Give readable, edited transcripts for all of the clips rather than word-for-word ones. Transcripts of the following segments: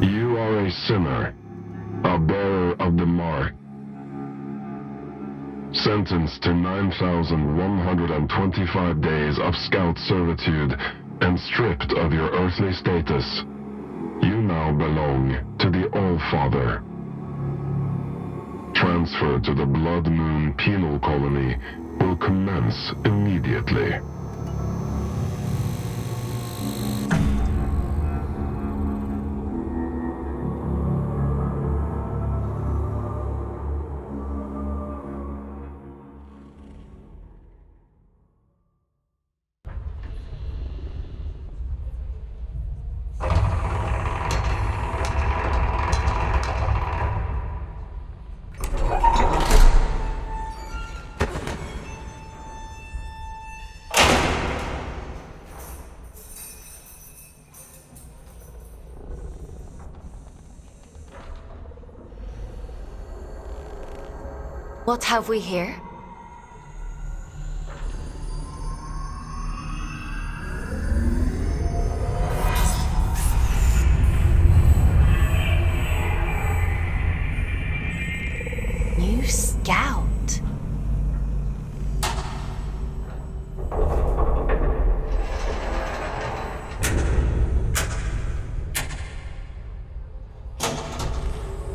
You are a sinner, a bearer of the mark, sentenced to 9,125 days of scout servitude and stripped of your earthly status. You now belong to the All-Father. Transfer to the Blood Moon Penal Colony will commence immediately. What have we here? New scout.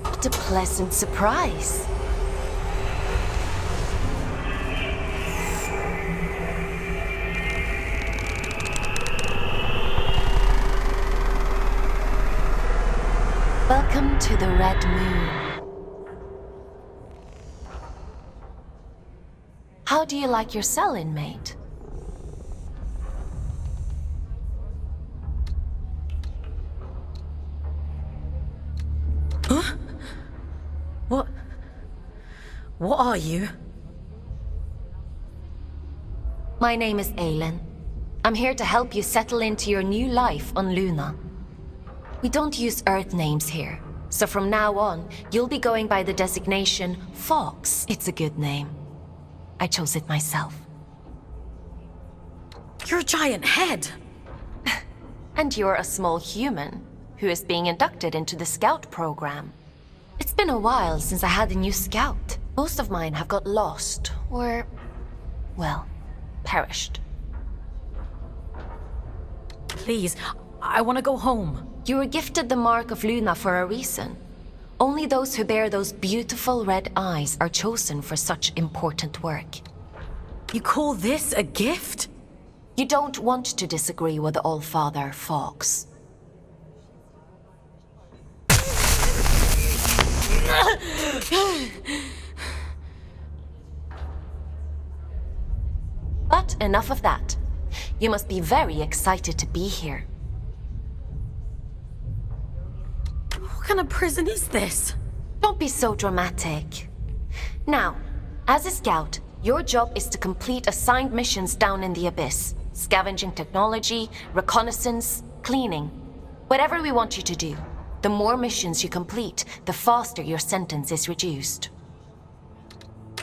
What a pleasant surprise. Welcome to the Red Moon. How do you like your cell, inmate? Huh? What are you? My name is Aylin. I'm here to help you settle into your new life on Luna. We don't use Earth names here, so from now on, you'll be going by the designation Fox. It's a good name. I chose it myself. You're a giant head! And you're a small human who is being inducted into the Scout program. It's been a while since I had a new Scout. Most of mine have got lost, or, well, perished. Please, I want to go home. You were gifted the Mark of Luna for a reason. Only those who bear those beautiful red eyes are chosen for such important work. You call this a gift? You don't want to disagree with the All-Father, Fox. But enough of that. You must be very excited to be here. What kind of prison is this? Don't be so dramatic. Now, as a scout, your job is to complete assigned missions down in the Abyss. Scavenging technology, reconnaissance, cleaning. Whatever we want you to do. The more missions you complete, the faster your sentence is reduced.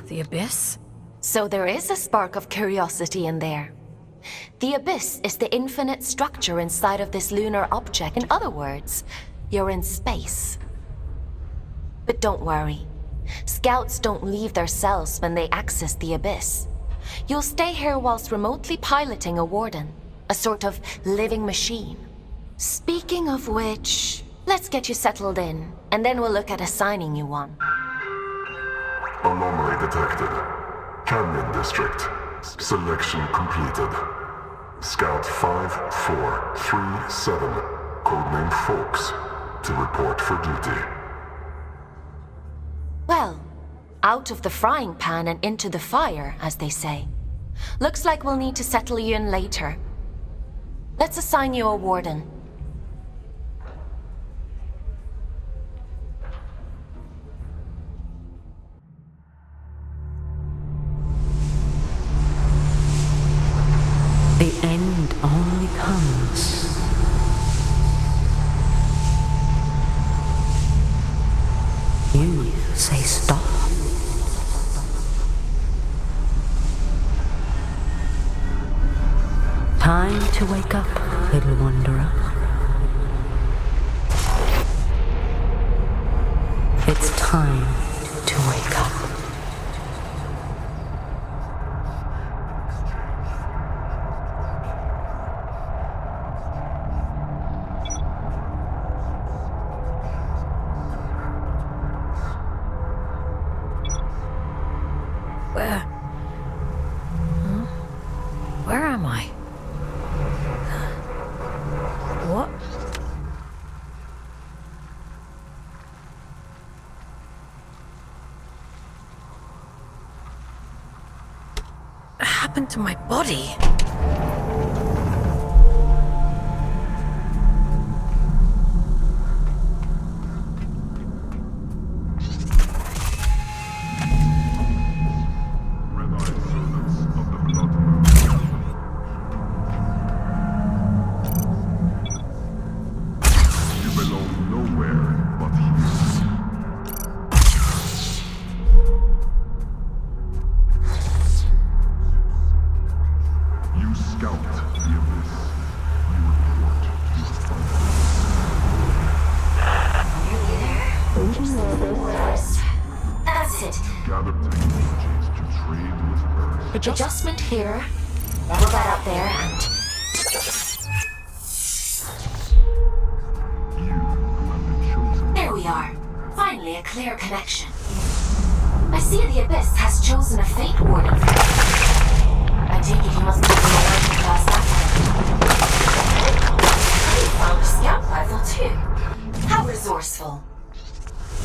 The Abyss? So there is a spark of curiosity in there. The Abyss is the infinite structure inside of this lunar object. In other words, you're in space. But don't worry. Scouts don't leave their cells when they access the Abyss. You'll stay here whilst remotely piloting a warden, a sort of living machine. Speaking of which, let's get you settled in, and then we'll look at assigning you one. Anomaly detected. Canyon District. Selection completed. Scout 5437, codename Folks, to report for duty. Well, out of the frying pan and into the fire, as they say. Looks like we'll need to settle you in later. Let's assign you a warden. The end only comes you say stop. Time to wake up, little wanderer. time to wake up. Where am I? What? What happened to my body? That's it. Gather technologies to trade with Earth. Adjustment here. Level that up there and... You have been chosen. There we are. Finally a clear connection. I see the Abyss has chosen a fate warden for me. I take it you must be the working class that way. You found a scout rifle too. How resourceful.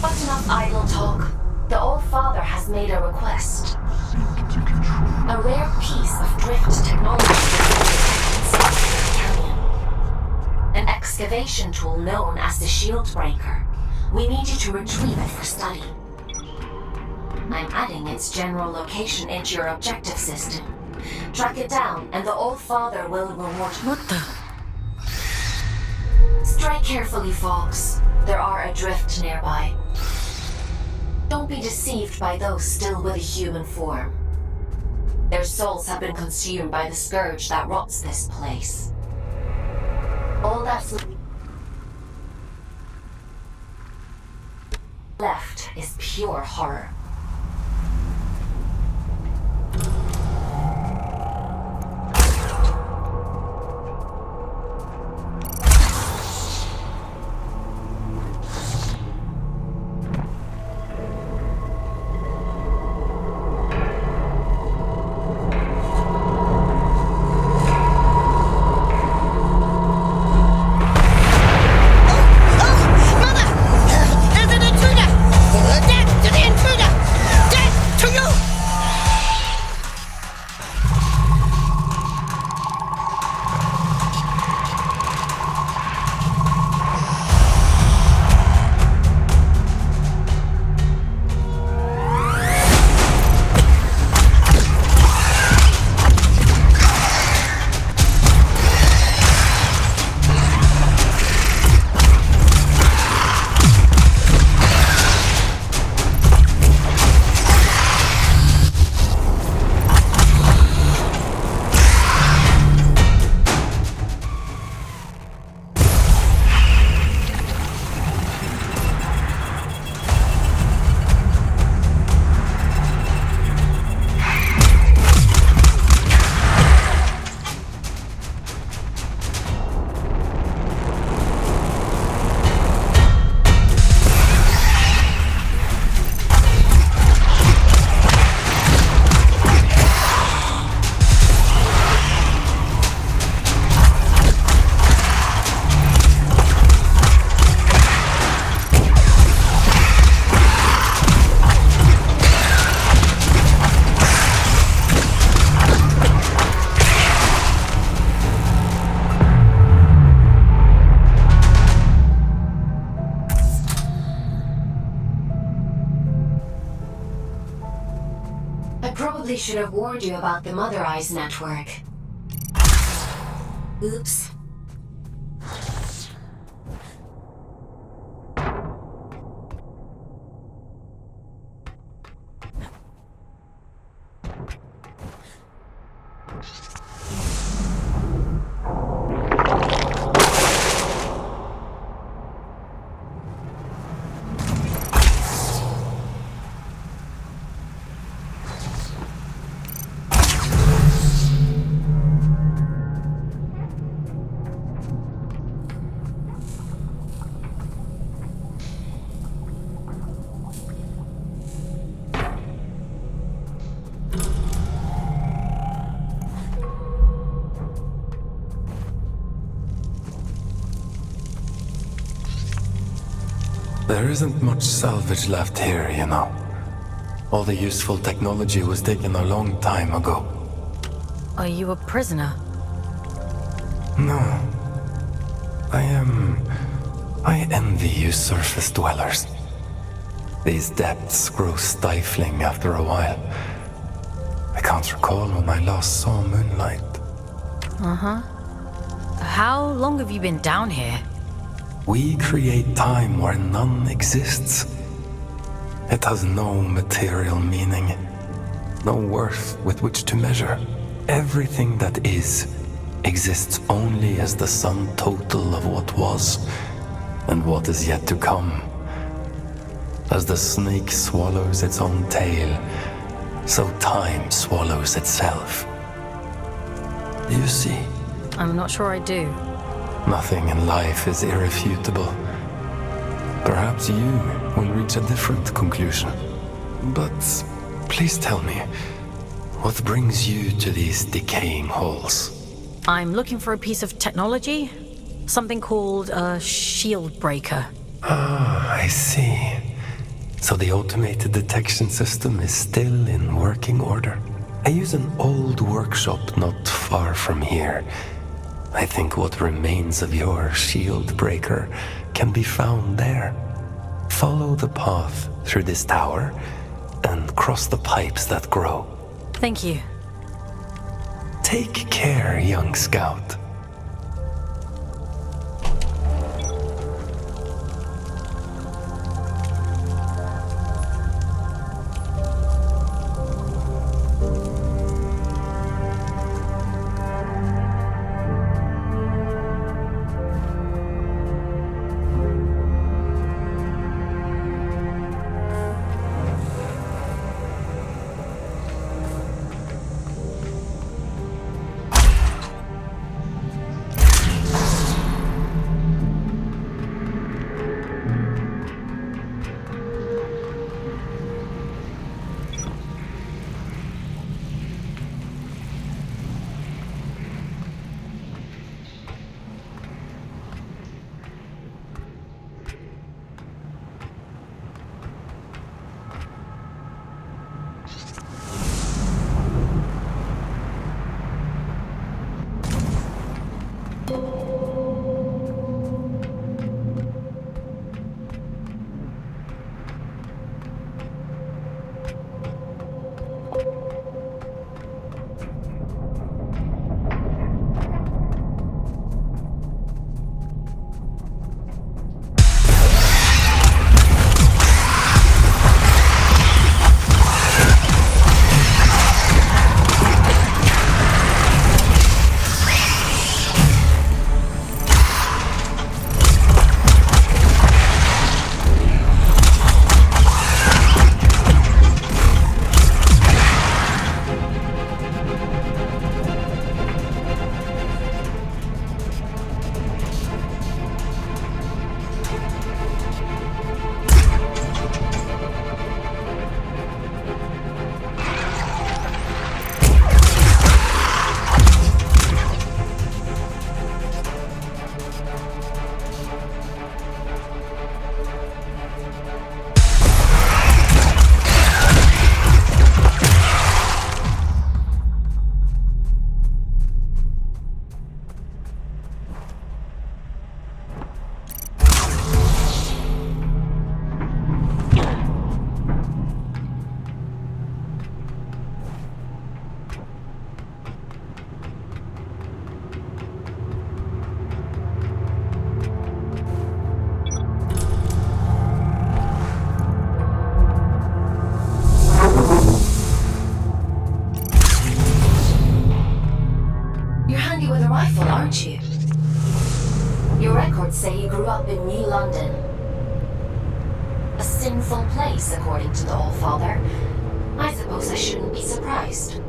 But enough idle talk. The Old Father has made a request. Seek to control. A rare piece of drift technology inside the canyon. An excavation tool known as the Shield Breaker. We need you to retrieve it for study. I'm adding its general location into your objective system. Track it down, and the Old Father will reward you. What the? Strike carefully, folks. There are adrift nearby. Don't be deceived by those still with a human form. Their souls have been consumed by the Scourge that rots this place. All that's left is pure horror. Probably should have warned you about the Mother Eyes network. Oops. There isn't much salvage left here, you know. All the useful technology was taken a long time ago. Are you a prisoner? No. I envy you surface dwellers. These depths grow stifling after a while. I can't recall when I last saw moonlight. Uh-huh. How long have you been down here? We create time where none exists. It has no material meaning, no worth with which to measure. Everything that is exists only as the sum total of what was and what is yet to come. As the snake swallows its own tail, so time swallows itself. Do you see? I'm not sure I do. Nothing in life is irrefutable. Perhaps you will reach a different conclusion. But please tell me, what brings you to these decaying halls? I'm looking for a piece of technology. Something called a shield breaker. Ah, I see. So the automated detection system is still in working order. I use an old workshop not far from here. I think what remains of your shield breaker can be found there. Follow the path through this tower and cross the pipes that grow. Thank you. Take care, young scout. aren't you? Your records say you grew up in New London. A sinful place, according to the Allfather. I suppose I shouldn't be surprised.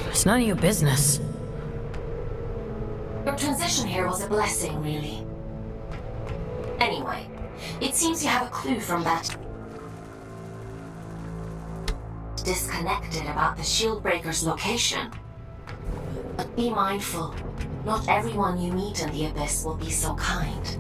It's none of your business. Your transition here was a blessing, really. Anyway, it seems you have a clue from that disconnected about the Shieldbreaker's location. But be mindful, not everyone you meet in the Abyss will be so kind.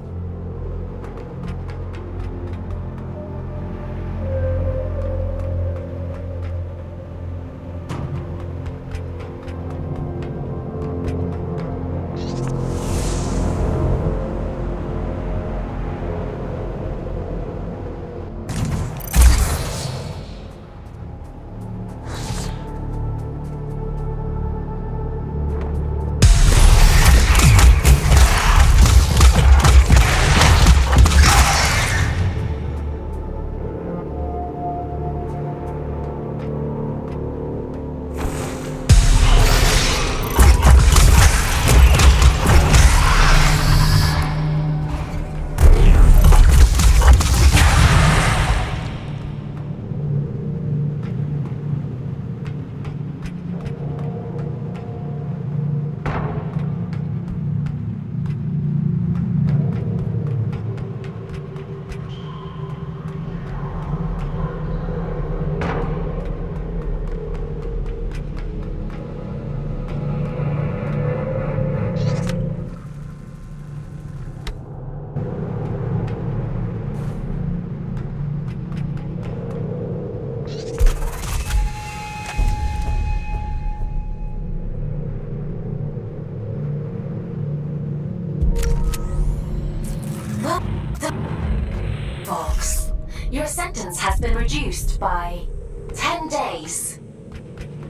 reduced by 10 days.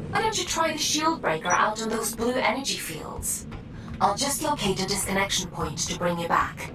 Why don't you try the shield breaker out on those blue energy fields? I'll just locate a disconnection point to bring you back.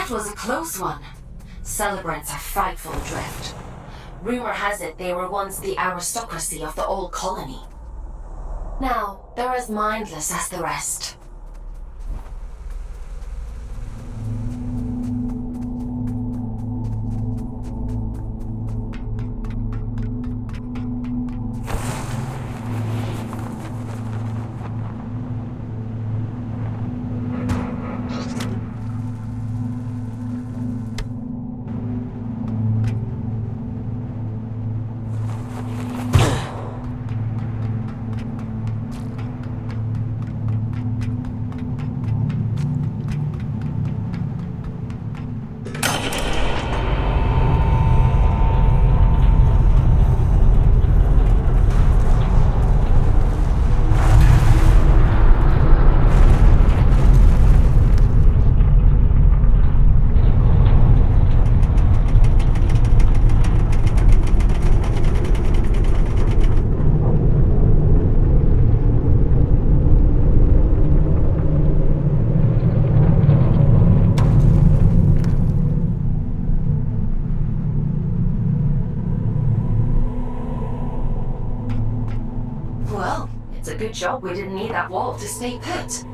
That was a close one. Celebrants are frightful adrift. Rumor has it they were once the aristocracy of the old colony. Now, they're as mindless as the rest. Well, it's a good job we didn't need that wall to stay put.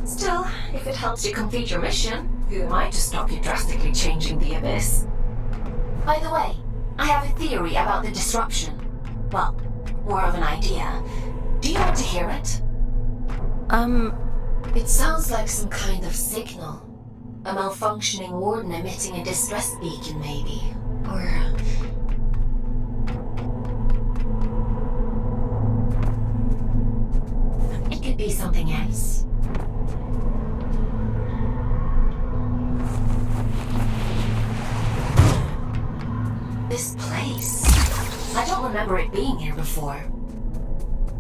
Still, if it helps you complete your mission, who am I to stop you drastically changing the abyss? By the way, I have a theory about the disruption. Well, more of an idea. Do you want to hear it? It sounds like some kind of signal. A malfunctioning warden emitting a distress beacon, maybe. Or... it could be something else. This place... I don't remember it being here before.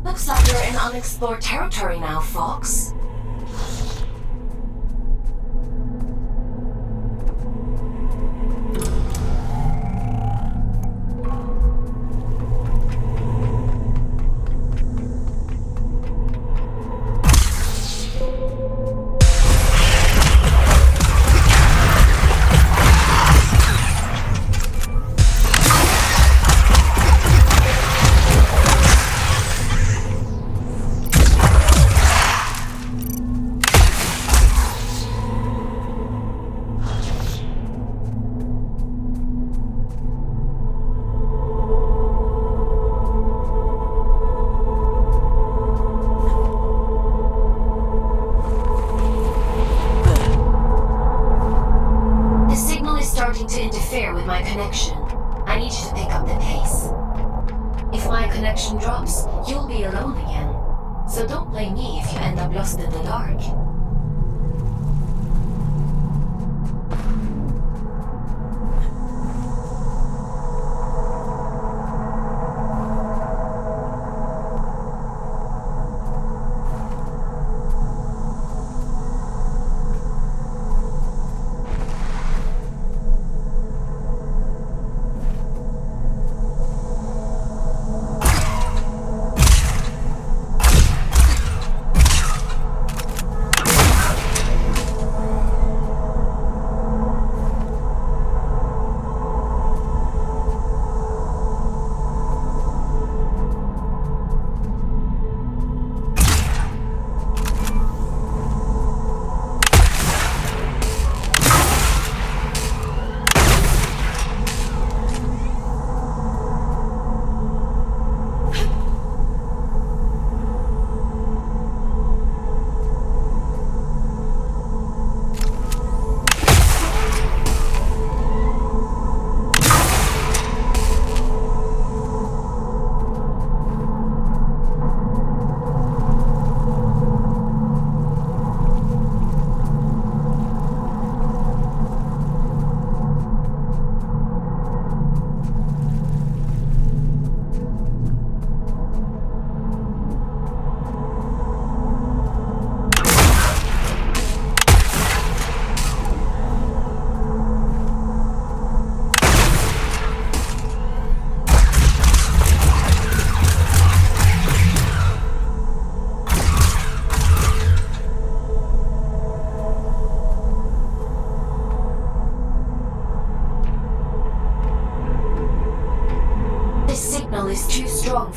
Looks like you're in unexplored territory now, Fox.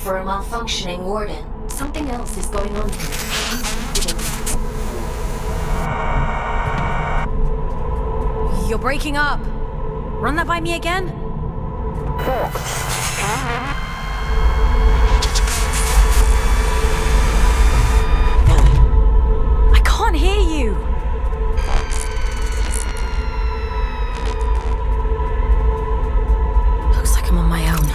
for a malfunctioning warden. Something else is going on here. You're breaking up. Run that by me again? I can't hear you. Looks like I'm on my own.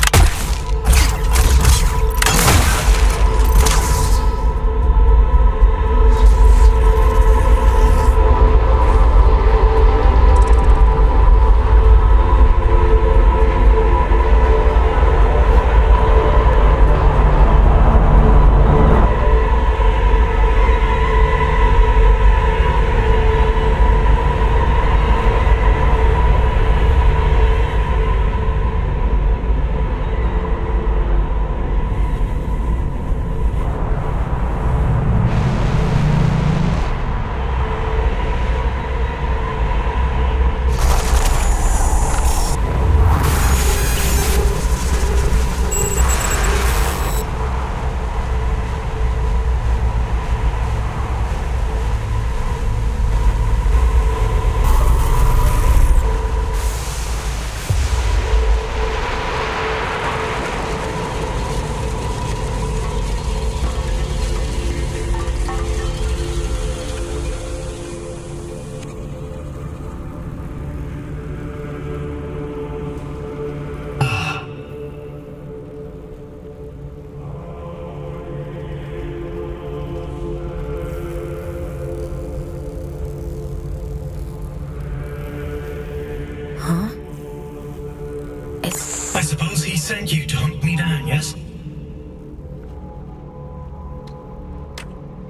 I suppose he sent you to hunt me down, yes?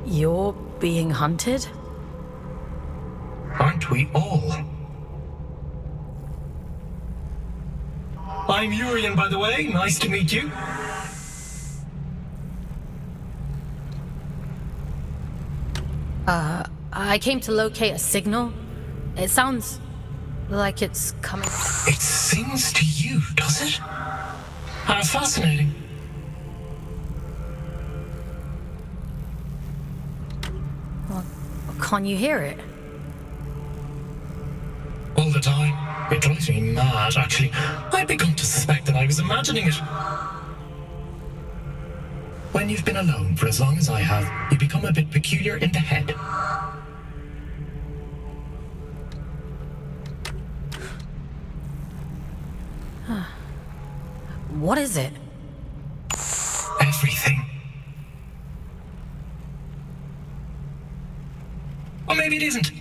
You're being hunted? Aren't we all? I'm Urian, by the way. Nice to meet you. I came to locate a signal. It sounds like it's coming. It sings to you, does it? How fascinating. Can't you hear it? All the time. It drives me mad, actually. I've begun to suspect that I was imagining it. When you've been alone for as long as I have, you become a bit peculiar in the head. What is it? Everything. Or maybe it isn't.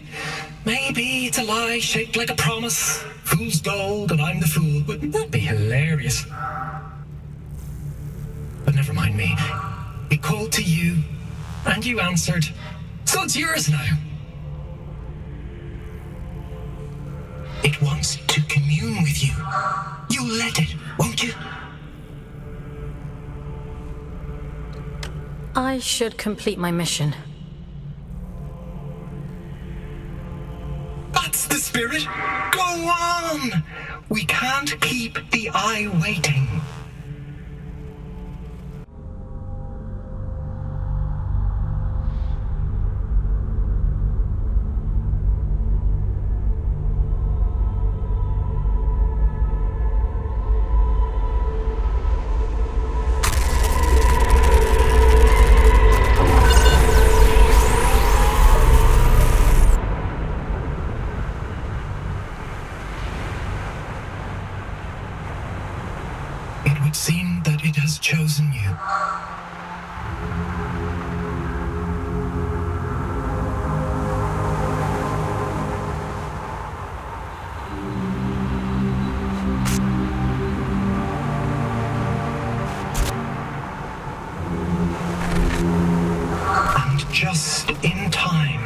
Maybe it's a lie shaped like a promise. Fool's gold and I'm the fool. Wouldn't that be hilarious? But never mind me. It called to you, and you answered. So it's yours now. It wants to commune with you. You'll let it, won't you? I should complete my mission. That's the spirit. Go on. We can't keep the eye waiting. It would seem that it has chosen you. And just in time.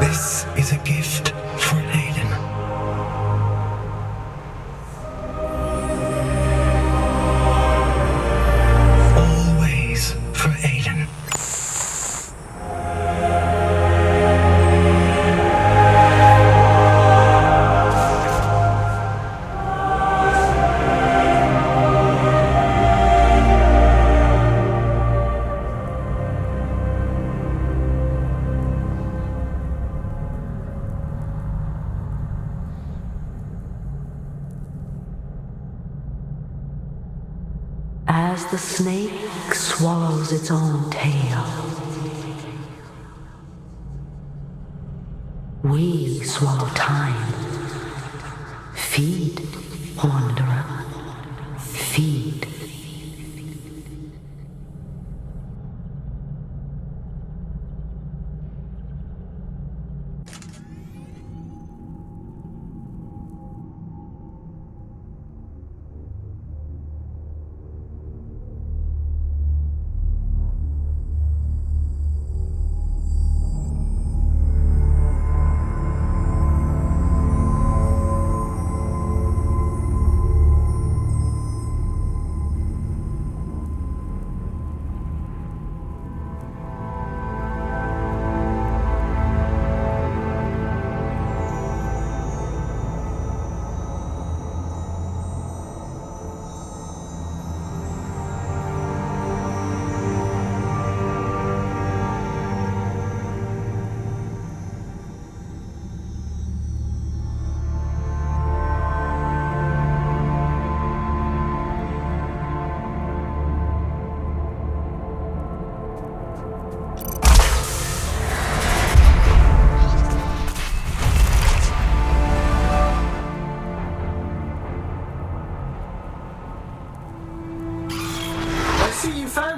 This is a gift for Aylin. Always for Aylin. As the snake swallows its own tail, we swallow time. Feed, wanderer. Feed.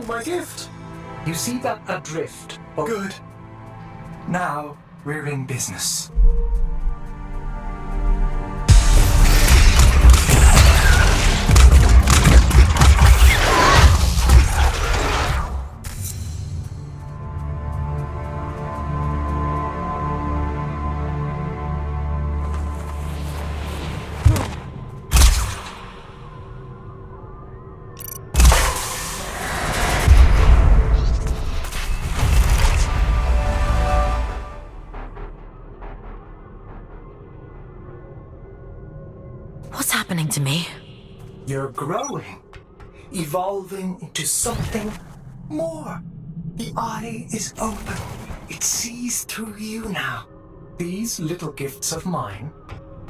My gift. You see that adrift? Oh, good. Now we're in business. What's happening to me? You're growing, evolving into something more. The eye is open. It sees through you now. These little gifts of mine,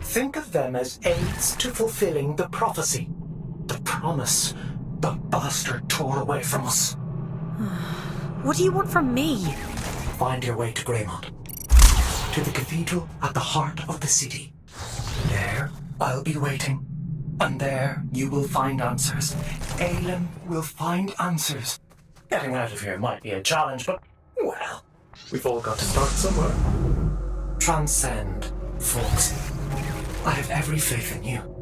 think of them as aids to fulfilling the prophecy, the promise the bastard tore away from us. What do you want from me? Find your way to Greymont, to the cathedral at the heart of the city. There, I'll be waiting. And there, you will find answers. Aylin will find answers. Getting out of here might be a challenge, but, well, we've all got to start somewhere. Transcend, folks. I have every faith in you.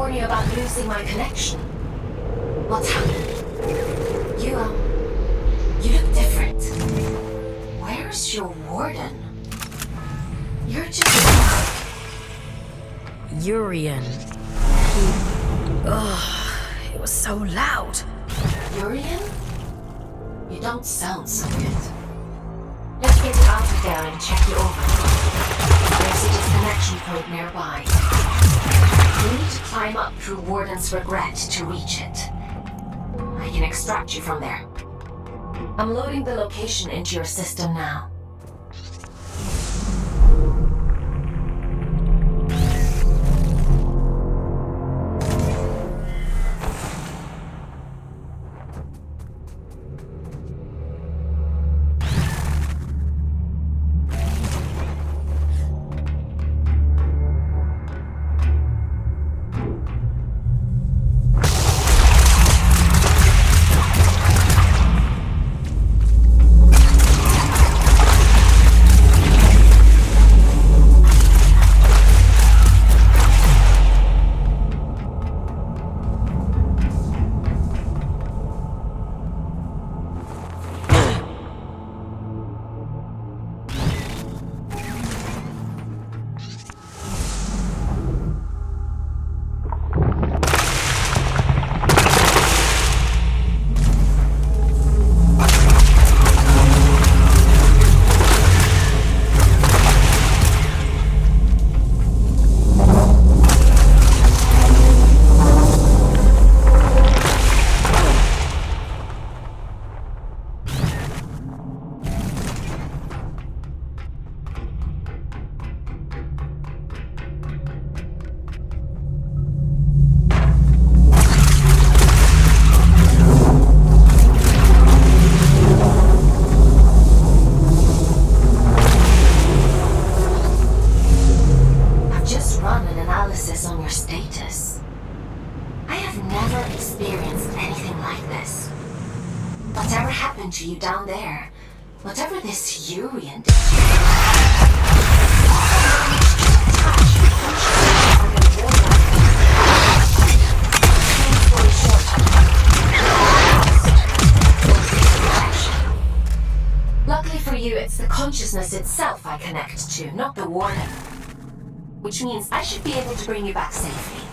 warn you about losing my connection. What's happened? You look different. Where's your warden? You're just... Urian. It was so loud. Urian? You don't sound so good. Let's get you out of there and check you over. There's a disconnection point nearby. You need to climb up through Warden's Regret to reach it. I can extract you from there. I'm loading the location into your system now. On your status. I have never experienced anything like this. Whatever happened to you down there, whatever this Urian did, luckily for you, it's the consciousness itself I connect to, not the warden. Which means I should be able to bring you back safely.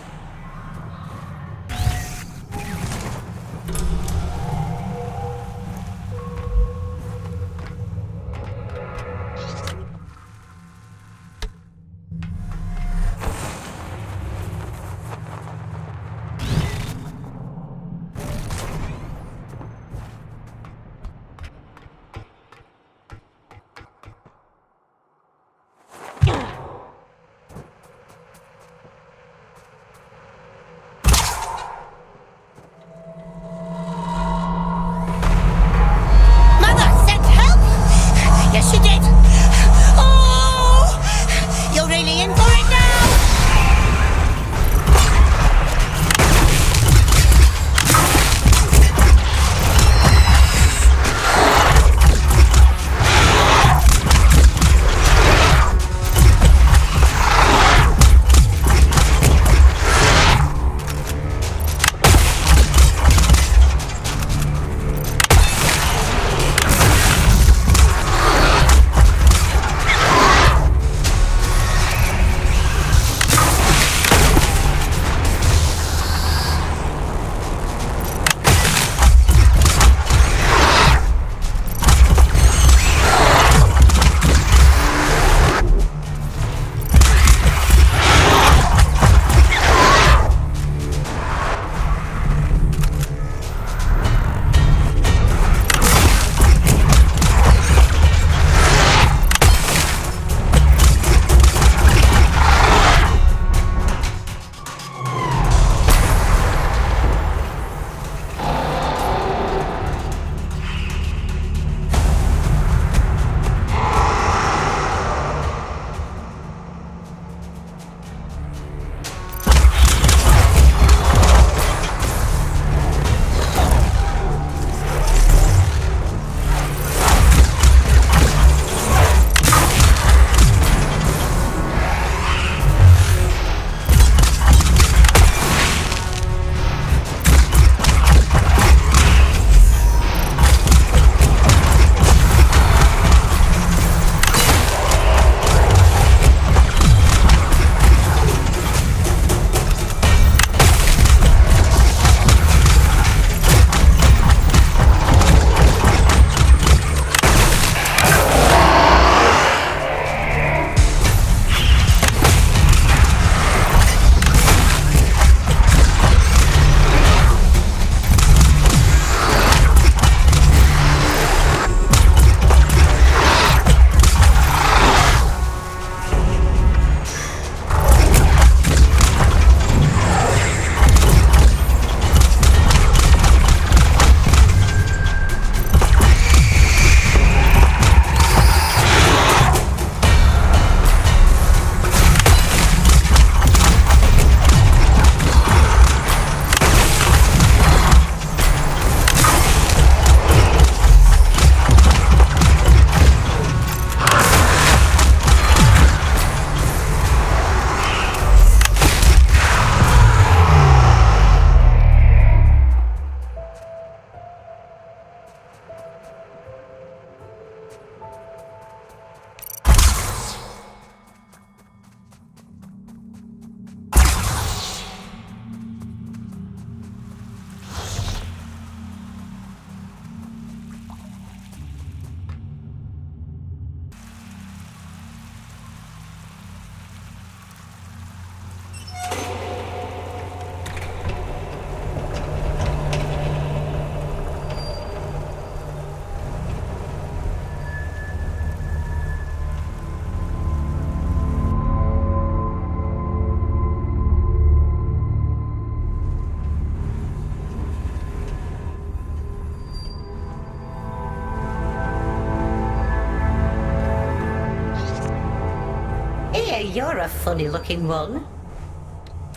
you're a funny-looking one.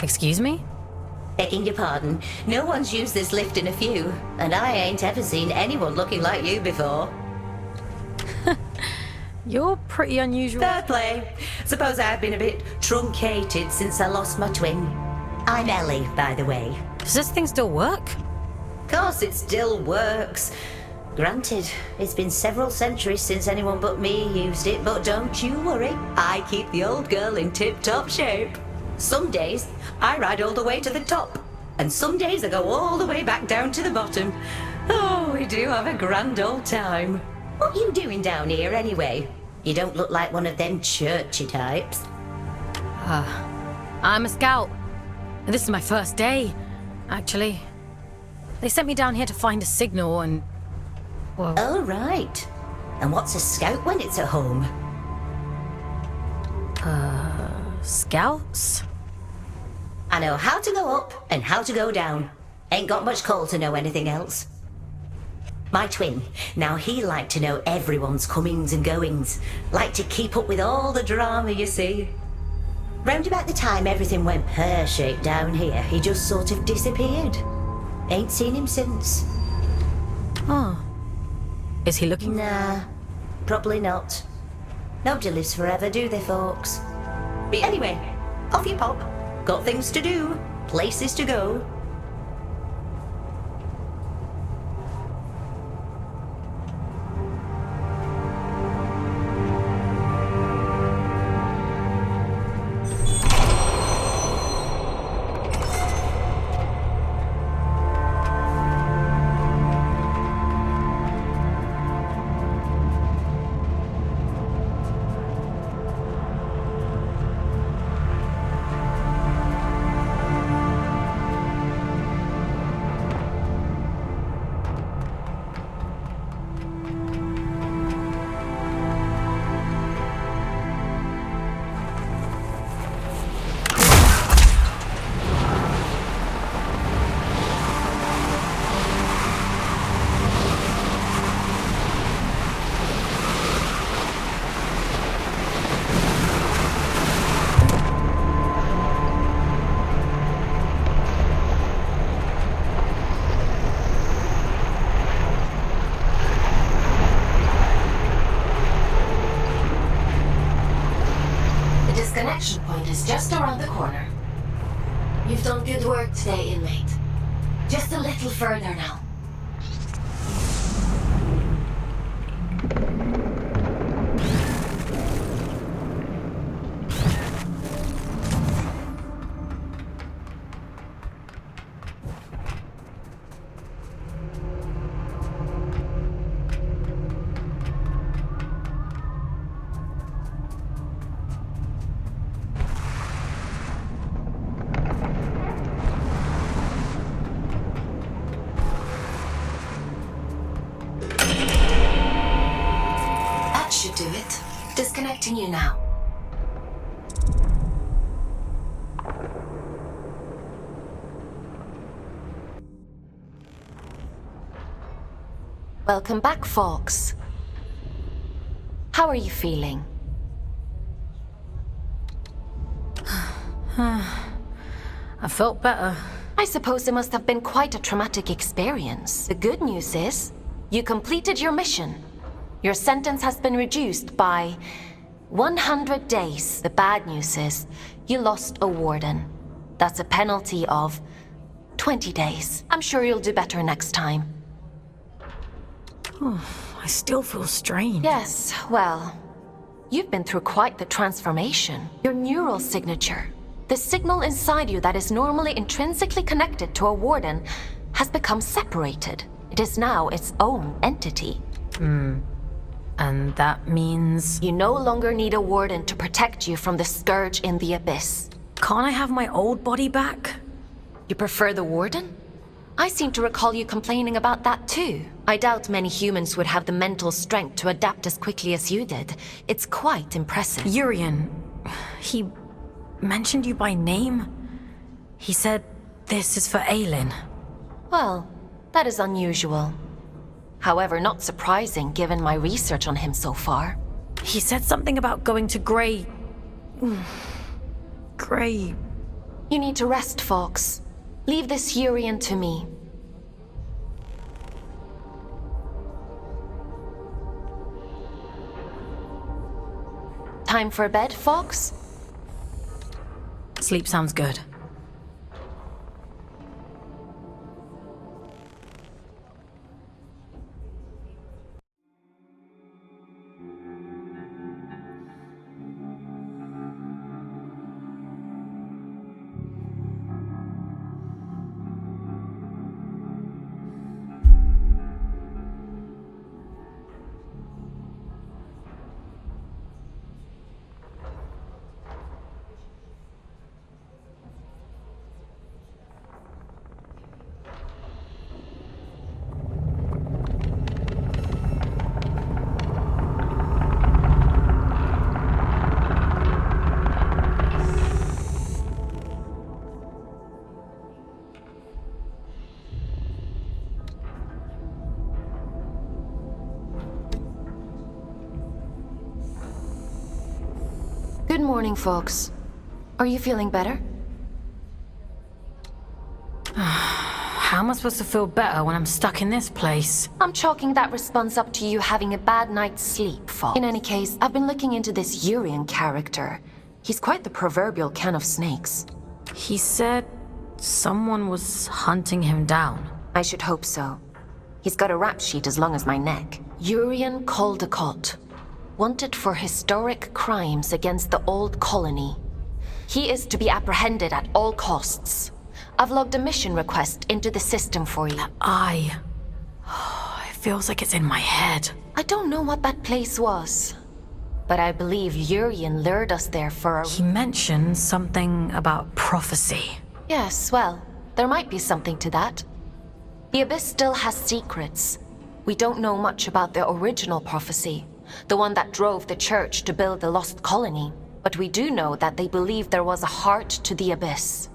Excuse me? Begging your pardon, no one's used this lift in a few, and I ain't ever seen anyone looking like you before. You're pretty unusual. Fair play. Suppose I've been a bit truncated since I lost my twin. I'm Ellie, by the way. Does this thing still work? Course it still works. Granted, it's been several centuries since anyone but me used it, but don't you worry, I keep the old girl in tip-top shape. Some days, I ride all the way to the top, and some days I go all the way back down to the bottom. Oh, we do have a grand old time. What you doing down here, anyway? You don't look like one of them churchy types. I'm a scout. And this is my first day, actually. They sent me down here to find a signal and... well... Oh, right. And what's a scout when it's at home? Scouts? I know how to go up and how to go down. Ain't got much call to know anything else. My twin, now he liked to know everyone's comings and goings. Liked to keep up with all the drama, you see. Round about the time everything went pear-shaped down here, he just sort of disappeared. Ain't seen him since. Oh. Is he looking... Nah, probably not. Nobody lives forever, do they, folks? But anyway, off you pop. Got things to do, places to go. Connection point is just around the corner. You've done good work today, inmate. Just a little further now. Should do it. Disconnecting you now. Welcome back, folks. How are you feeling? I felt better. I suppose it must have been quite a traumatic experience. The good news is, you completed your mission. Your sentence has been reduced by 100 days. The bad news is, you lost a warden. That's a penalty of 20 days. I'm sure you'll do better next time. Oh, I still feel strange. Yes, well, you've been through quite the transformation. Your neural signature, the signal inside you that is normally intrinsically connected to a warden, has become separated. It is now its own entity. And that means... You no longer need a warden to protect you from the Scourge in the Abyss. Can't I have my old body back? You prefer the warden? I seem to recall you complaining about that too. I doubt many humans would have the mental strength to adapt as quickly as you did. It's quite impressive. Urian, he mentioned you by name. He said this is for Aylin. Well, that is unusual. However, not surprising given my research on him so far. He said something about going to Great. You need to rest, Fox. Leave this Urian to me. Time for bed, Fox? Sleep sounds good. Good morning, Fox. Are you feeling better? How am I supposed to feel better when I'm stuck in this place? I'm chalking that response up to you having a bad night's sleep, Fox. In any case, I've been looking into this Urian character. He's quite the proverbial can of snakes. He said someone was hunting him down. I should hope so. He's got a rap sheet as long as my neck. Urian Caldecott. Wanted for historic crimes against the old colony. He is to be apprehended at all costs. I've logged a mission request into the system for you. It feels like it's in my head. I don't know what that place was, but I believe Urian lured us there for a... He mentioned something about prophecy. Yes, well, there might be something to that. The Abyss still has secrets. We don't know much about the original prophecy, the one that drove the church to build the lost colony. But we do know that they believed there was a heart to the Abyss.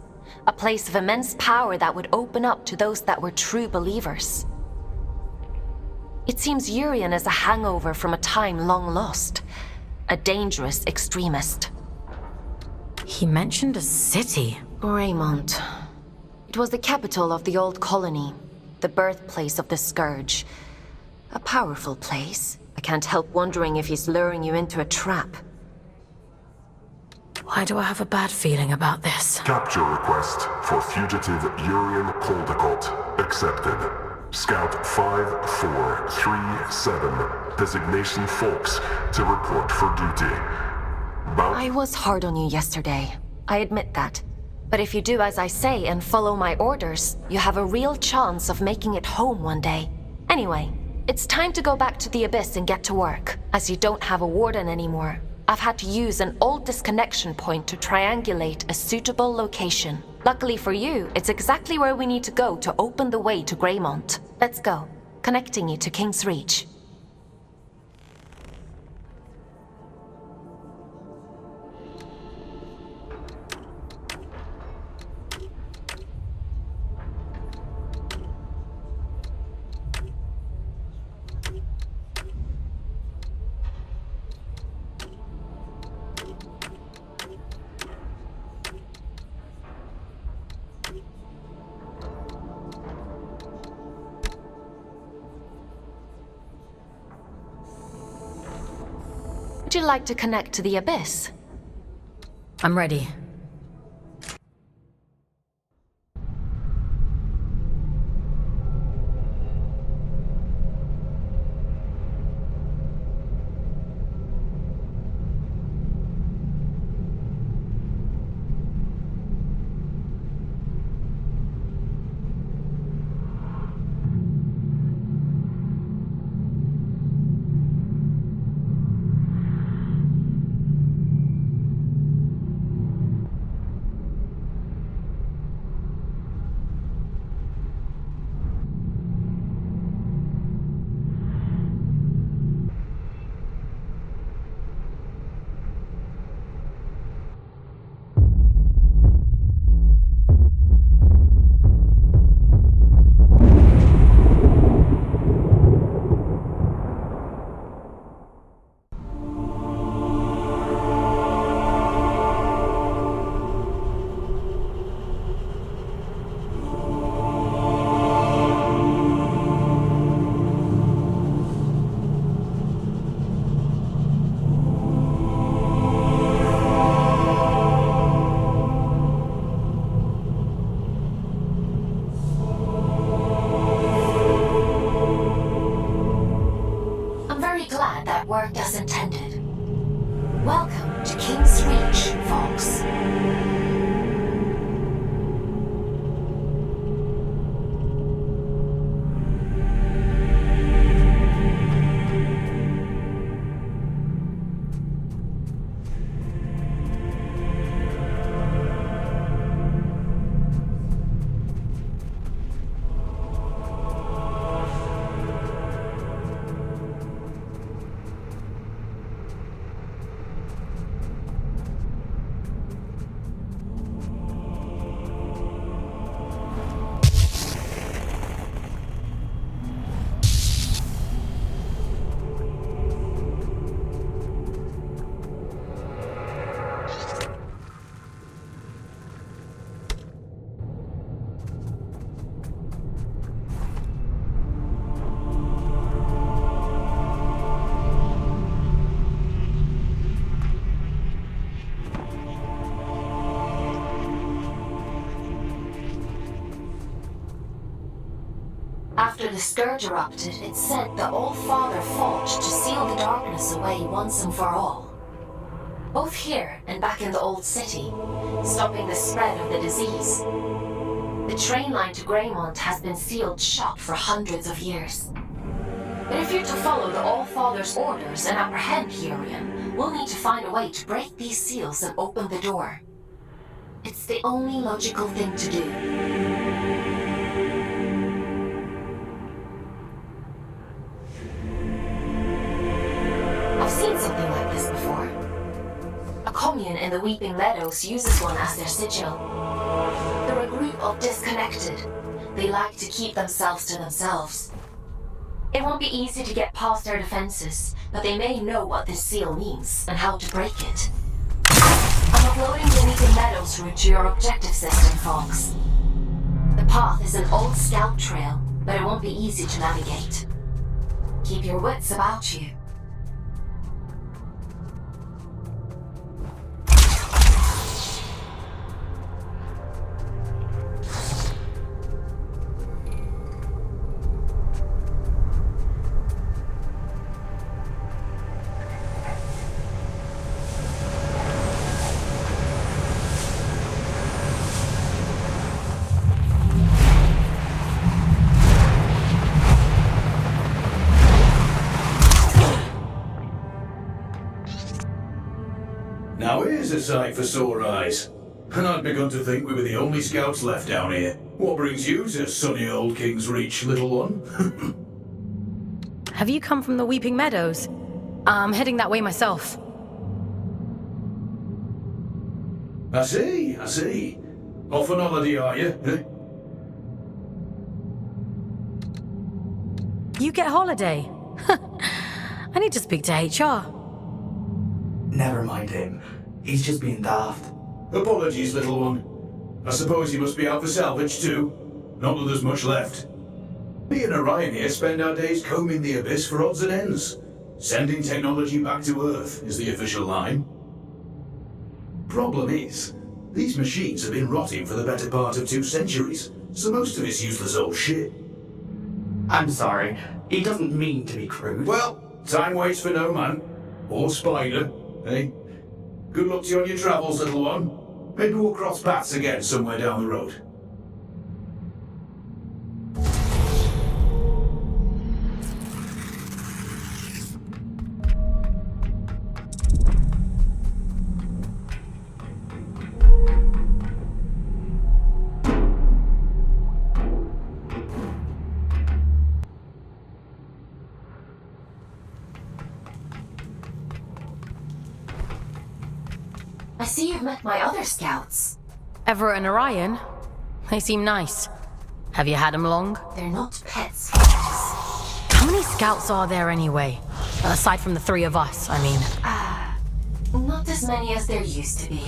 A place of immense power that would open up to those that were true believers. It seems Urian is a hangover from a time long lost. A dangerous extremist. He mentioned a city. Greymont. It was the capital of the old colony, the birthplace of the Scourge. A powerful place. I can't help wondering if he's luring you into a trap. Why do I have a bad feeling about this? Capture request for fugitive Urian Caldecott accepted. Scout 5437, designation Fox, to report for duty. I was hard on you yesterday. I admit that. But if you do as I say and follow my orders, you have a real chance of making it home one day. Anyway, it's time to go back to the Abyss and get to work, as you don't have a warden anymore. I've had to use an old disconnection point to triangulate a suitable location. Luckily for you, it's exactly where we need to go to open the way to Greymont. Let's go, connecting you to King's Reach. Would you like to connect to the Abyss? I'm ready. worked as intended. Welcome to King's Reach, Fox. After the Scourge erupted, it said the All-Father fought to seal the darkness away once and for all. Both here and back in the Old City, stopping the spread of the disease. The train line to Greymont has been sealed shut for hundreds of years. But if you're to follow the All-Father's orders and apprehend Hurian, we'll need to find a way to break these seals and open the door. It's the only logical thing to do. I've seen something like this before. A commune in the Weeping Meadows uses one as their sigil. They're a group of disconnected. They like to keep themselves to themselves. It won't be easy to get past their defenses, but they may know what this seal means and how to break it. I'm uploading the Weeping Meadows route to your objective system, Fox. The path is an old scout trail, but it won't be easy to navigate. Keep your wits about you. Now here's a sight for sore eyes. And I'd begun to think we were the only scouts left down here. What brings you to sunny old King's Reach, little one? Have you come from the Weeping Meadows? I'm heading that way myself. I see. Off on holiday, are you? Eh? You get holiday? I need to speak to HR. Never mind him. He's just being daft. Apologies, little one. I suppose you must be out for salvage too. Not that there's much left. Me and Orion here spend our days combing the abyss for odds and ends. Sending technology back to Earth is the official line. Problem is, these machines have been rotting for the better part of 2 centuries, so most of it's useless old shit. I'm sorry. He doesn't mean to be crude. Well, time waits for no man. Or spider, eh? Good luck to you on your travels, little one. Maybe we'll cross paths again somewhere down the road. I see you've met my other scouts. Everett and Orion? They seem nice. Have you had them long? They're not pets, Fox. How many scouts are there anyway? Aside from the 3 of us, I mean. Not as many as there used to be.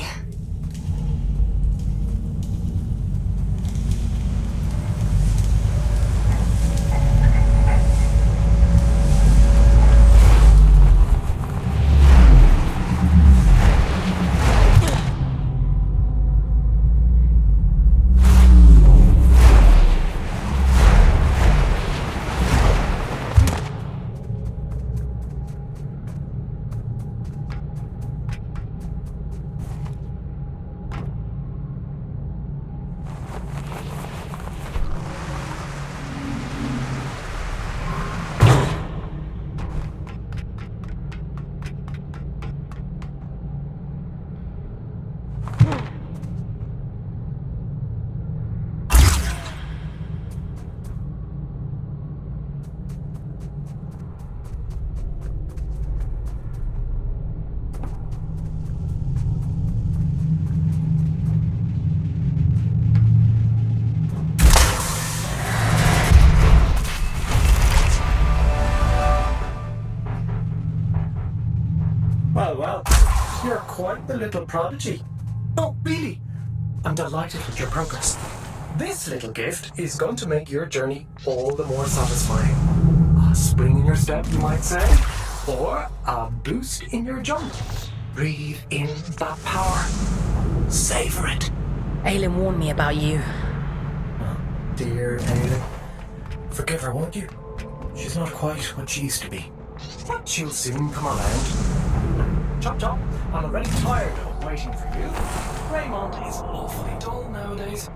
Well, you're quite the little prodigy. Oh, really? I'm delighted with your progress. This little gift is going to make your journey all the more satisfying. A spring in your step, you might say, or a boost in your jump. Breathe in that power. Savor it. Aylin warned me about you. Oh, dear Aylin. Forgive her, won't you? She's not quite what she used to be. But she'll soon come around. Chop chop, I'm already tired of waiting for you. Greymont is awfully dull nowadays.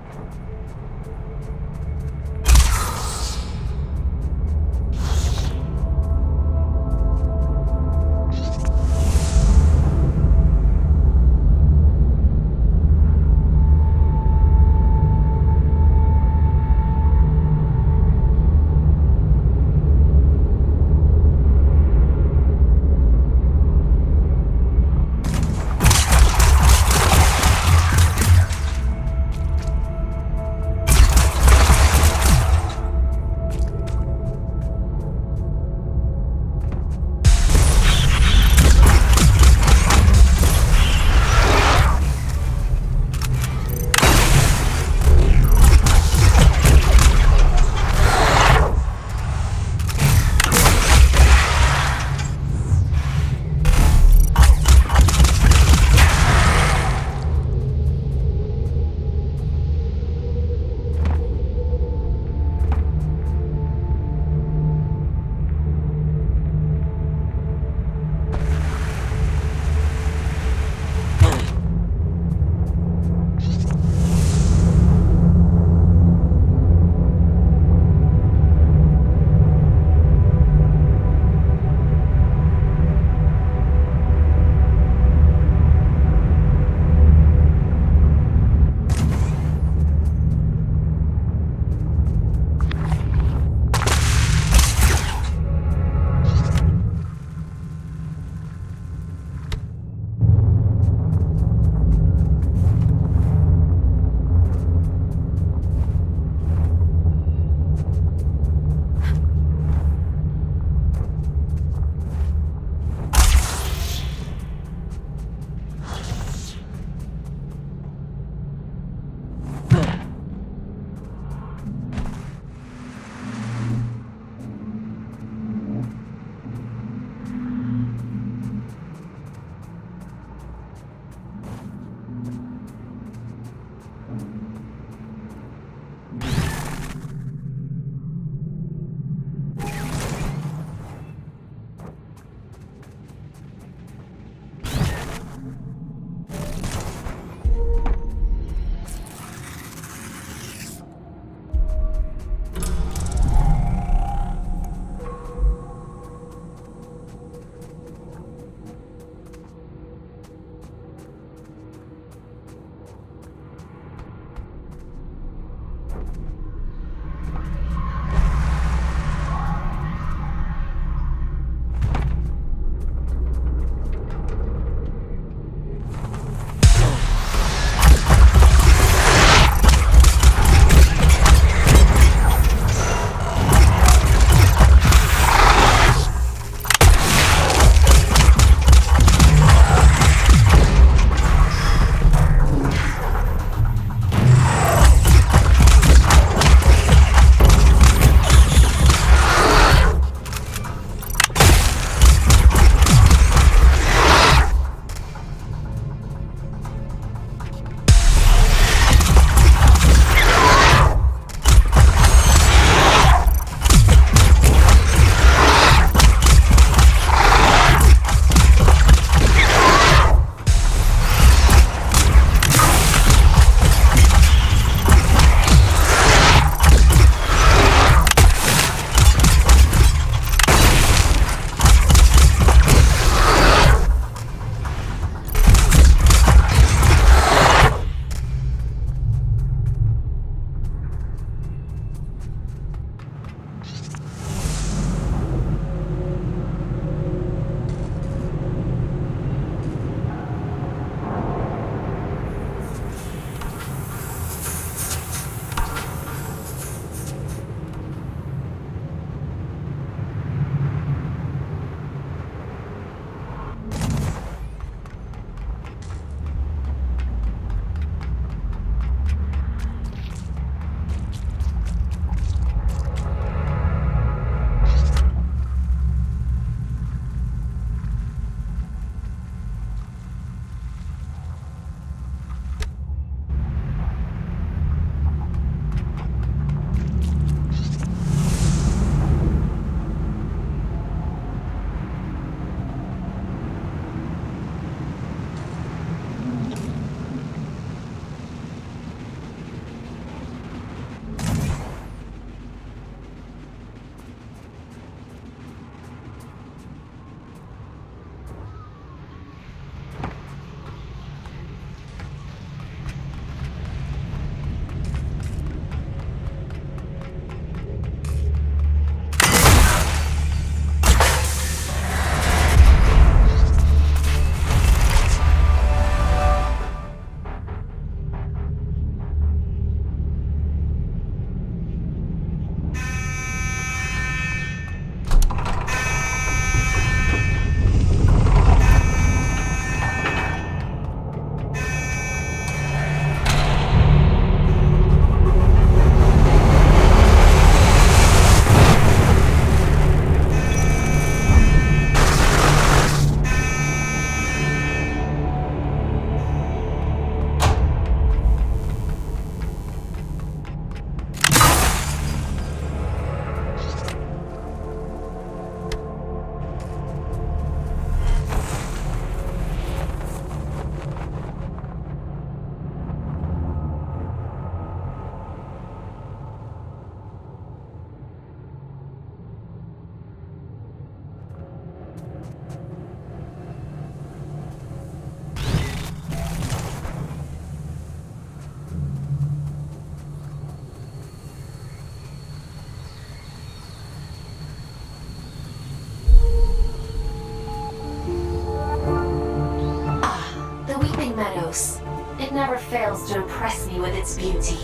It never fails to impress me with its beauty.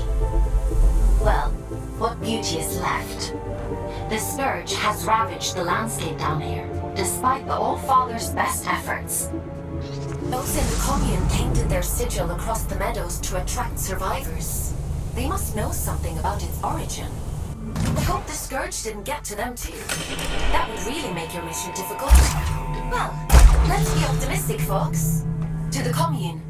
Well, what beauty is left? The Scourge has ravaged the landscape down here, despite the All-Father's best efforts. Those in the commune painted their sigil across the meadows to attract survivors. They must know something about its origin. I hope the Scourge didn't get to them too. That would really make your mission difficult. Well, let's be optimistic, folks. To the commune.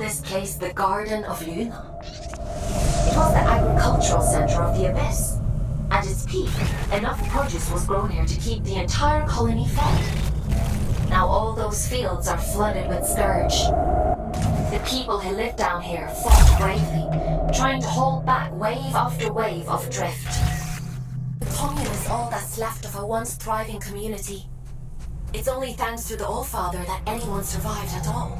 this place the Garden of Luna. It was the agricultural center of the Abyss. At its peak, enough produce was grown here to keep the entire colony fed. Now all those fields are flooded with Scourge. The people who live down here fought bravely, trying to hold back wave after wave of drift. The commune is all that's left of a once thriving community. It's only thanks to the Allfather that anyone survived at all.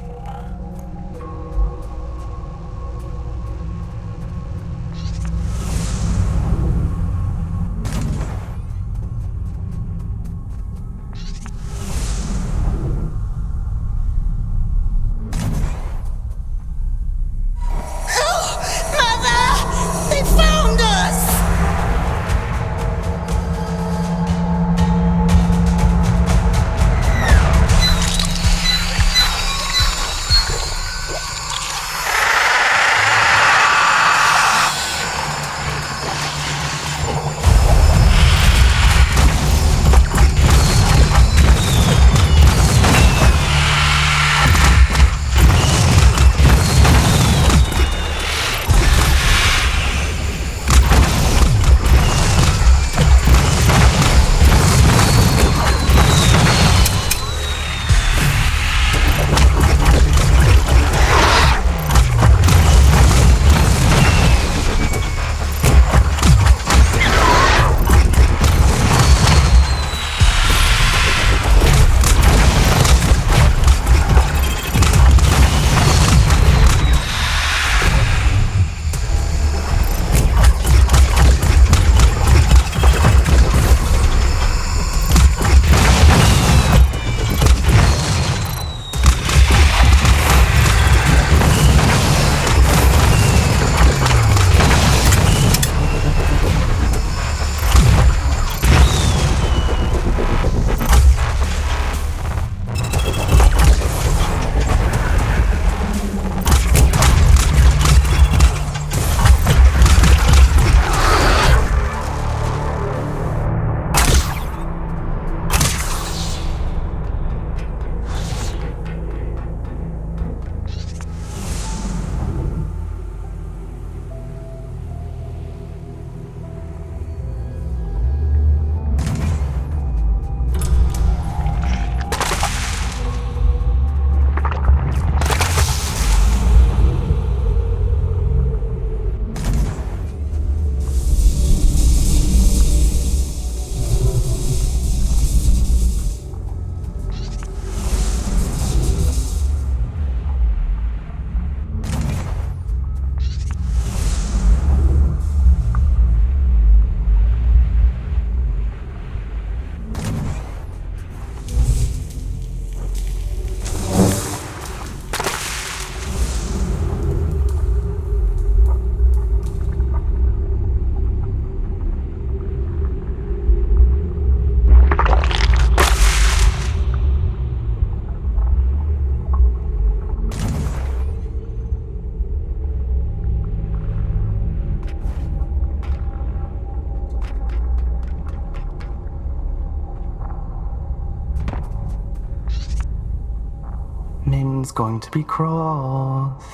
Min's going to be cross.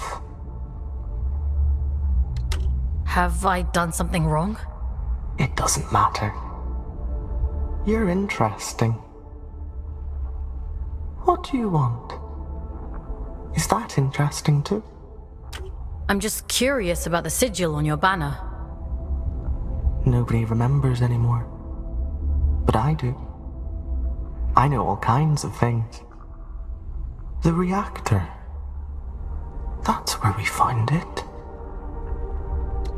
Have I done something wrong? It doesn't matter. You're interesting. What do you want? Is that interesting too? I'm just curious about the sigil on your banner. Nobody remembers anymore. But I do. I know all kinds of things. The reactor. That's where we found it.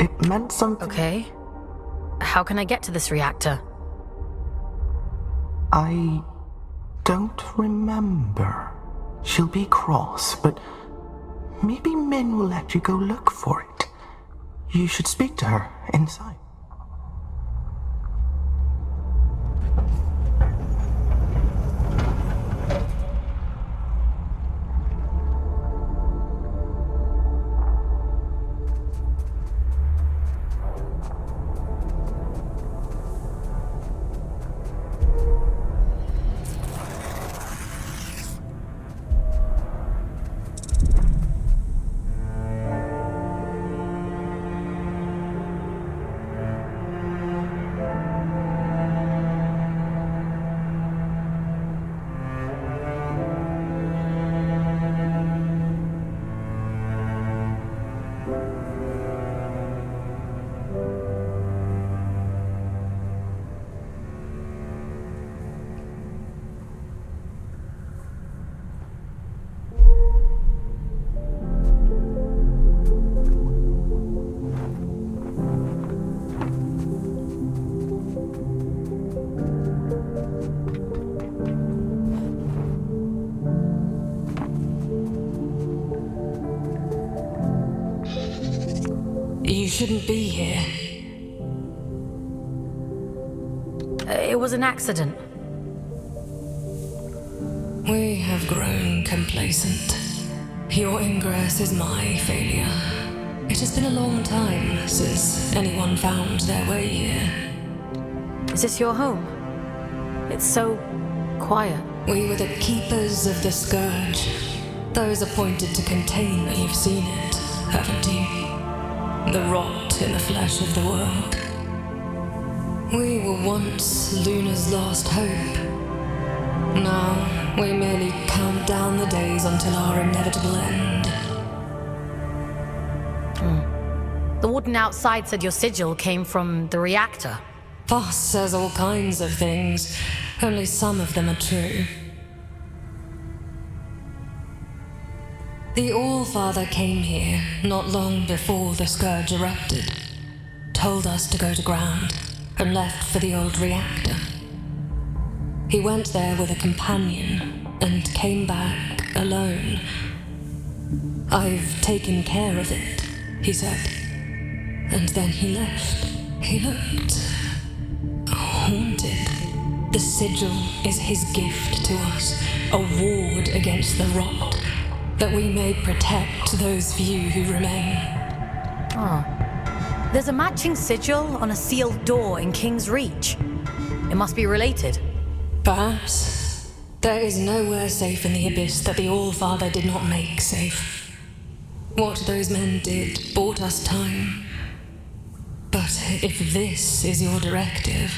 It meant something. Okay. How can I get to this reactor? I don't remember. She'll be cross, but maybe Min will let you go look for it. You should speak to her inside. You shouldn't be here. It was an accident. We have grown complacent. Your ingress is my failure. It has been a long time since anyone found their way here. Is this your home? It's so quiet. We were the keepers of the Scourge. Those appointed to contain me. You've seen it, haven't you? The rot in the flesh of the world. We were once Luna's last hope. Now, we merely count down the days until our inevitable end. The warden outside said your sigil came from the reactor. Voss says all kinds of things. Only some of them are true. The All-Father came here not long before the Scourge erupted. Told us to go to ground and left for the old reactor. He went there with a companion and came back alone. I've taken care of it, he said. And then he left. He looked haunted. The sigil is his gift to us, a ward against the rot, that we may protect those few who remain. Oh. There's a matching sigil on a sealed door in King's Reach. It must be related. Perhaps. There is nowhere safe in the abyss that the All-Father did not make safe. What those men did bought us time. But if this is your directive,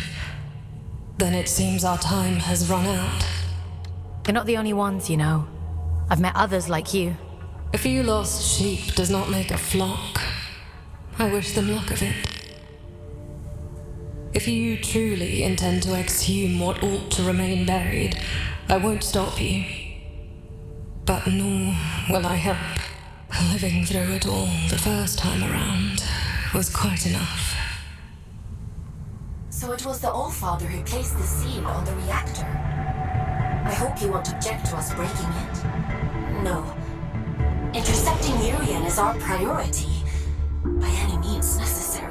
then it seems our time has run out. You're not the only ones, you know. I've met others like you. A few lost sheep does not make a flock. I wish them luck of it. If you truly intend to exhume what ought to remain buried, I won't stop you. But nor will I help. Living through it all the first time around was quite enough. So it was the All-Father who placed the seal on the reactor. I hope you won't object to us breaking it. No. Intercepting Urian is our priority. By any means necessary.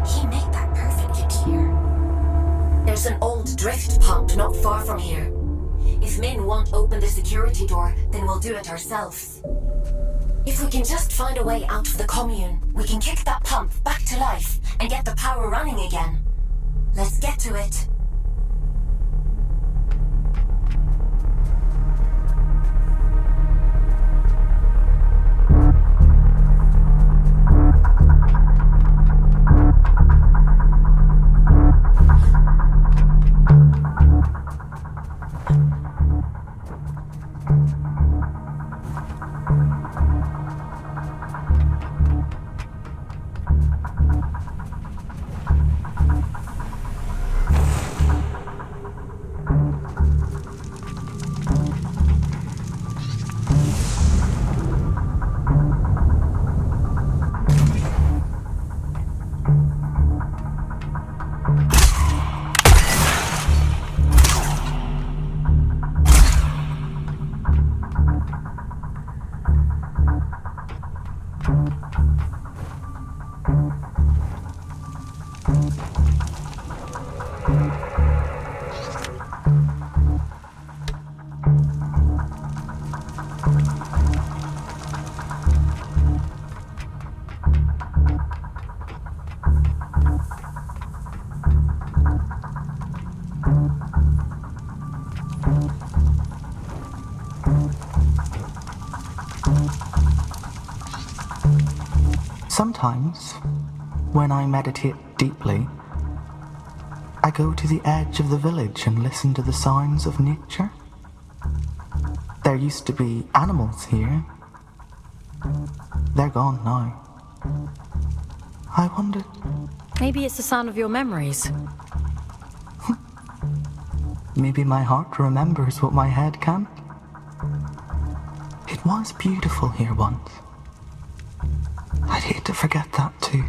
He made that perfectly clear. There's an old drift pump not far from here. If Min won't open the security door, then we'll do it ourselves. If we can just find a way out of the commune, we can kick that pump back to life and get the power running again. Let's get to it. Sometimes, when I meditate deeply, I go to the edge of the village and listen to the sounds of nature. There used to be animals here. They're gone now. I wondered... Maybe it's the sound of your memories. Maybe my heart remembers what my head can't. It was beautiful here once. I'd hate to forget that too.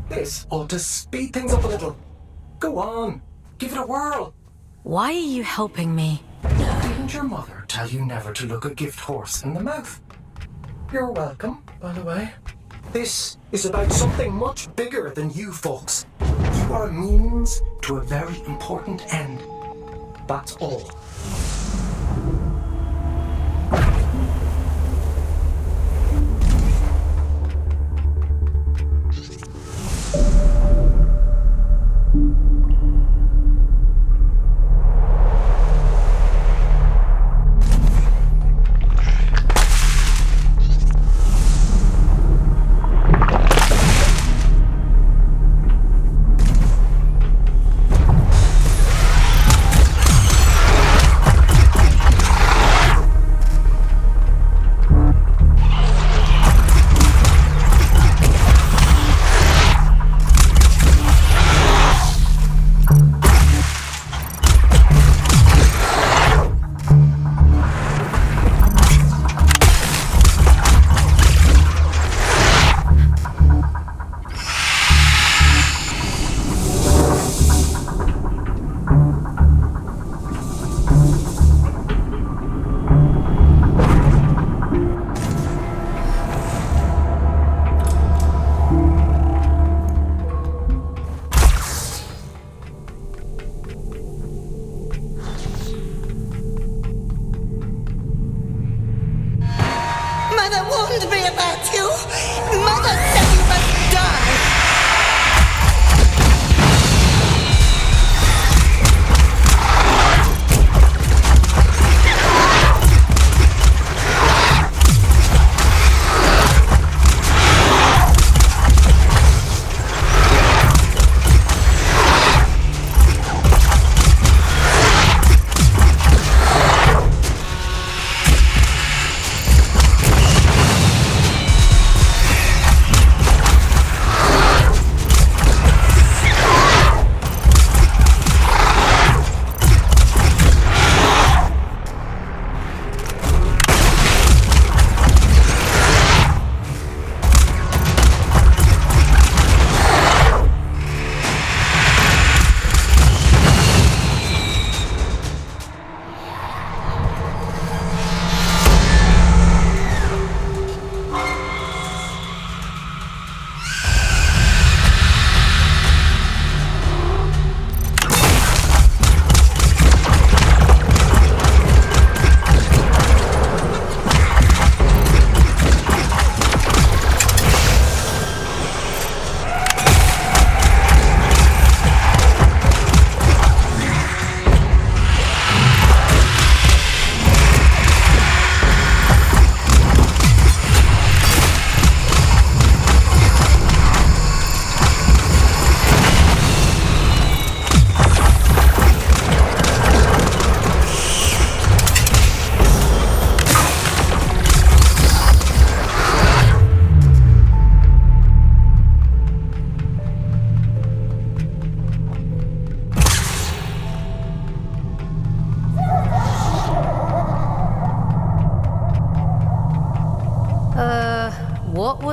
This ought to speed things up a little. Go on, give it a whirl. Why are you helping me? Didn't your mother tell you never to look a gift horse in the mouth? You're welcome, by the way. This is about something much bigger than you folks. You are a means to a very important end. That's all.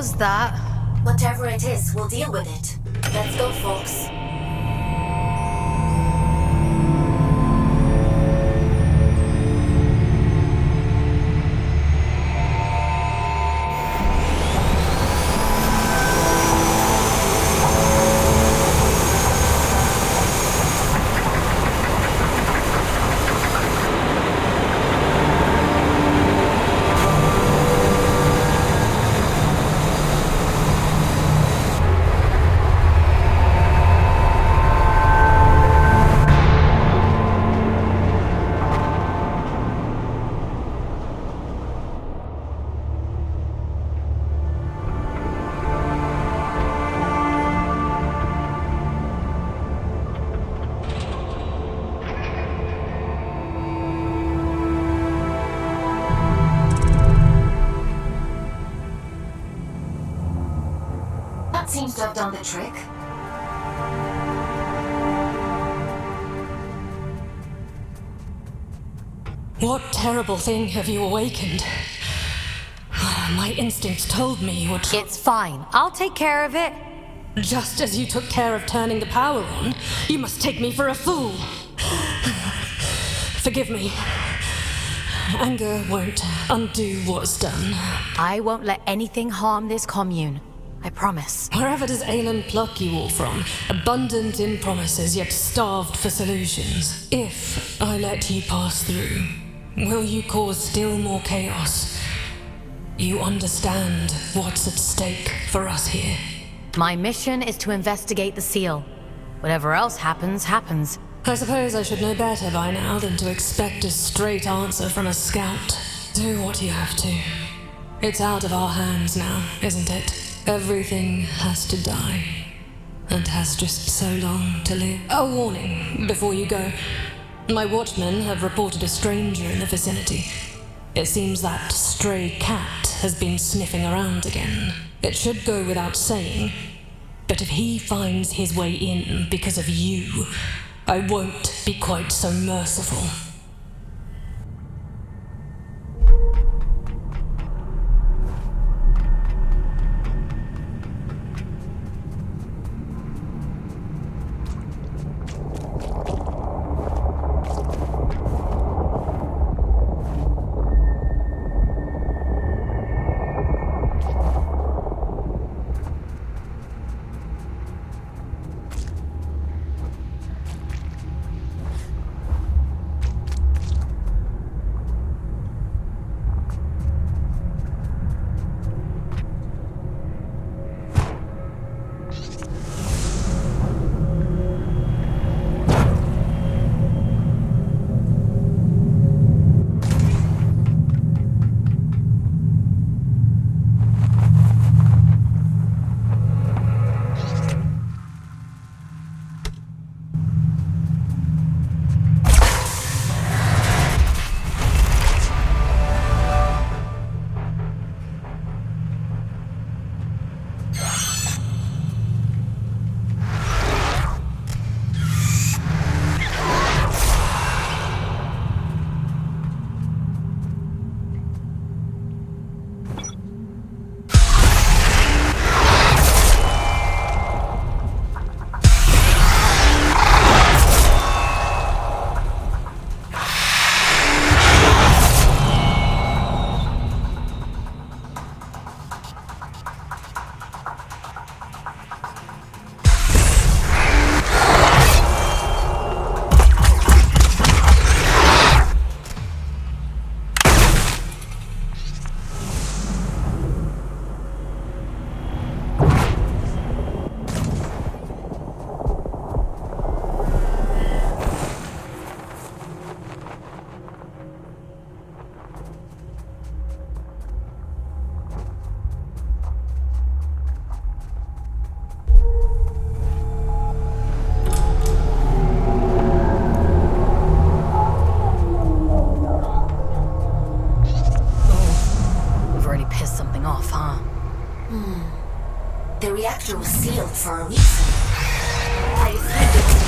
was that? Whatever it is, we'll deal with it. Let's go, folks. Seems to have done the trick. What terrible thing have you awakened? My instincts told me you would. It's fine. I'll take care of it. Just as you took care of turning the power on, you must take me for a fool. Forgive me. Anger won't undo what's done. I won't let anything harm this commune. I promise. Wherever does Aylin pluck you all from? Abundant in promises, yet starved for solutions. If I let you pass through, will you cause still more chaos? You understand what's at stake for us here. My mission is to investigate the seal. Whatever else happens, happens. I suppose I should know better by now than to expect a straight answer from a scout. Do what you have to. It's out of our hands now, isn't it? Everything has to die, and has just so long to live. A warning before you go. My watchmen have reported a stranger in the vicinity. It seems that stray cat has been sniffing around again. It should go without saying, but if he finds his way in because of you, I won't be quite so merciful. The reactor was sealed for a reason. I assumed it was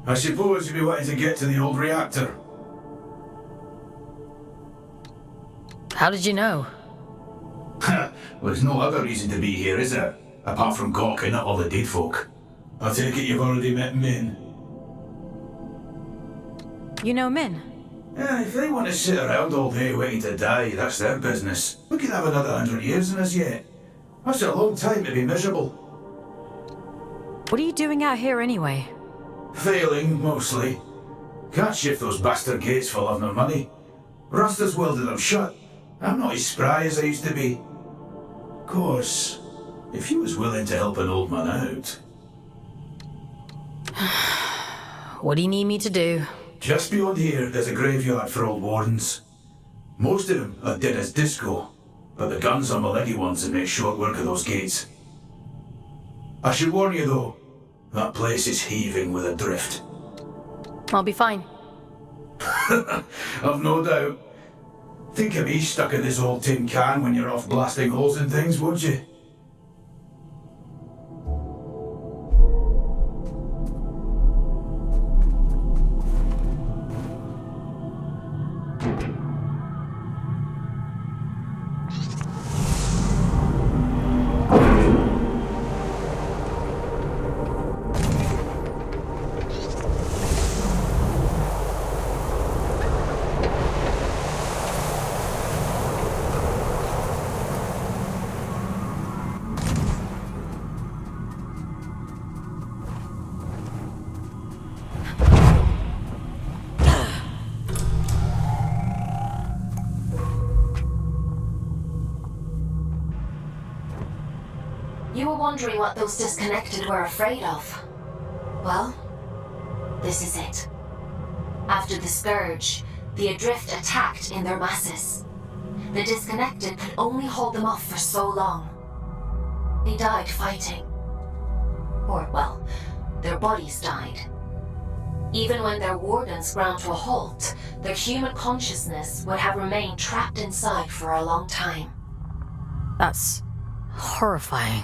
I suppose you'd be wanting to get to the old reactor. How did you know? Well, there's no other reason to be here, is there? Apart from gawking at all the dead folk. I take it you've already met Min. You know Min? Yeah, if they want to sit around all day waiting to die, that's their business. We could have another 100 years in us yet. That's a long time to be miserable. What are you doing out here anyway? Failing, mostly. Can't shift those bastard gates for love nor money. Rust has welded them shut. I'm not as spry as I used to be. Of course, if you was willing to help an old man out. What do you need me to do? Just beyond here, there's a graveyard for old wardens. Most of them are dead as disco, but the guns are my leggy ones that make short work of those gates. I should warn you though, that place is heaving with a drift. I'll be fine. I've no doubt. Think of me stuck in this old tin can when you're off blasting holes in things, won't you? You were wondering what those disconnected were afraid of. Well, this is it. After the Scourge, the Adrift attacked in their masses. The disconnected could only hold them off for so long. They died fighting. Or, well, their bodies died. Even when their wardens ground to a halt, their human consciousness would have remained trapped inside for a long time. That's horrifying.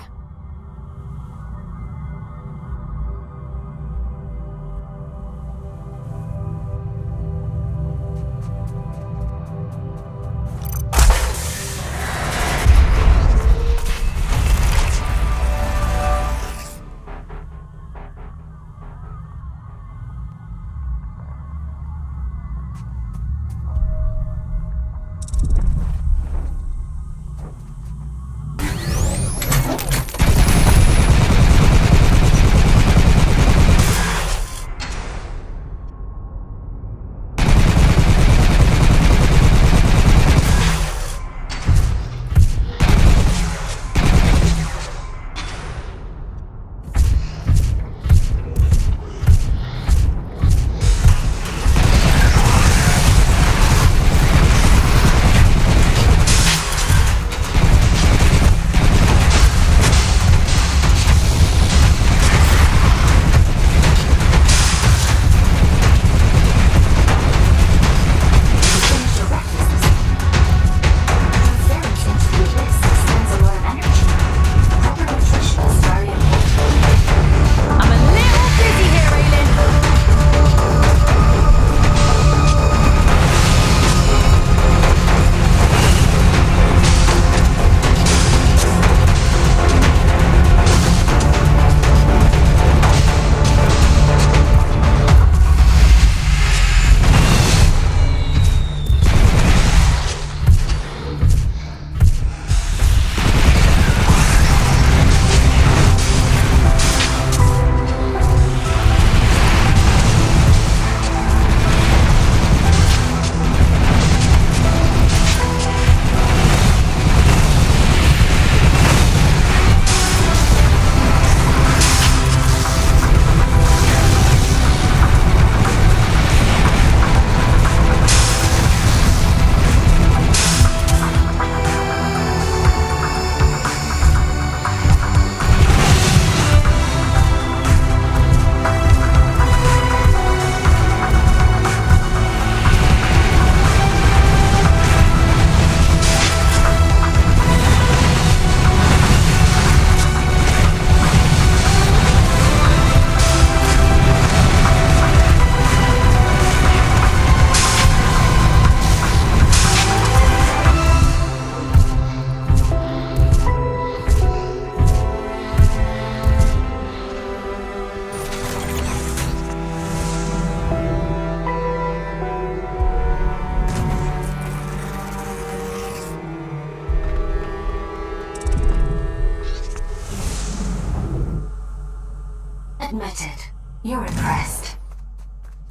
impressed.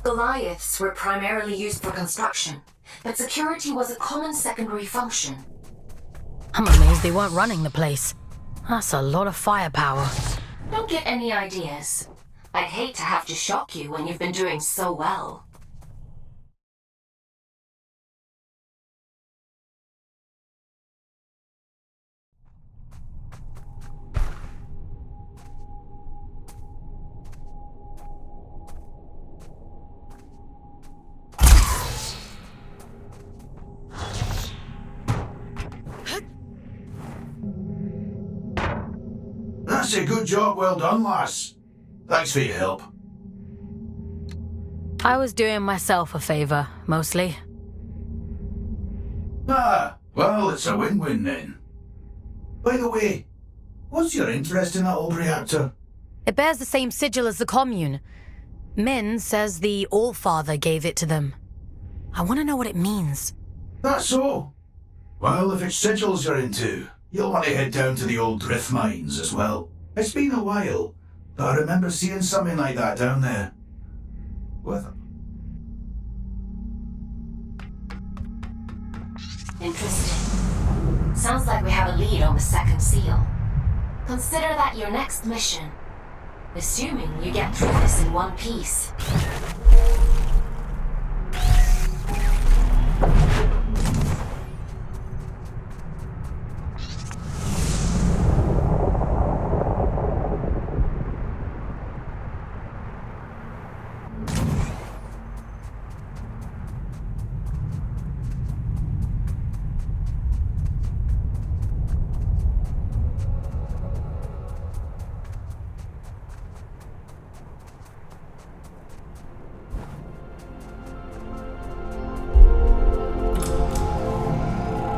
Goliaths were primarily used for construction, but security was a common secondary function. I'm amazed they weren't running the place. That's a lot of firepower. Don't get any ideas. I'd hate to have to shock you when you've been doing so well. That's a good job, well done, lass. Thanks for your help. I was doing myself a favor, mostly. Ah, well, it's a win-win then. By the way, what's your interest in that old reactor? It bears the same sigil as the commune. Min says the Allfather gave it to them. I want to know what it means. That's so. Well, if it's sigils you're into, you'll want to head down to the old drift mines as well. It's been a while, but I remember seeing something like that down there. Interesting. Sounds like we have a lead on the second seal. Consider that your next mission. Assuming you get through this in one piece.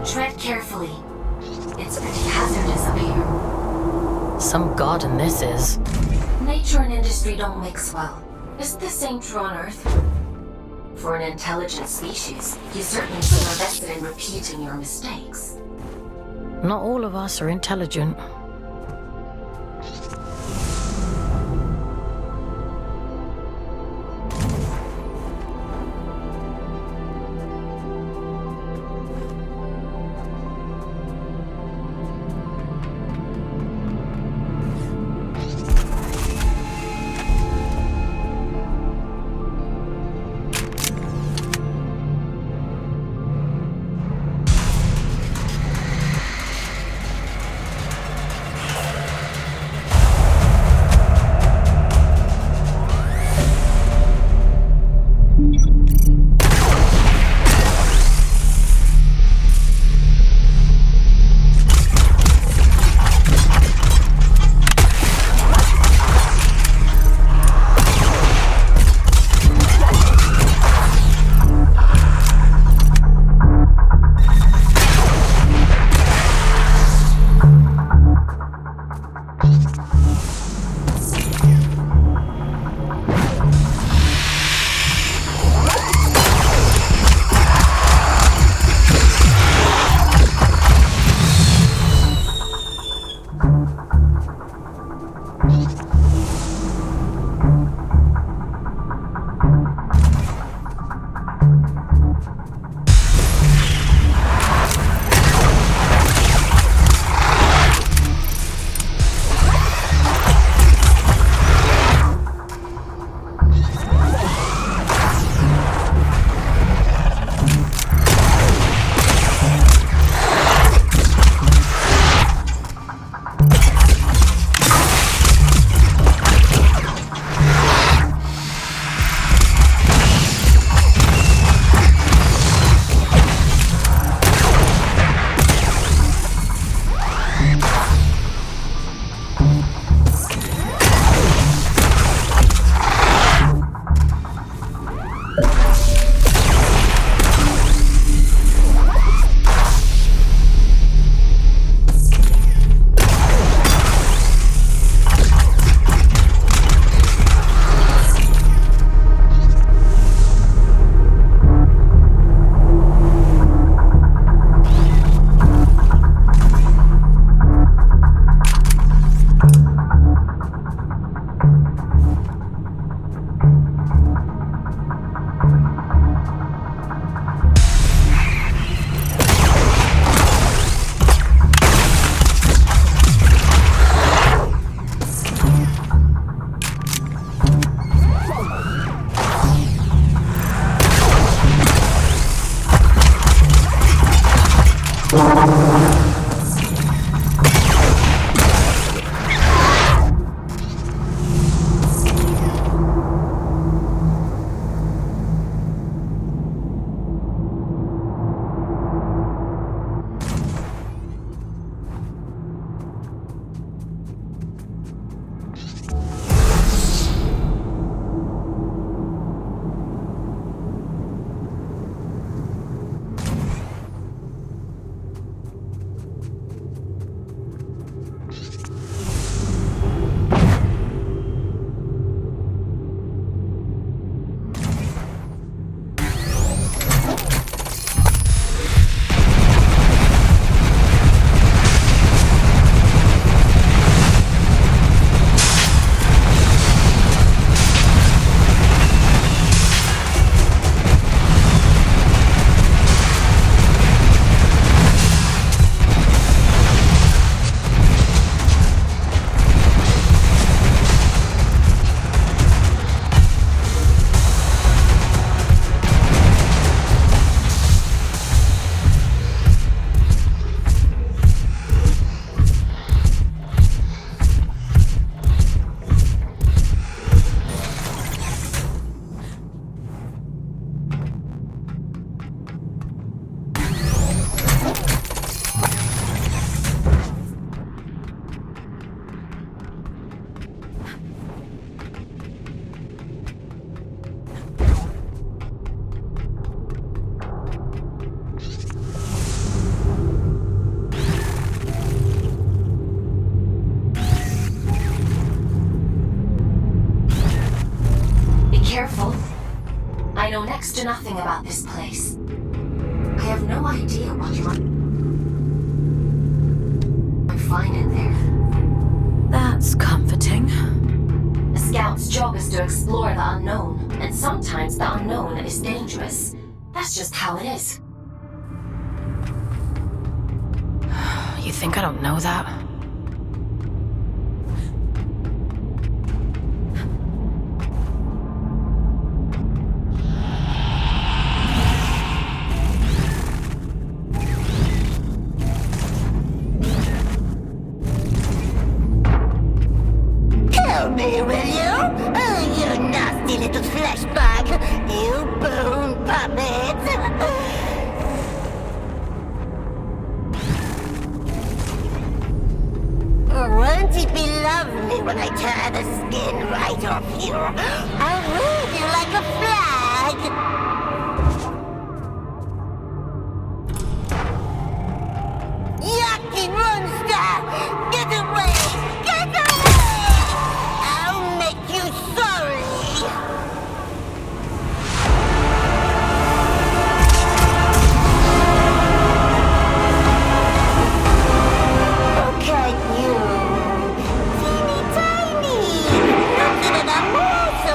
Tread carefully. It's pretty hazardous up here. Some garden this is. Nature and industry don't mix well. Is the same true on Earth? For an intelligent species, you certainly feel invested in repeating your mistakes. Not all of us are intelligent. to nothing about this place. I have no idea what you might find in there. That's comforting. A scout's job is to explore the unknown, and sometimes the unknown is dangerous. That's just how it is. You think I don't know that? Help me, will you? Oh, you nasty little flesh bag! You bone puppet! Won't it be lovely when I tear the skin right off you? I'll wave you like a flag! Yucky monster! Get away! Get away! I'll make you sorry! Okay, you. Teeny tiny! Nothing but a morsel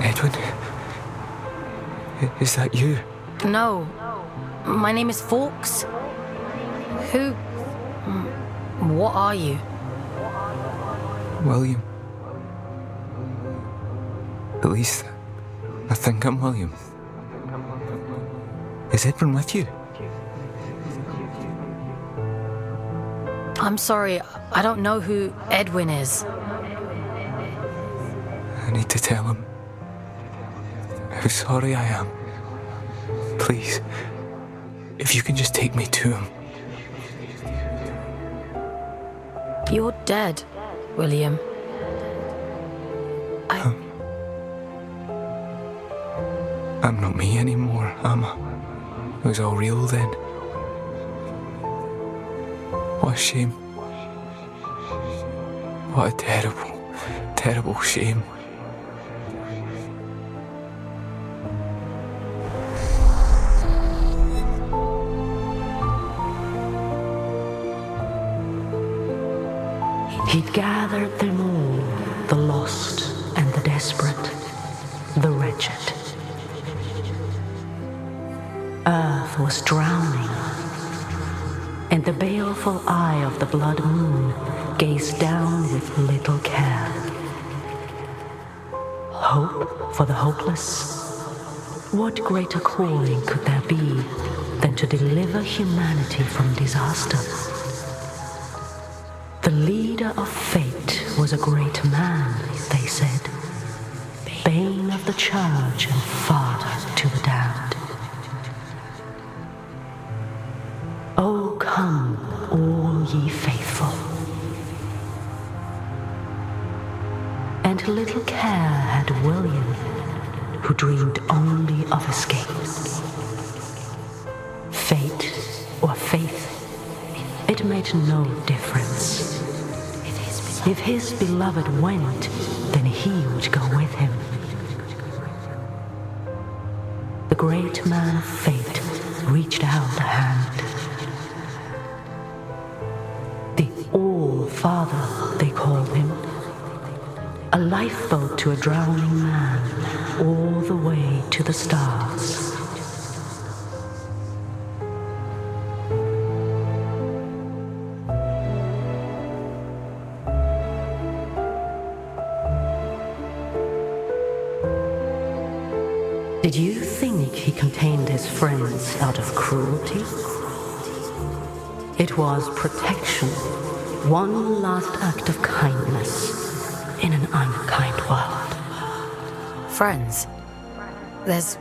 Edwin? Is that you? No. My name is Fawkes. Who... What are you? William. At least, I think I'm William. Is Edwin with you? I'm sorry, I don't know who Edwin is. I need to tell him how sorry I am. Please, if you can just take me to him. You're dead, William. I'm not me anymore, am I? It was all real then. What a shame. What a terrible, terrible shame. He'd gathered them all, the lost and the desperate, the wretched. Earth was drowning, and the baleful eye of the blood moon gazed down with little care. Hope for the hopeless? What greater calling could there be than to deliver humanity from disaster? The leader of fate was a great man, they said, bane of the church and father to the damned. Oh, come, all ye faithful. And little care had William, who dreamed only of escape. Fate or faith, it made no difference. If his beloved went, then he would go with him. The great man of fate reached out a hand. The All-Father, they called him. A lifeboat to a drowning man, all the way to the stars. Did you think he contained his friends out of cruelty? It was protection, one last act of kindness in an unkind world. Friends? There's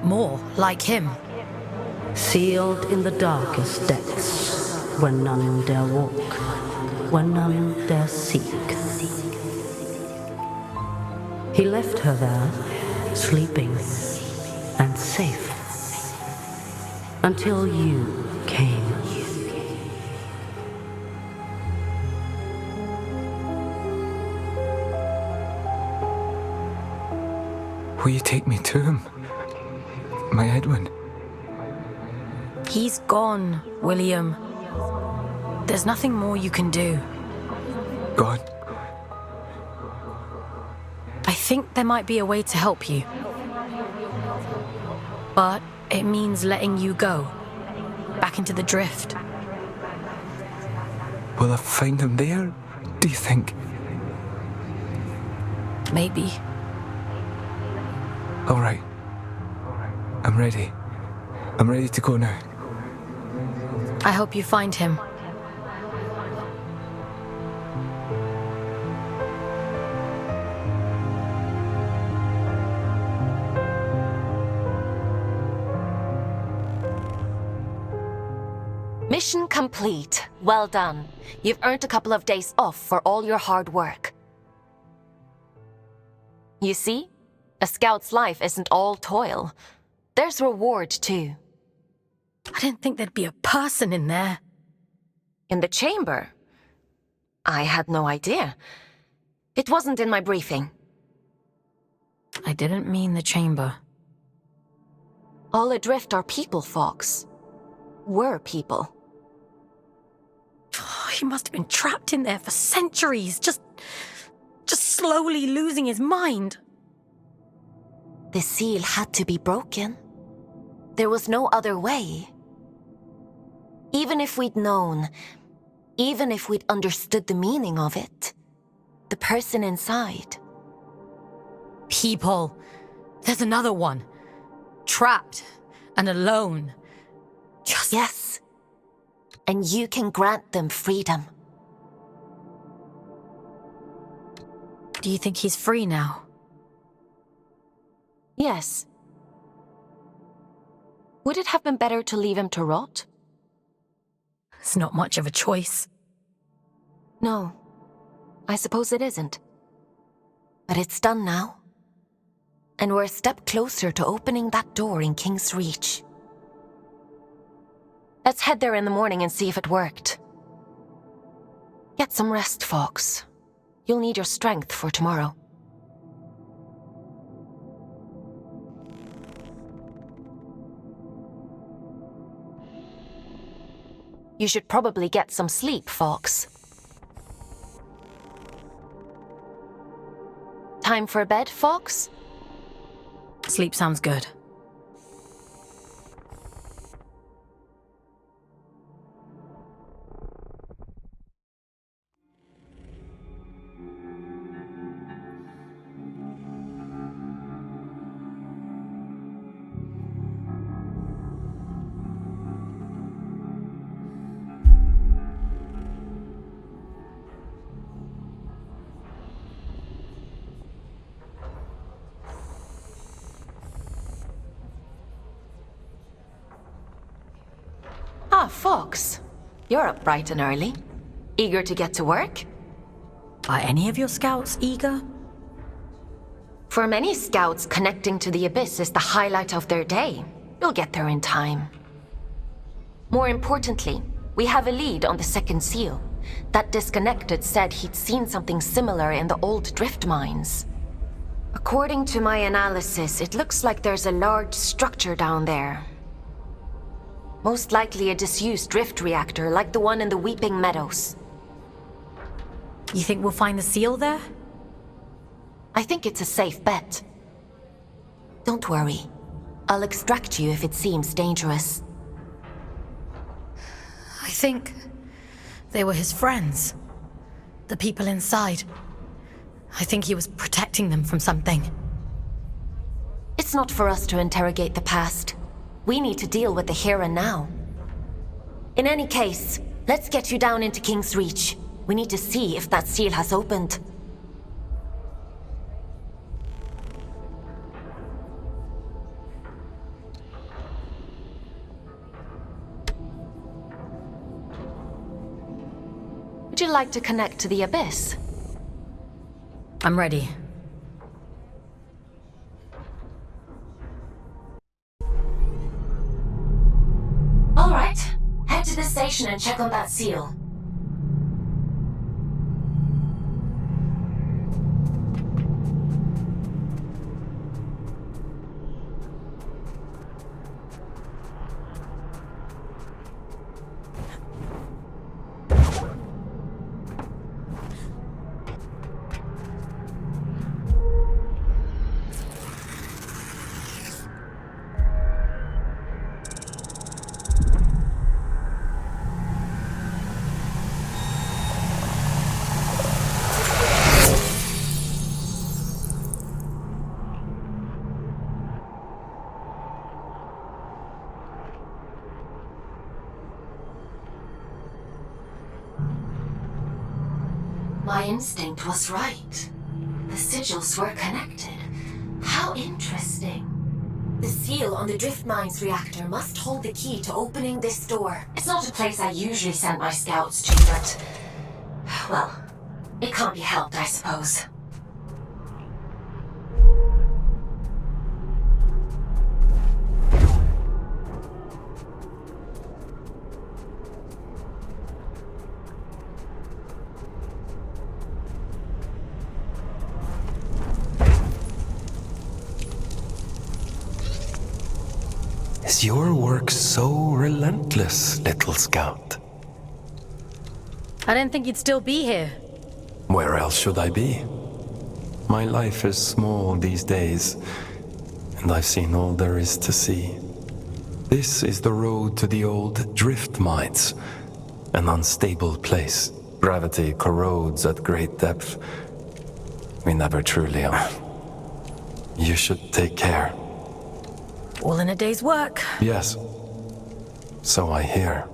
more like him. Sealed in the darkest depths, where none dare walk, where none dare seek. He left her there, sleeping and safe, until you came. Will you take me to him? My Edwin? He's gone, William. There's nothing more you can do. God? I think there might be a way to help you. But it means letting you go. Back into the drift. Will I find him there, do you think? Maybe. All right. I'm ready. I'm ready to go now. I hope you find him. Mission complete. Well done. You've earned a couple of days off for all your hard work. You see? A scout's life isn't all toil. There's reward, too. I didn't think there'd be a person in there. In the chamber? I had no idea. It wasn't in my briefing. I didn't mean the chamber. All adrift are people, Fox. Were people. He must have been trapped in there for centuries, just slowly losing his mind. The seal had to be broken. There was no other way. Even if we'd known, even if we'd understood the meaning of it, the person inside... People. There's another one. Trapped and alone. Just... Yes. And you can grant them freedom. Do you think he's free now? Yes. Would it have been better to leave him to rot? It's not much of a choice. No, I suppose it isn't. But it's done now. And we're a step closer to opening that door in King's Reach. Let's head there in the morning and see if it worked. Get some rest, Fox. You'll need your strength for tomorrow. You should probably get some sleep, Fox. Time for bed, Fox? Sleep sounds good. Ah, Fox. You're up bright and early. Eager to get to work? Are any of your scouts eager? For many scouts, connecting to the Abyss is the highlight of their day. You'll get there in time. More importantly, we have a lead on the second seal. That disconnected said he'd seen something similar in the old drift mines. According to my analysis, it looks like there's a large structure down there. Most likely a disused drift reactor like the one in the Weeping Meadows. You think we'll find the seal there? I think it's a safe bet. Don't worry. I'll extract you if it seems dangerous. I think they were his friends. The people inside. I think he was protecting them from something. It's not for us to interrogate the past. We need to deal with the here and now. In any case, let's get you down into King's Reach. We need to see if that seal has opened. Would you like to connect to the Abyss? I'm ready. All right. Head to the station and check on that seal. My instinct was right. The sigils were connected. How interesting. The seal on the drift mines reactor must hold the key to opening this door. It's not a place I usually send my scouts to, but... well, it can't be helped, I suppose. Is your work so relentless, little scout? I didn't think you'd still be here. Where else should I be? My life is small these days. and I've seen all there is to see. This is the road to the old drift mines, an unstable place. Gravity corrodes at great depth. We never truly are. You should take care. All in a day's work. Yes. So I hear.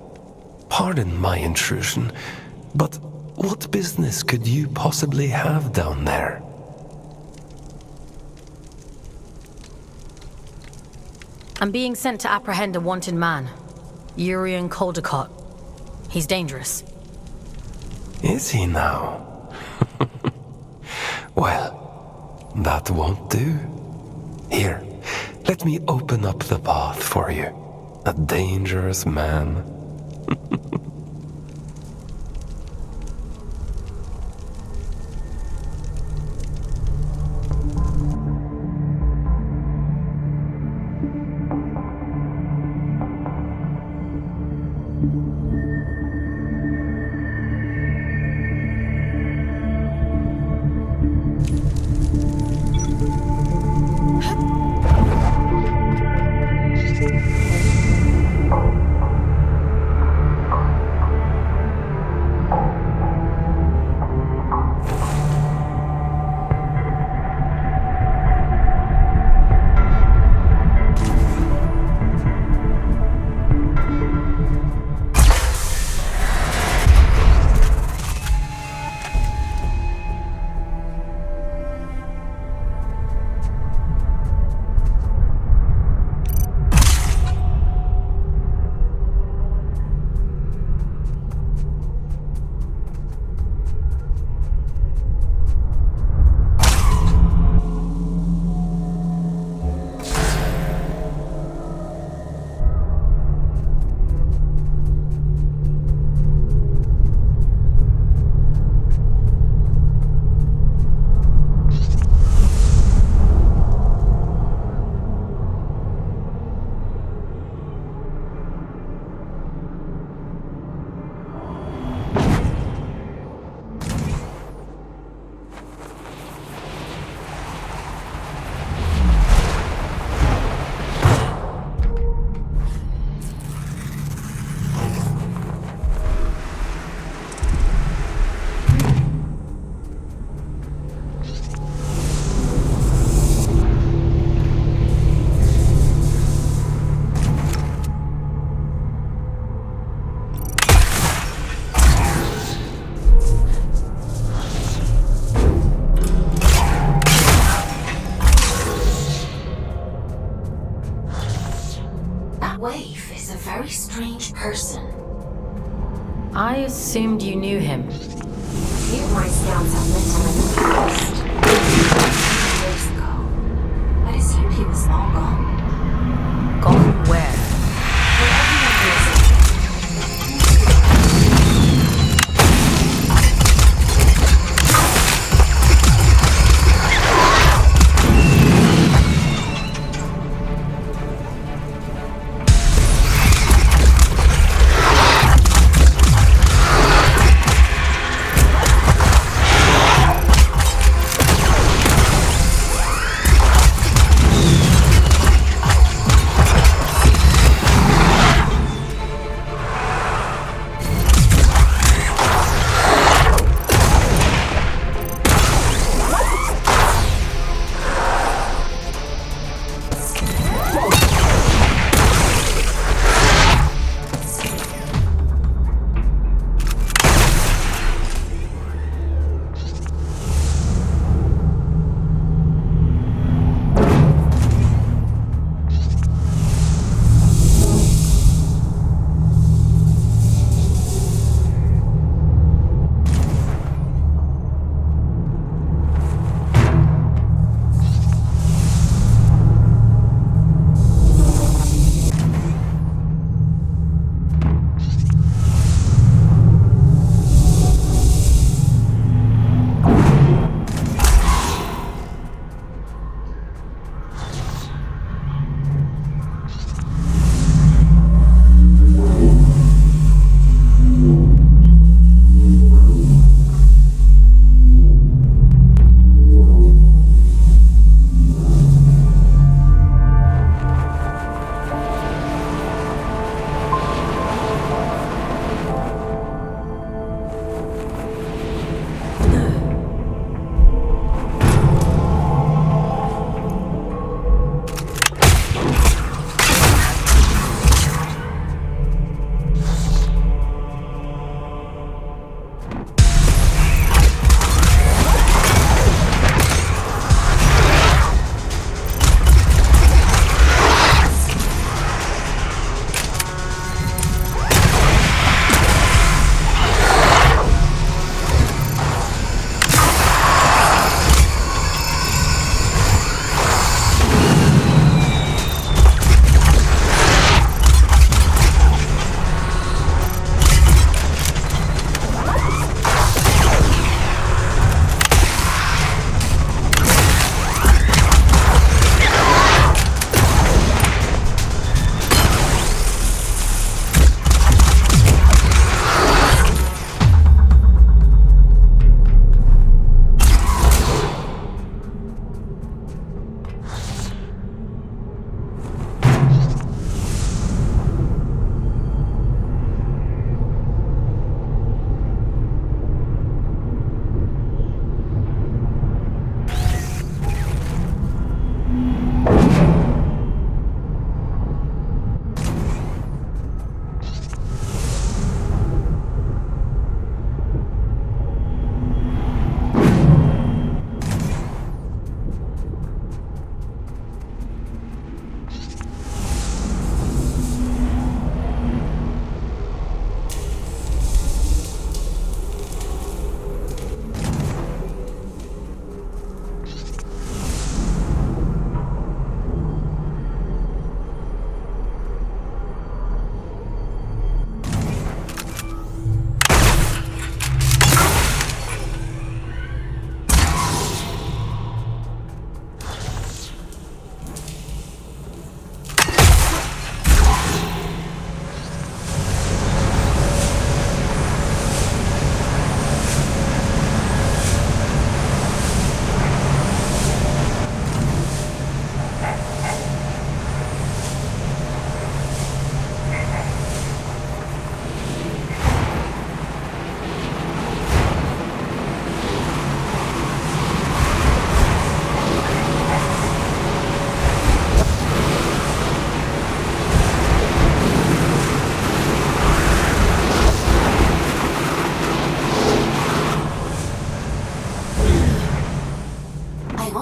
Pardon my intrusion, but what business could you possibly have down there? I'm being sent to apprehend a wanted man. Urian Caldecott. He's dangerous. Is he now? Well, that won't do. Here, let me open up the path for you. A dangerous man. Person. I assumed you knew him. Few of my scouts have met him in the past. Years ago. I'd assumed he was long gone. Gone where?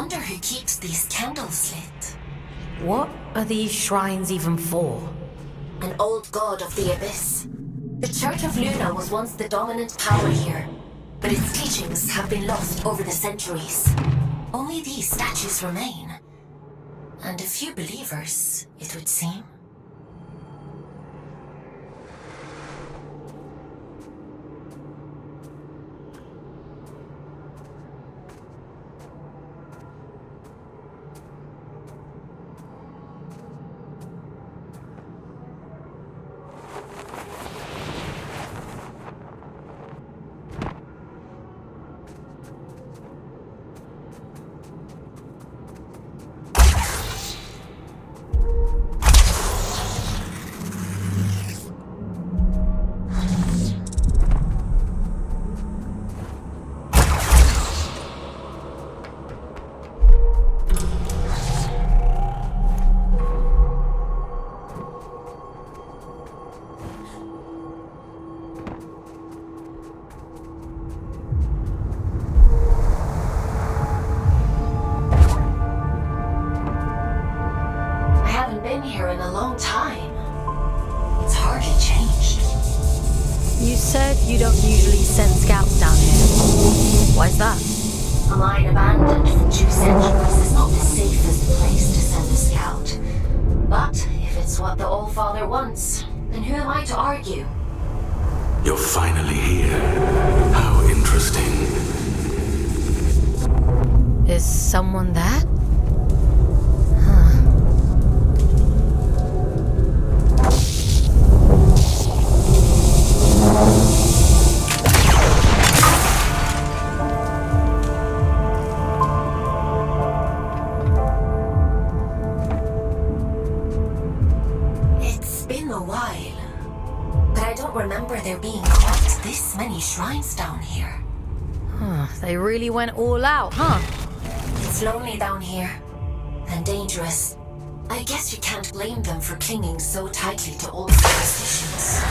wonder who keeps these candles lit. What are these shrines even for? An old god of the abyss. The Church of Luna was once the dominant power here, but its teachings have been lost over the centuries. Only these statues remain. And a few believers, it would seem. You don't usually send scouts down here. Why's that? A mine abandoned for 2 centuries is not the safest place to send a scout. But if it's what the All-Father wants, then who am I to argue? You're finally here. How interesting. Is someone there? Remember there being quite this many shrines down here. They really went all out, huh? It's lonely down here. And dangerous. I guess you can't blame them for clinging so tightly to old superstitions.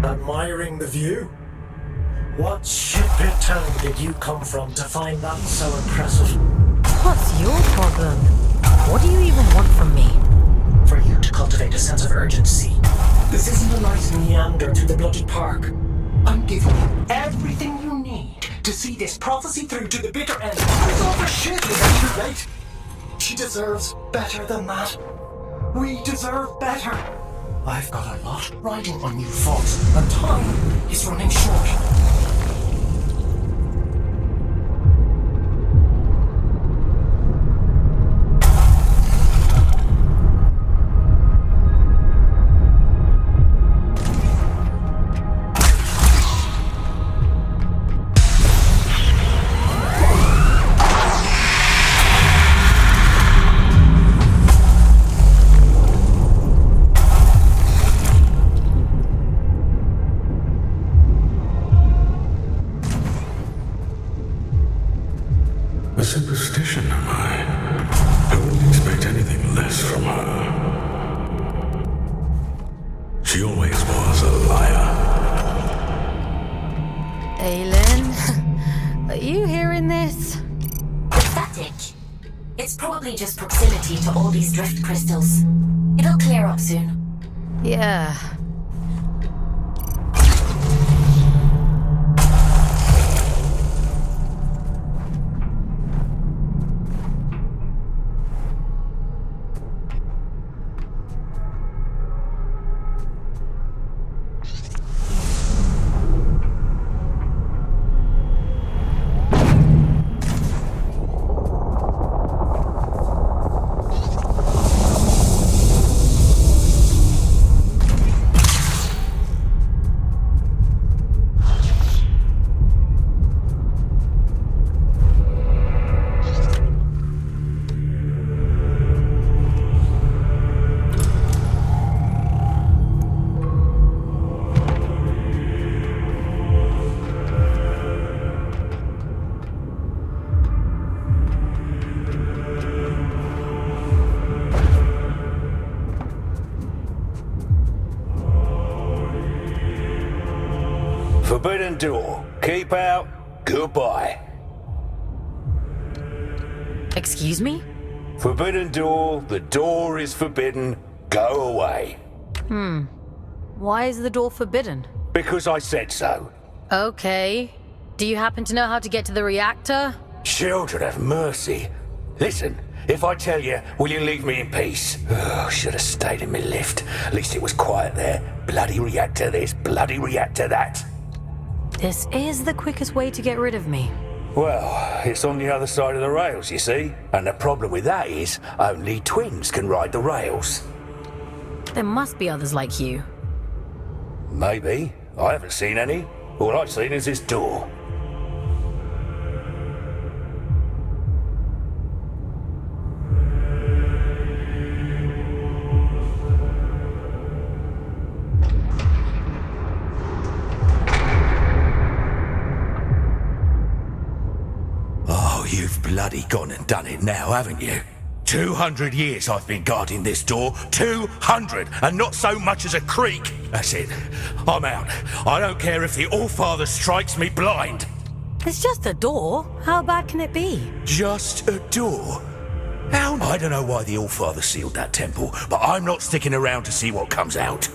Admiring the view? What shitpit town did you come from to find that so impressive? What's your problem? What do you even want from me? For you to cultivate a sense of urgency. This isn't a nice meander through the bloody park. I'm giving you everything you need to see this prophecy through to the bitter end. It's all for shit, it's too late. She deserves better than that. We deserve better. I've got a lot riding on you folks, and time is running short. A superstition, am I? I wouldn't expect anything less from her. She always was a liar. Aylin, are you hearing this? The static. It's probably just proximity to all these drift crystals. It'll clear up soon. Yeah. Forbidden door. Keep out. Goodbye. Excuse me? Forbidden door. The door is forbidden. Go away. Why is the door forbidden? Because I said so. Okay. Do you happen to know how to get to the reactor? Children of mercy. Listen, if I tell you, will you leave me in peace? Oh, should have stayed in my lift. At least it was quiet there. Bloody reactor this, bloody reactor that. This is the quickest way to get rid of me. Well, it's on the other side of the rails, you see? And the problem with that is, only twins can ride the rails. There must be others like you. Maybe. I haven't seen any. All I've seen is this door. Oh, you've bloody gone and done it now, haven't you? 200 years I've been guarding this door. 200! And not so much as a creak. That's it. I'm out. I don't care if the Allfather strikes me blind. It's just a door. How bad can it be? Just a door? How? I don't know why the Allfather sealed that temple, but I'm not sticking around to see what comes out.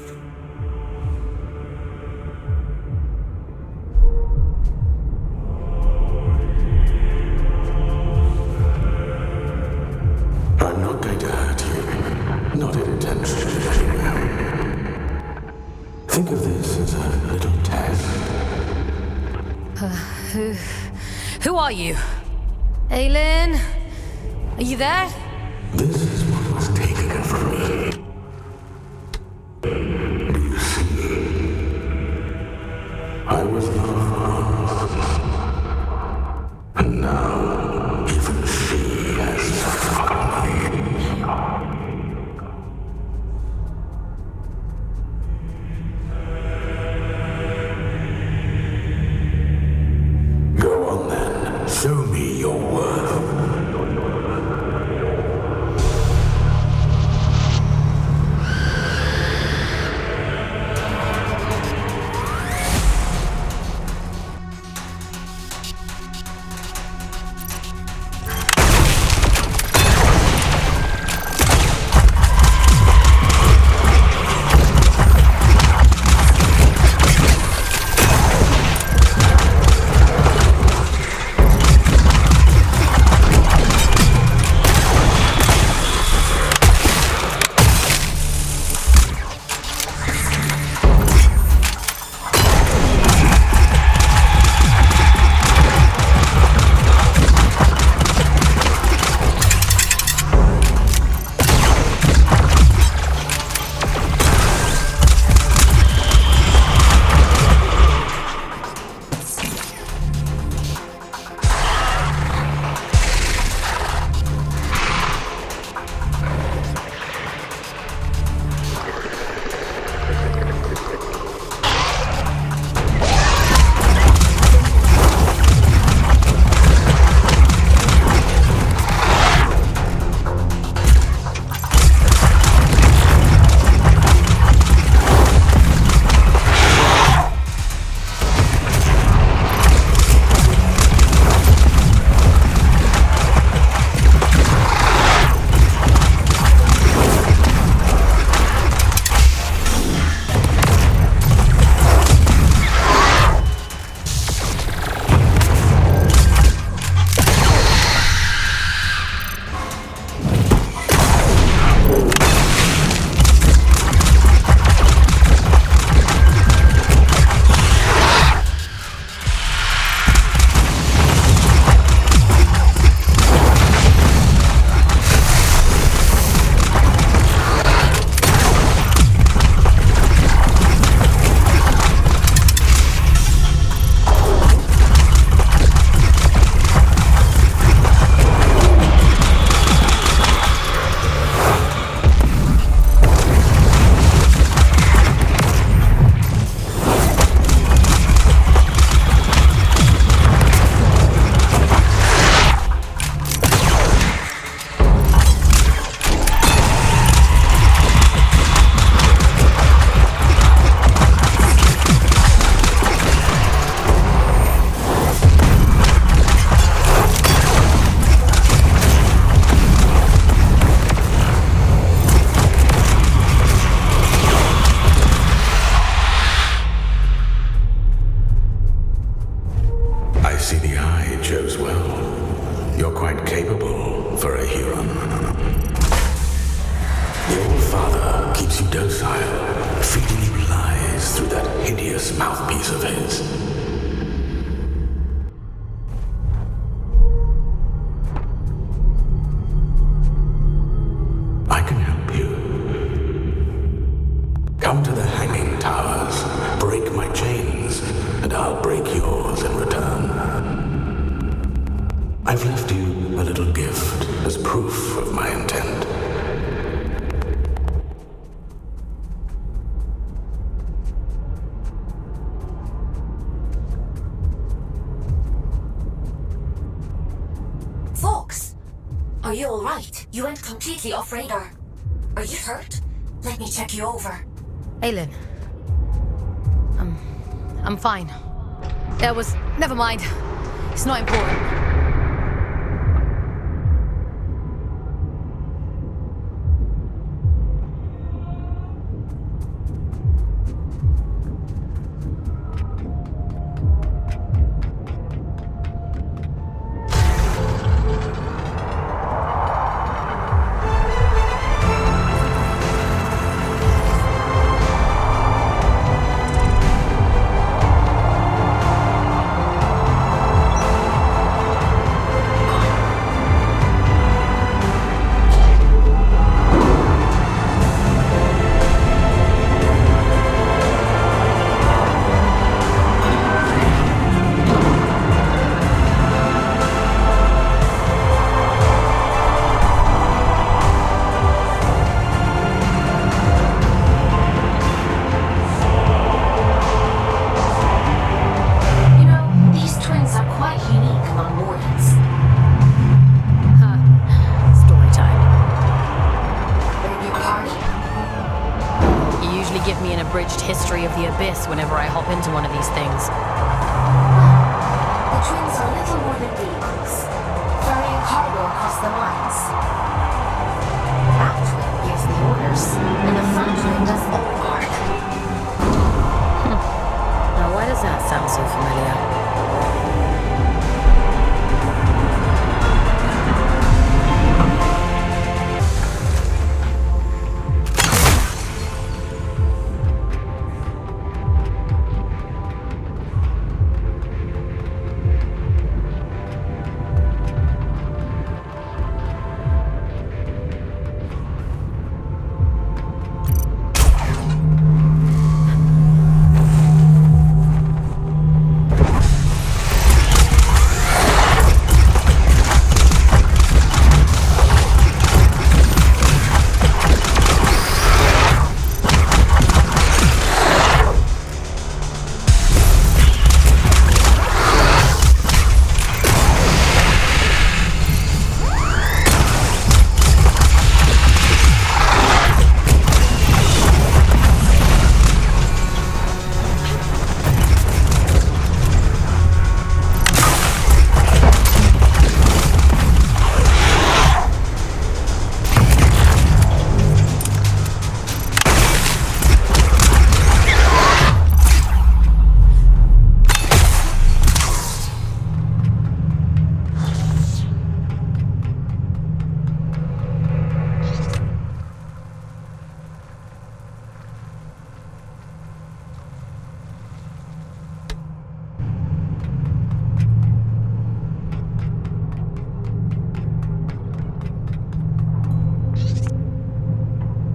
I'm not going to hurt you. Not intentionally, anyhow. Think of this as a little test. Who are you? Aylin? Are you there? This is what was taken from me. Do you see? I was lost. And now, even she has forgotten me. Go on then. Show me your worth. keeps you docile, feeding you lies through that hideous mouthpiece of his. I can help you. Come to the hanging towers, break my chains, and I'll break yours in return. I've left you a little gift as proof of my intent. Fox, are you alright? You went completely off radar. Are you hurt? Let me check you over. Aylin. I'm fine. Never mind. It's not important. History of the abyss whenever I hop into one of these things. The twins are little more than vehicles, ferrying cargo across the mines. The back twin gives the orders, and the front twin does all the work. Now why does that sound so familiar?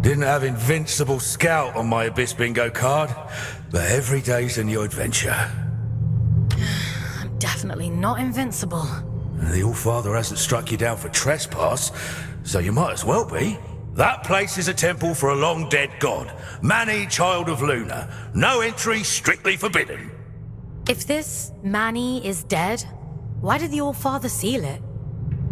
Didn't have Invincible Scout on my Abyss bingo card, but every day's a new adventure. I'm definitely not invincible. The Allfather hasn't struck you down for trespass, so you might as well be. That place is a temple for a long-dead god, Manny, child of Luna. No entry, strictly forbidden. If this Manny is dead, why did the Allfather seal it?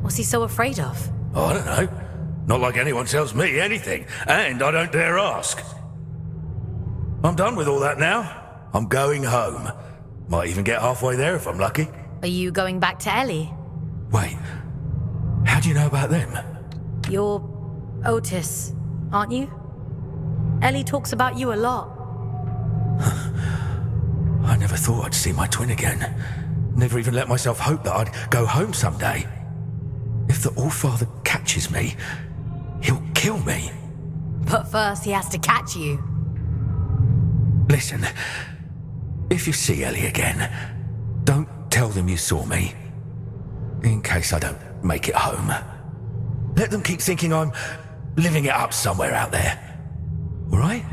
What's he so afraid of? I don't know. Not like anyone tells me anything, and I don't dare ask. I'm done with all that now. I'm going home. Might even get halfway there if I'm lucky. Are you going back to Ellie? Wait, how do you know about them? You're Otis, aren't you? Ellie talks about you a lot. I never thought I'd see my twin again. Never even let myself hope that I'd go home someday. If the Allfather catches me, he'll kill me. But But first, he has to catch you. Listen, if you see Ellie again, don't tell them you saw me. In case I don't make it home. Let them keep thinking I'm living it up somewhere out there. All right?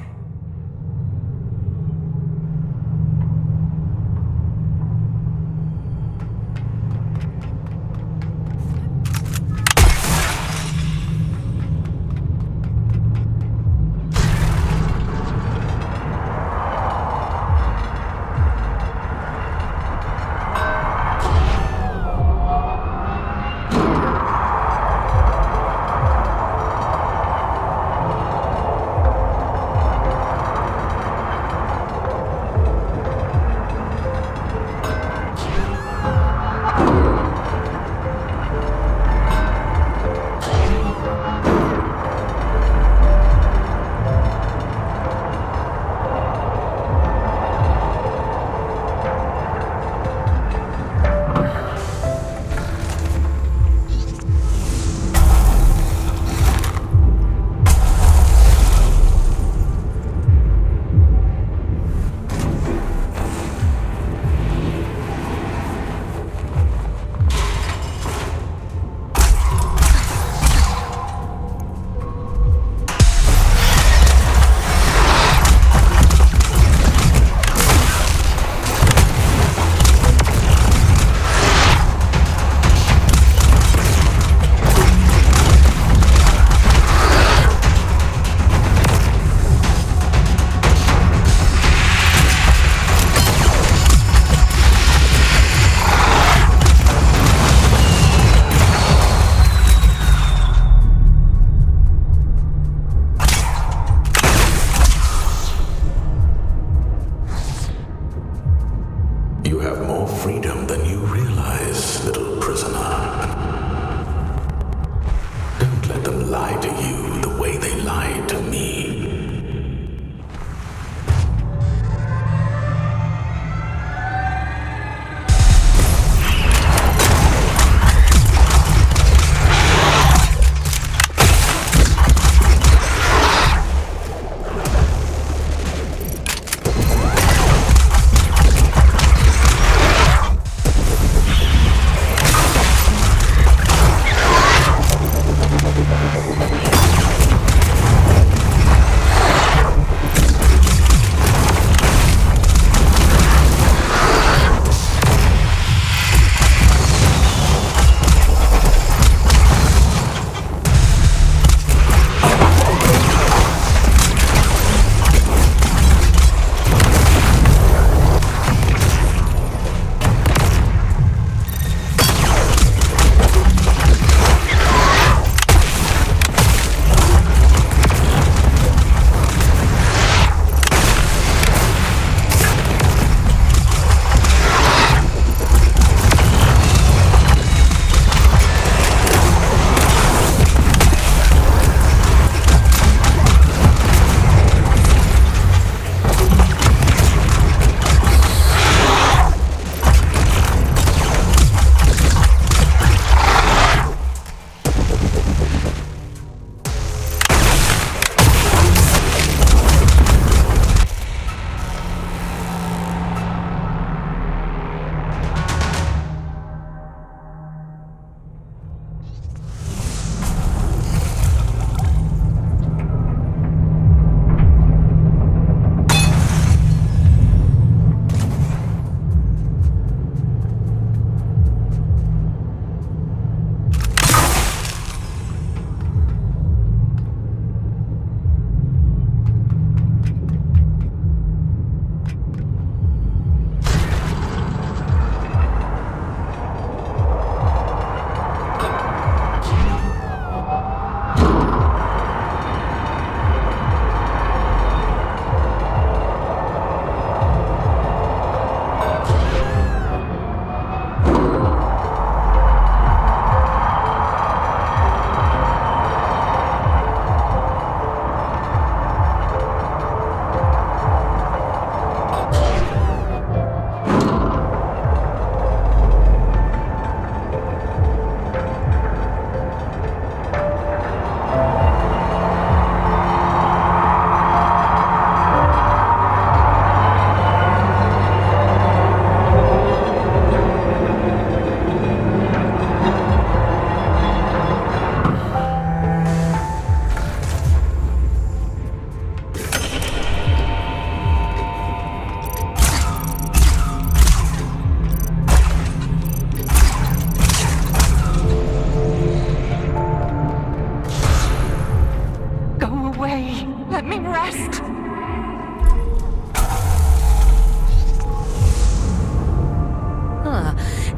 Let me rest.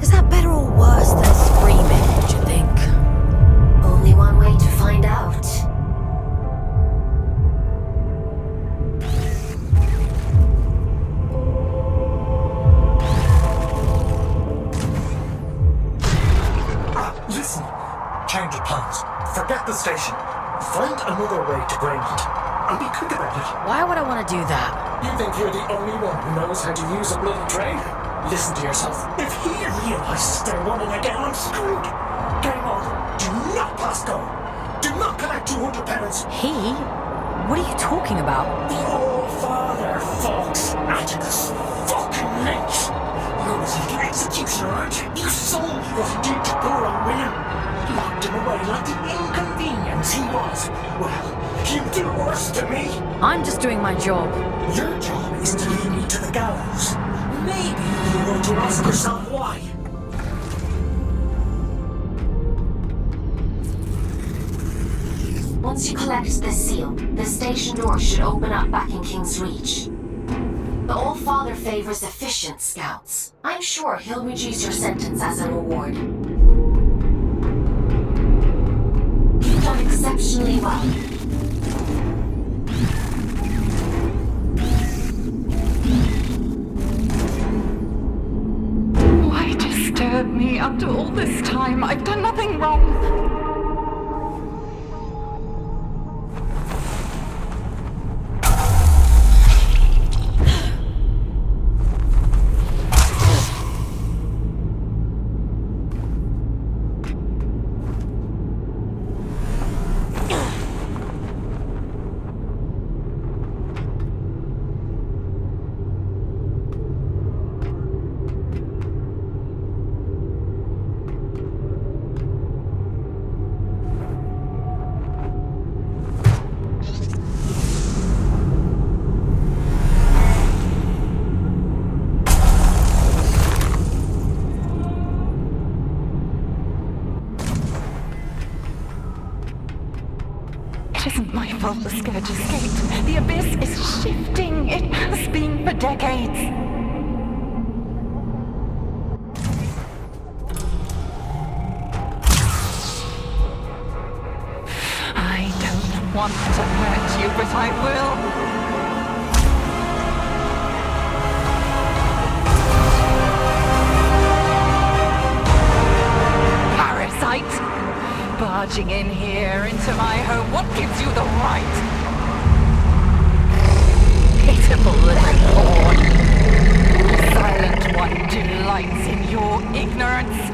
Is that better or worse than screaming, would you think? Only one way to find out. Listen. Change of plans. Forget the station. Find another way to Greymont. And be quick about it. Why would I want to do that? You think you're the only one who knows how to use a bloody train? Listen to yourself. If he realizes they're running again, I'm screwed. Greymont, do not pass go. Do not collect 200 penance. He? What are you talking about? The All-Father, folks. Atticus fucking Lynch. You're his little executioner, aren't you? You saw what he did to poor old William. Locked him away like the inconvenience he was. Well, you do worse to me. I'm just doing my job. Your job is to lead me to the gallows. Maybe you want to ask yourself why. Once you collect this seal, the station door should open up back in King's Reach. The All-Father favors efficient scouts. I'm sure he'll reduce your sentence as a reward. You've done exceptionally well. Why disturb me after all this time? I've done nothing wrong. It isn't my fault the Scourge escaped. The abyss is shifting. It has been for decades. I don't want to hurt you, but I will. Barging in here into my home, what gives you the right? Pitiful little pawn. The silent one delights in your ignorance.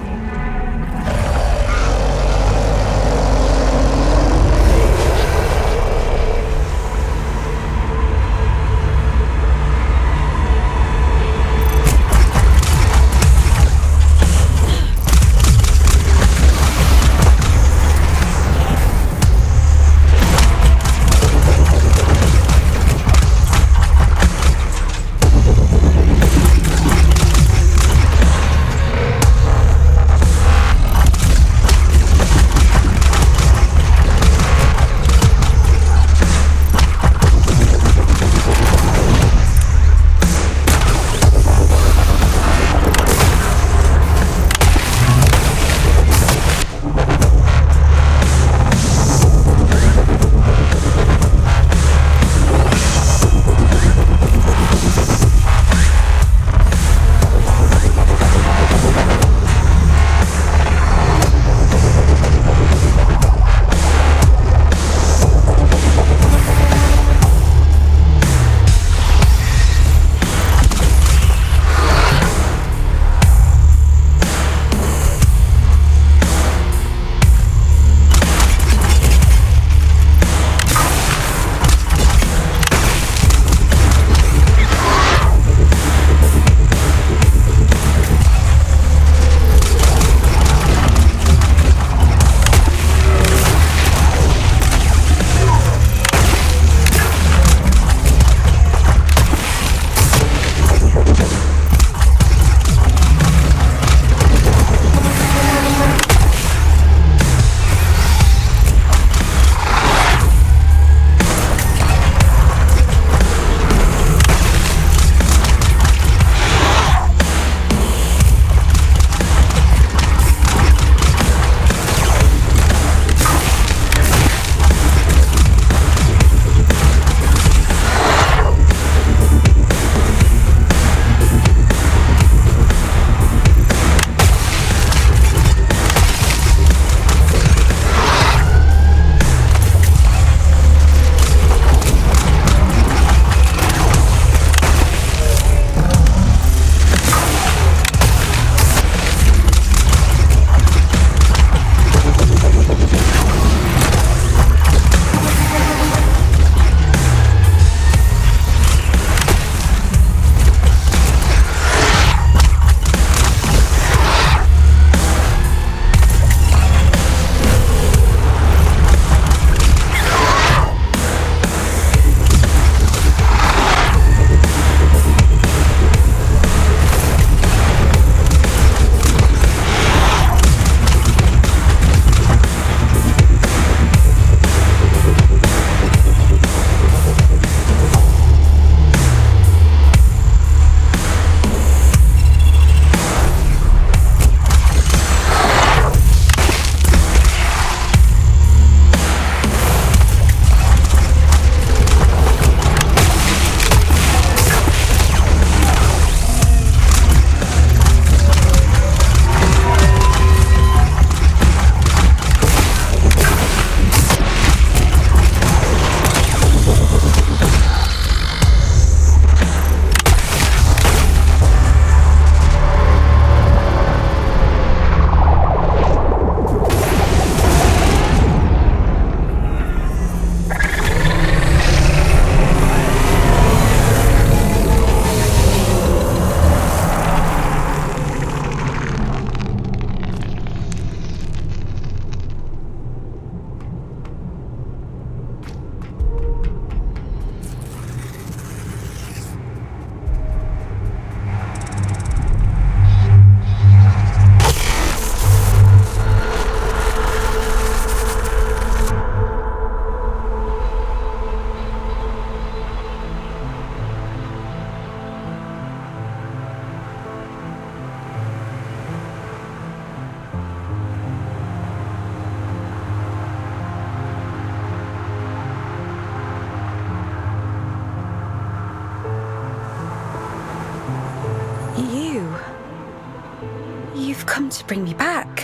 You've come to bring me back,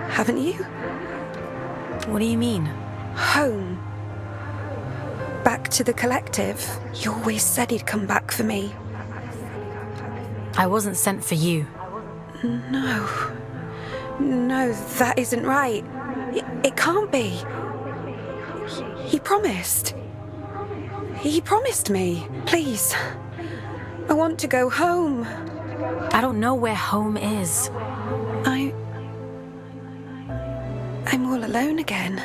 haven't you? What do you mean? Home. Back to the collective. You always said he'd come back for me. I wasn't sent for you. No. No, that isn't right. It can't be. He promised. He promised me. Please. I want to go home. I don't know where home is. I'm all alone again.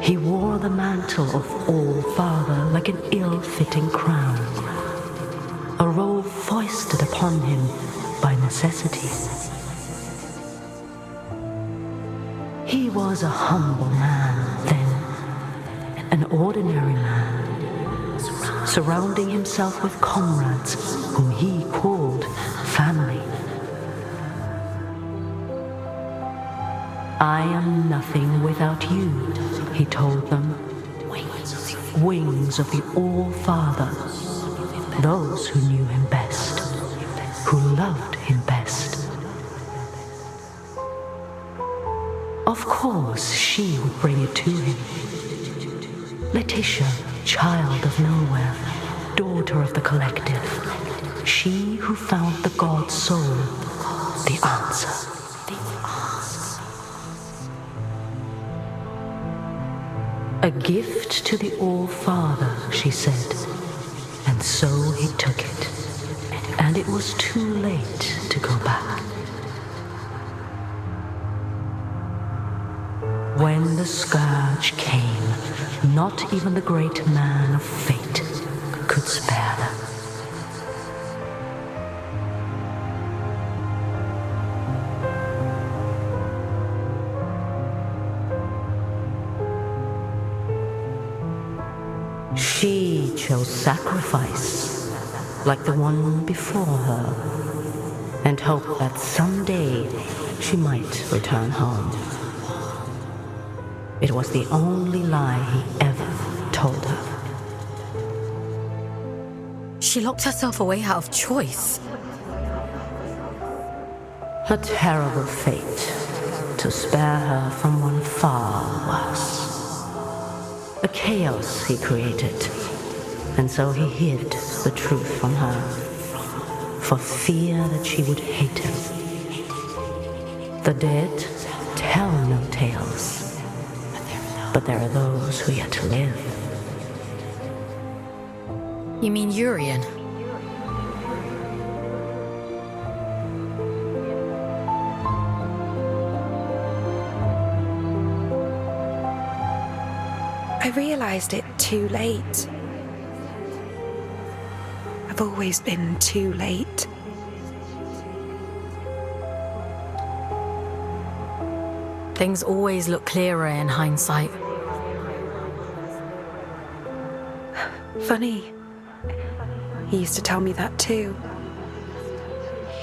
He wore the mantle of All-Father like an ill-fitting crown, a role foisted upon him by necessity. He was a humble man then, an ordinary man, surrounding himself with comrades whom he called family. I am nothing without you, he told them. Wings of the All-Father, those who knew him best, who loved him best. Of course, she would bring it to him. Letitia, child of nowhere, daughter of the collective, she who found the god soul, the answer. A gift to the All-Father, she said, and so he took it, and it was too late to go back. When the Scourge came, not even the great man of fate could spare them. She chose sacrifice, like the one before her, and hoped that someday she might return home. It was the only lie he ever told her. She locked herself away out of choice. A terrible fate to spare her from one far worse. A chaos he created, and so he hid the truth from her, for fear that she would hate him. The dead tell no tales, but there are those who yet to live. You mean Urian? I realized it too late. I've always been too late. Things always look clearer in hindsight. Funny. He used to tell me that too.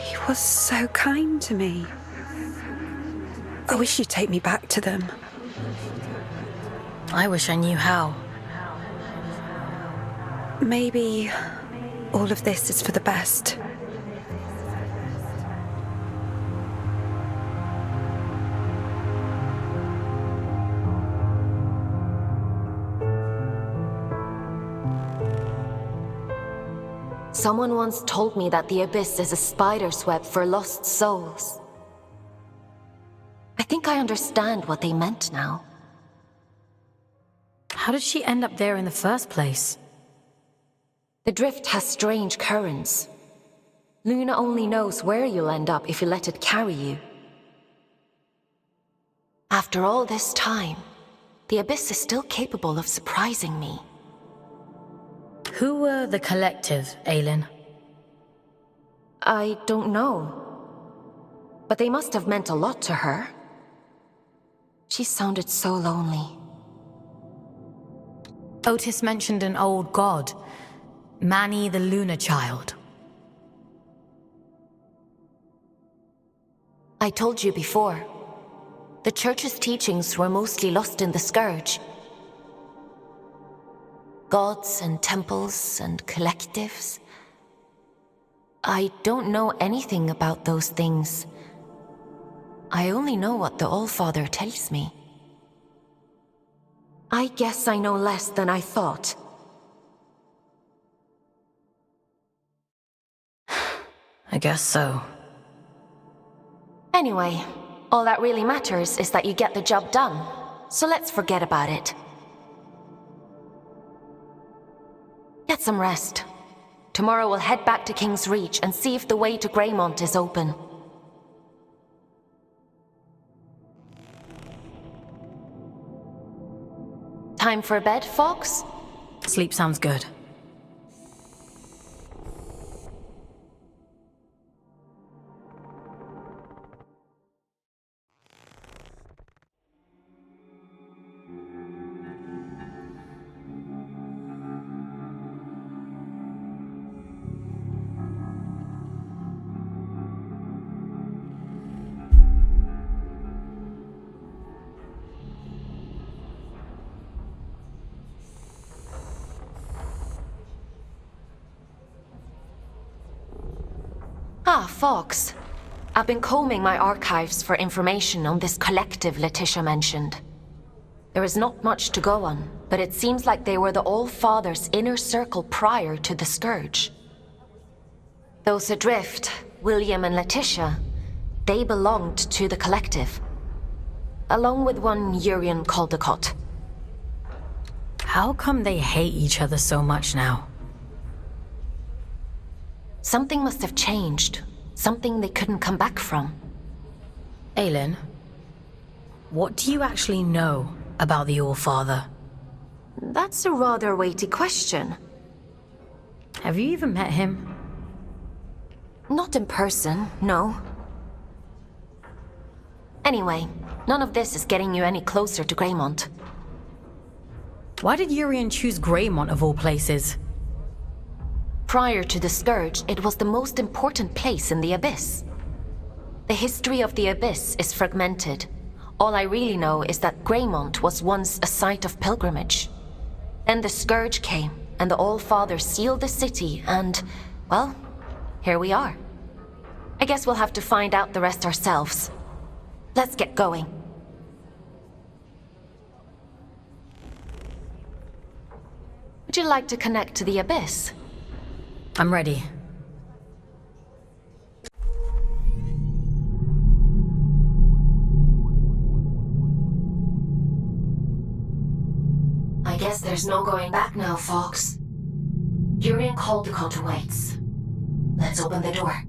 He was so kind to me. I wish you'd take me back to them. I wish I knew how. Maybe all of this is for the best. Someone once told me that the Abyss is a spider's web for lost souls. I think I understand what they meant now. How did she end up there in the first place? The drift has strange currents. Luna only knows where you'll end up if you let it carry you. After all this time, the Abyss is still capable of surprising me. Who were the collective, Aylin? I don't know. But they must have meant a lot to her. She sounded so lonely. Otis mentioned an old god, Manny the Lunar Child. I told you before. The Church's teachings were mostly lost in the Scourge. gods and temples and collectives. I don't know anything about those things. I only know what the Allfather tells me. I guess I know less than I thought. I guess so. Anyway, all that really matters is that you get the job done, so let's forget about it. Get some rest. Tomorrow we'll head back to King's Reach and see if the way to Greymont is open. Time for bed, Fox? Sleep sounds good. Ah, Fox. I've been combing my archives for information on this collective Letitia mentioned. There is not much to go on, but it seems like they were the All-Father's inner circle prior to the Scourge. Those adrift, William and Letitia, they belonged to the collective, along with one Urian Caldecott. How come they hate each other so much now? Something must have changed. Something they couldn't come back from. Aylin, what do you actually know about the Allfather? That's a rather weighty question. Have you even met him? Not in person, no. Anyway, none of this is getting you any closer to Greymont. Why did Urian choose Greymont of all places? Prior to the Scourge, it was the most important place in the Abyss. The history of the Abyss is fragmented. All I really know is that Greymont was once a site of pilgrimage. Then the Scourge came, and the All-Father sealed the city, and, well, here we are. I guess we'll have to find out the rest ourselves. Let's get going. Would you like to connect to the Abyss? I'm ready. I guess there's no going back now, Fox. Urian Caldecott awaits. Let's open the door.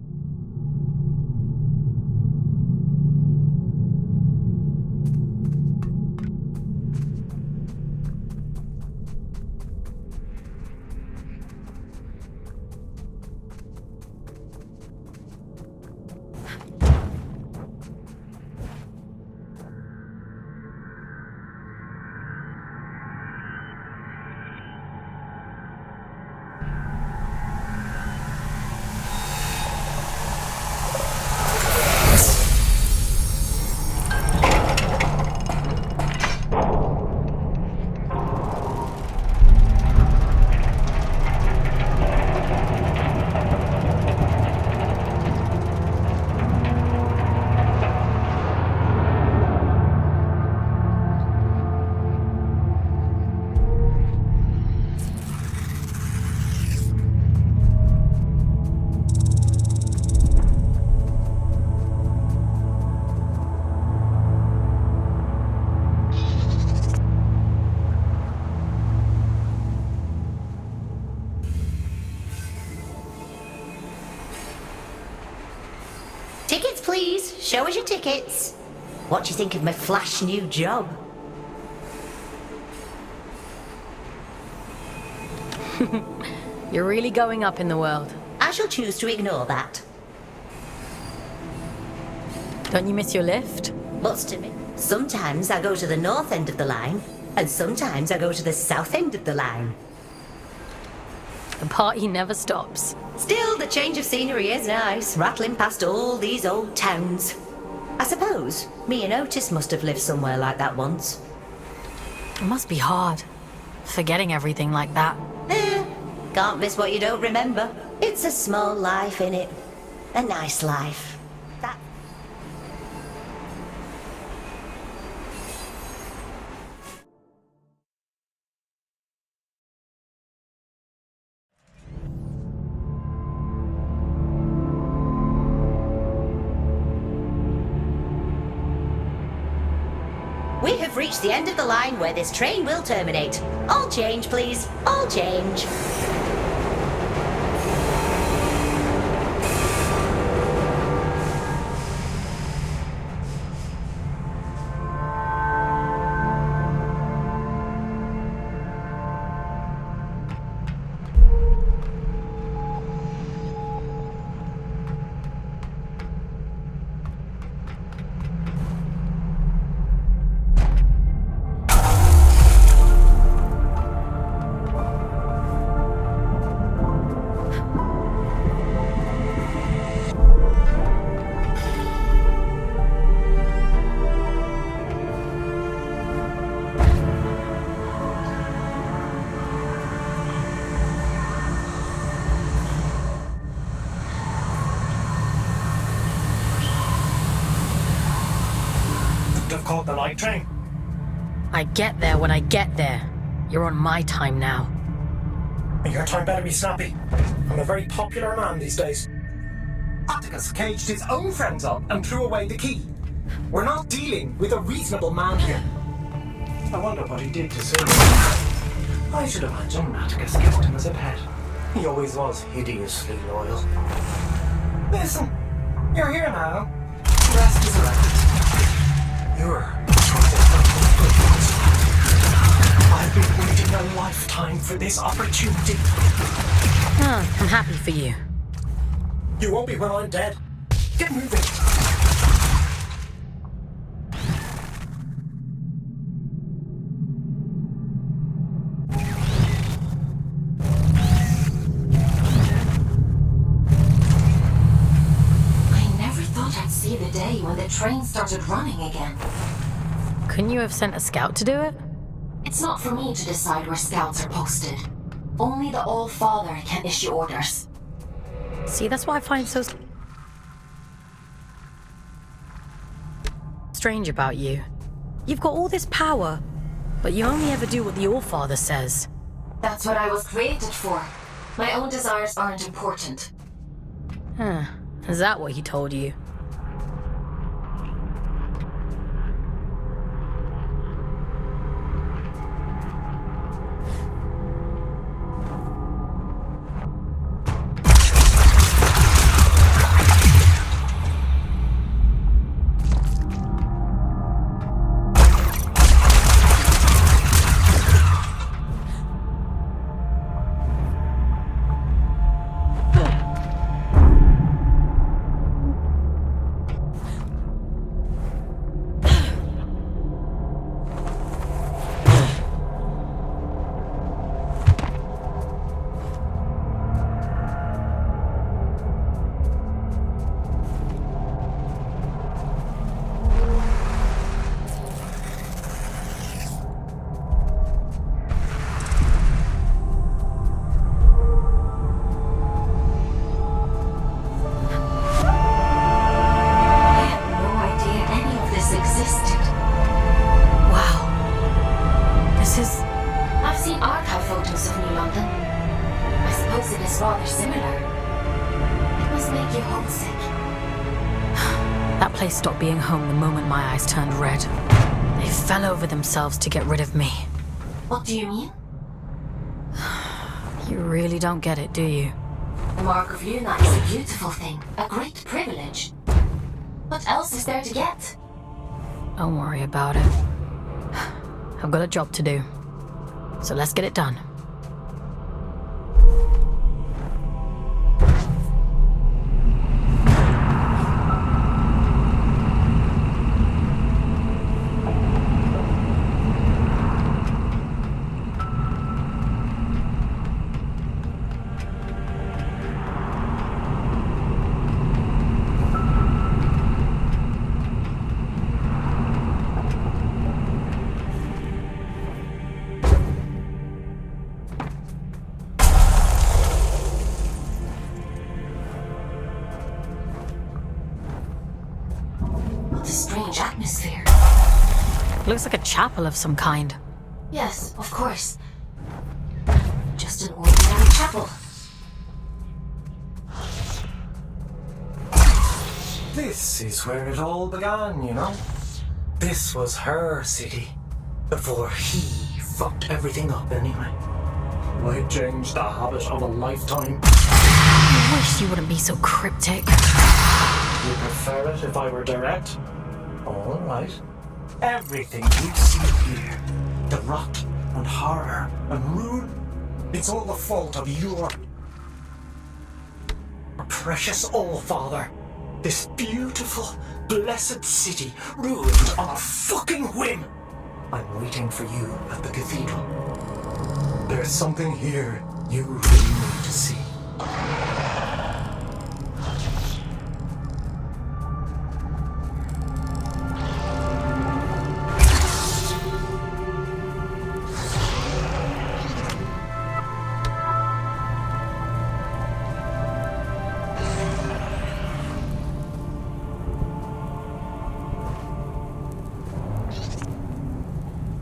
Tickets, please. Show us your tickets. What do you think of my flash new job? You're really going up in the world. I shall choose to ignore that. Don't you miss your lift? What's to me? Sometimes I go to the north end of the line, and sometimes I go to the south end of the line. The party never stops. Still, the change of scenery is nice, rattling past all these old towns. I suppose me and Otis must have lived somewhere like that once. It must be hard. forgetting everything like that. Can't miss what you don't remember. It's a small life, innit? A nice life. That... We have reached the end of the line where this train will terminate. All change, please. All change. Caught the night train. I get there when I get there. You're on my time now. Your time better be snappy. I'm a very popular man these days. Atticus caged his own friends up and threw away the key. We're not dealing with a reasonable man here. I wonder what he did to Sylvia. I should imagine Atticus kept him as a pet. He always was hideously loyal. Listen, you're here now. The rest is elected. You're trying to help the good ones. I've been waiting a lifetime for this opportunity. I'm happy for you. You won't be when I'm dead. Get moving. See the day when the train started running again. Couldn't you have sent a scout to do it? It's not for me to decide where scouts are posted. Only the All-Father can issue orders. See, that's what I find so strange about you. You've got all this power, but you only ever do what the All-Father says. That's what I was created for. My own desires aren't important. Huh. Is that what he told you? Stopped being home the moment my eyes turned red. They fell over themselves to get rid of me. What do you mean? You really don't get it, do you? The Mark of Luna is a beautiful thing, a great privilege. What else is there to get? Don't worry about it. I've got a job to do. So let's get it done. What a strange atmosphere. Looks like a chapel of some kind. Yes, of course. Just an ordinary chapel. This is where it all began, you know? This was her city. Before he fucked everything up anyway. I changed the habit of a lifetime. I wish you wouldn't be so cryptic. You prefer it if I were direct? All right. Everything you see here, the rot and horror and ruin, it's all the fault of your precious All-Father. This beautiful, blessed city ruined on a fucking whim. I'm waiting for you at the cathedral. There's something here you really need to see.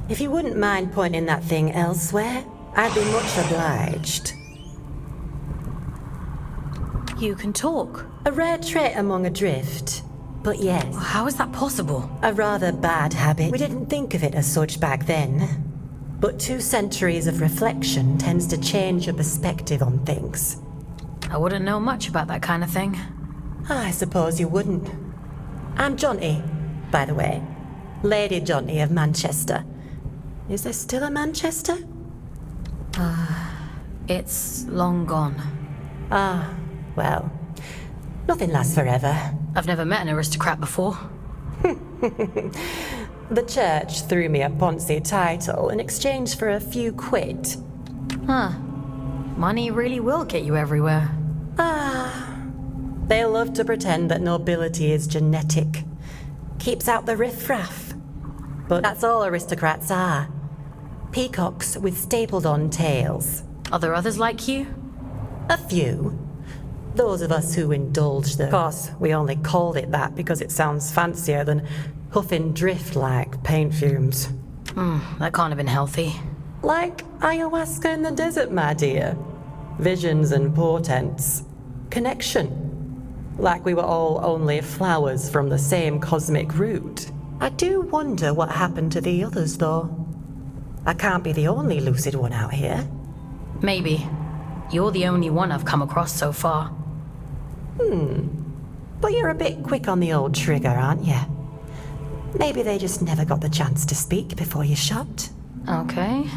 If you wouldn't mind pointing that thing elsewhere, I'd be much obliged. You can talk. A rare trait among Adrift. But yes. How is that possible? A rather bad habit. We didn't think of it as such back then. But 2 centuries of reflection tends to change your perspective on things. I wouldn't know much about that kind of thing. I suppose you wouldn't. I'm Johnny, by the way. Lady Johnny of Manchester. Is there still a Manchester? It's long gone. Ah, well, nothing lasts forever. I've never met an aristocrat before. The church threw me a Ponzi title in exchange for a few quid. Huh. Money really will get you everywhere. They love to pretend that nobility is genetic. Keeps out the riffraff. But that's all aristocrats are. Peacocks with stapled-on tails. Are there others like you? A few. Those of us who indulge the... Of course, we only called it that because it sounds fancier than huffing drift like paint fumes. That can't have been healthy. Like ayahuasca in the desert, my dear. Visions and portents. Connection. Like we were all only flowers from the same cosmic root. I do wonder what happened to the others, though. I can't be the only lucid one out here. Maybe. You're the only one I've come across so far. But you're a bit quick on the old trigger, aren't you? Maybe they just never got the chance to speak before you shot. Okay.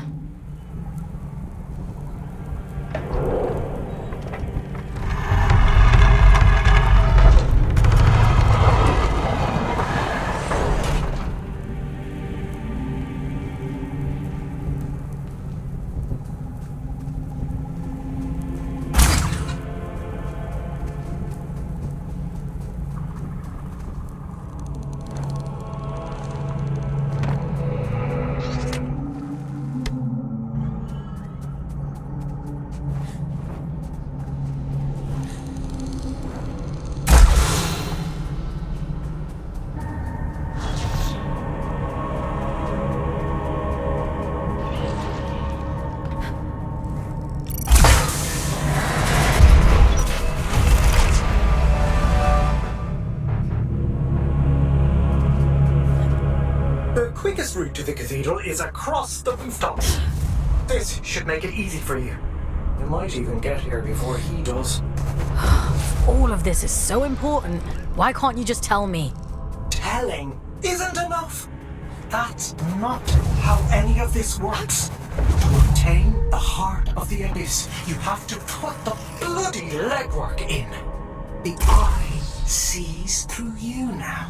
Route to the cathedral is across the rooftops. This should make it easy for you. You might even get here before he does. All of this is so important. Why can't you just tell me? Telling isn't enough. That's not how any of this works. To obtain the heart of the abyss, you have to put the bloody legwork in. The eye sees through you now.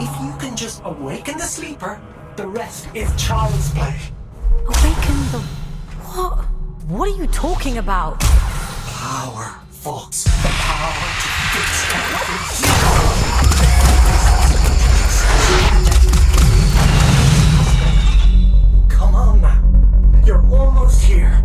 If you can just awaken the sleeper, the rest is child's play. Awaken the... What? What are you talking about? Power, Fox. The power to fix everything. Come on now. You're almost here.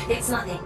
It's nothing.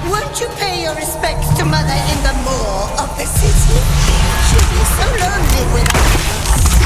Won't you pay your respects to Mother in the moor of the city? She'll be so lonely without us.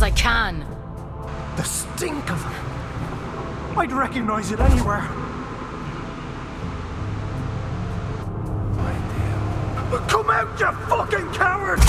I can. The stink of them. I'd recognize it anywhere. Come out, you fucking coward!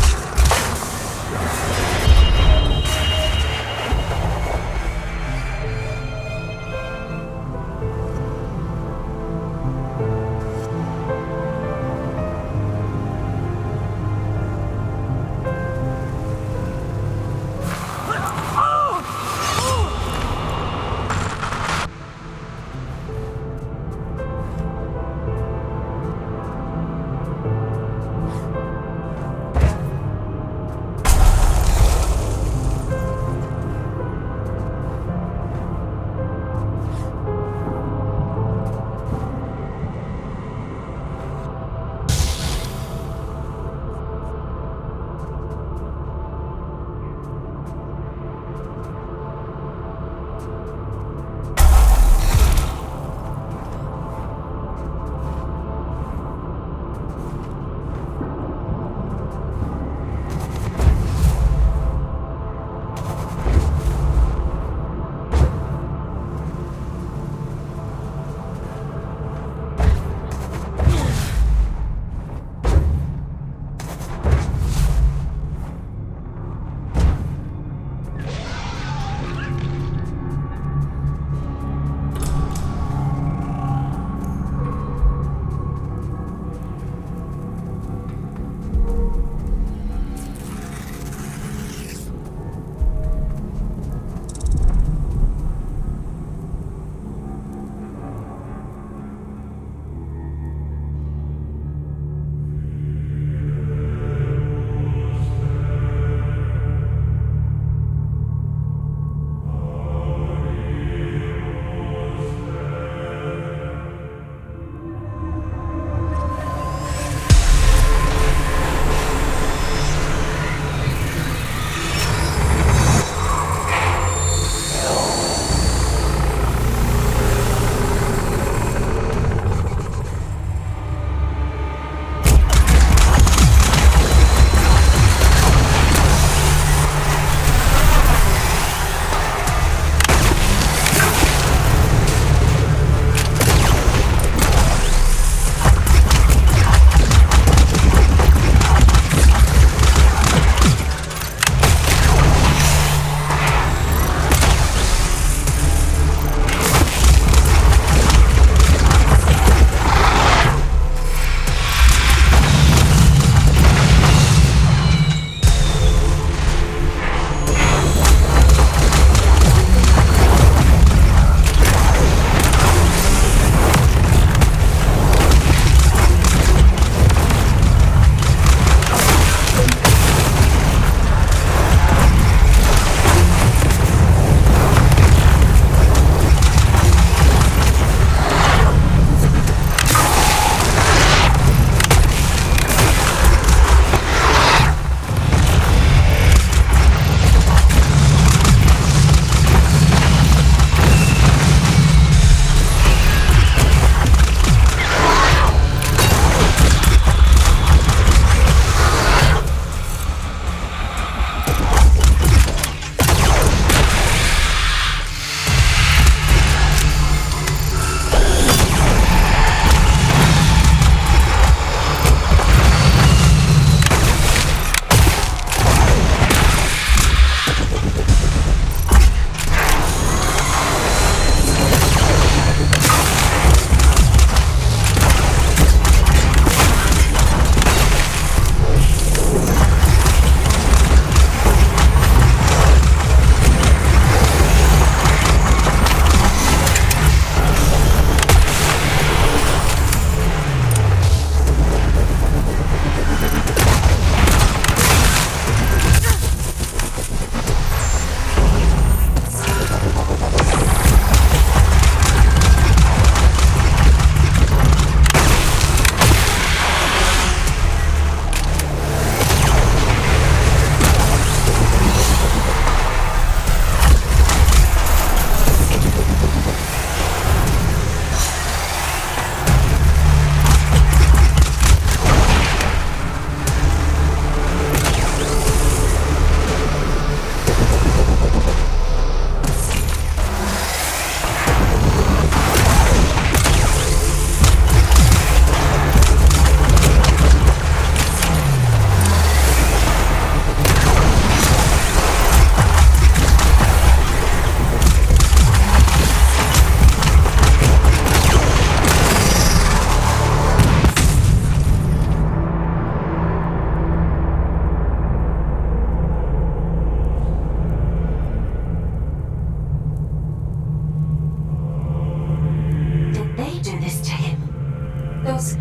Those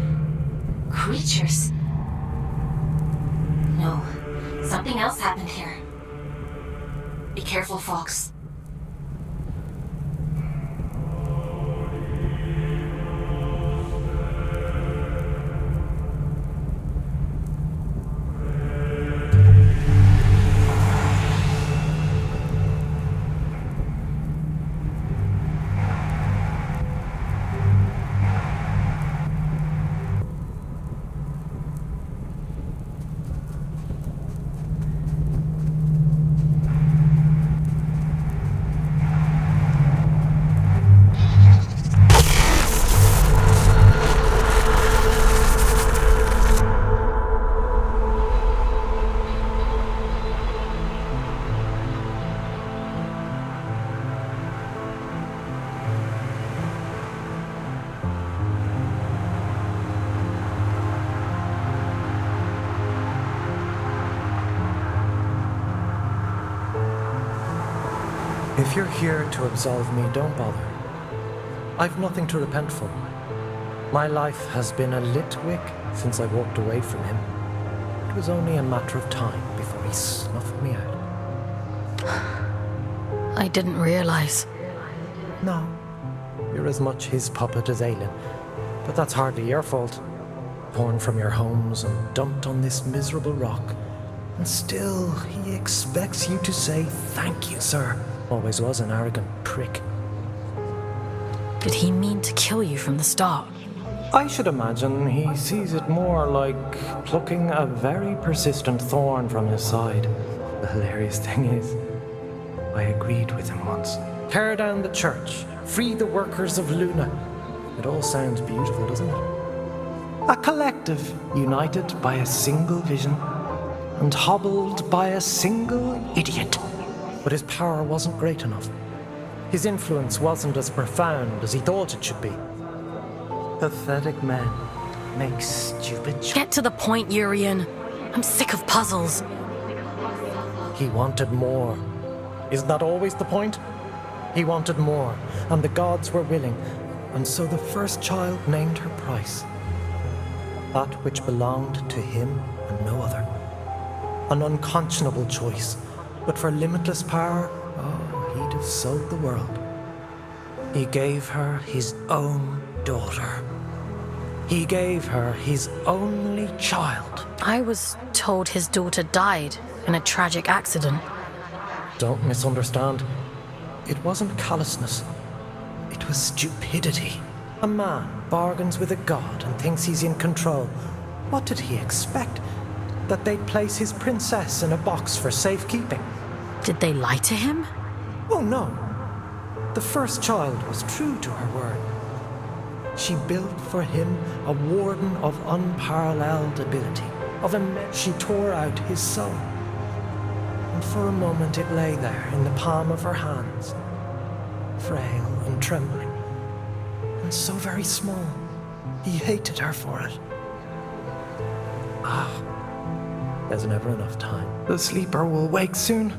creatures. No, something else happened here. Be careful, Fox. If you're here to absolve me, don't bother. I've nothing to repent for. My life has been a lit wick since I walked away from him. It was only a matter of time before he snuffed me out. I didn't realize. No. You're as much his puppet as Aylin. But that's hardly your fault. Torn from your homes and dumped on this miserable rock. And still, he expects you to say, "Thank you, sir." Always was an arrogant prick. Did he mean to kill you from the start? I should imagine he sees it more like plucking a very persistent thorn from his side. The hilarious thing is, I agreed with him once. Tear down the church, free the workers of Luna. It all sounds beautiful, doesn't it? A collective united by a single vision and hobbled by a single idiot. But his power wasn't great enough. His influence wasn't as profound as he thought it should be. Pathetic men make stupid choices. Get to the point, Urian. I'm sick of puzzles. He wanted more. Isn't that always the point? He wanted more, and the gods were willing, and so the first child named her price. That which belonged to him and no other. An unconscionable choice. But for limitless power, oh, he'd have sold the world. He gave her his own daughter. He gave her his only child. I was told his daughter died in a tragic accident. Don't misunderstand. It wasn't callousness. It was stupidity. A man bargains with a god and thinks he's in control. What did he expect? That they'd place his princess in a box for safekeeping. Did they lie to him? Oh, no. The first child was true to her word. She built for him a warden of unparalleled ability. She tore out his soul. And for a moment it lay there in the palm of her hands, frail and trembling, and so very small. He hated her for it. There's never enough time. The sleeper will wake soon.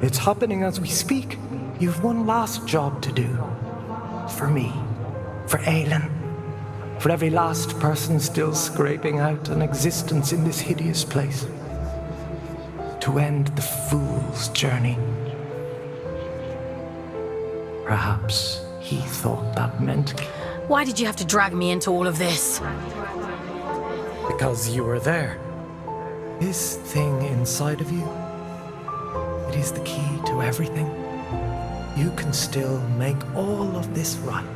It's happening as we speak. You've one last job to do. For me. For Aylin. For every last person still scraping out an existence in this hideous place. To end the fool's journey. Perhaps he thought that meant... Why did you have to drag me into all of this? Because you were there. This thing inside of you, it is the key to everything. You can still make all of this right.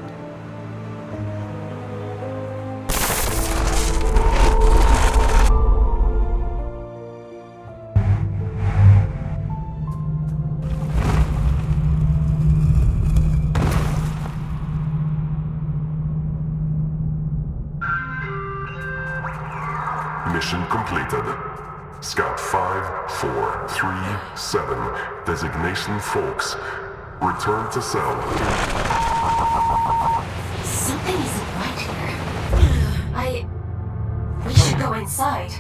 Mission completed. Scout 5437, designation Fox. Return to cell. Something isn't right here. We should go inside.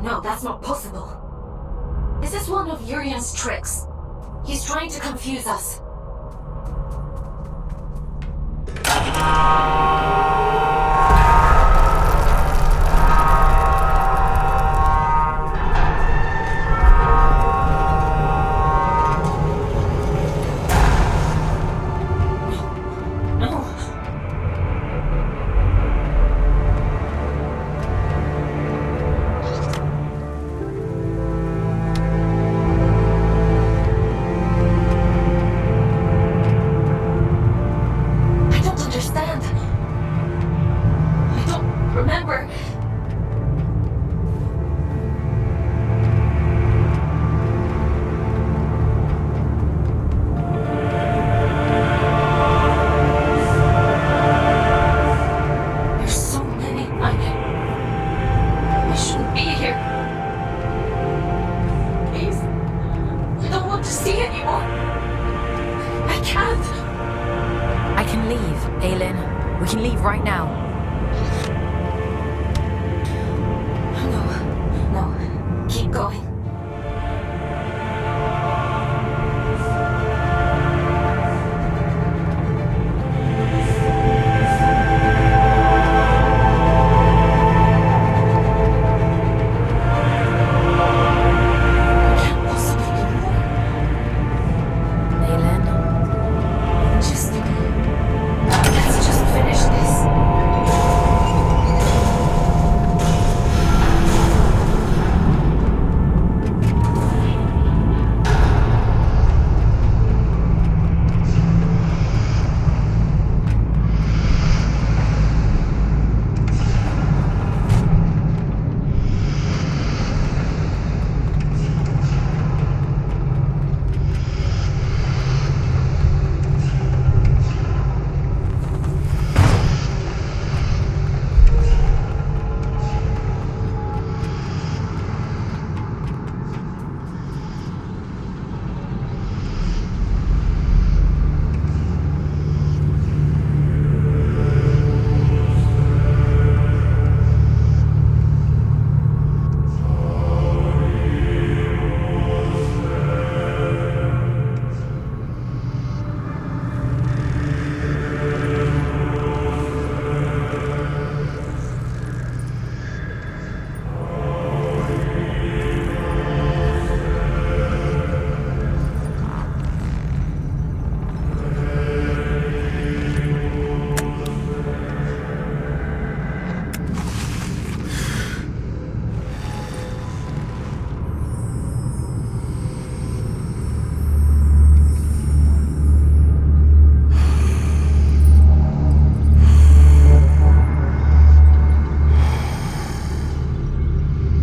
No, that's not possible. This is one of Urian's tricks. He's trying to confuse us. Aylin, we can leave right now. No. Keep going.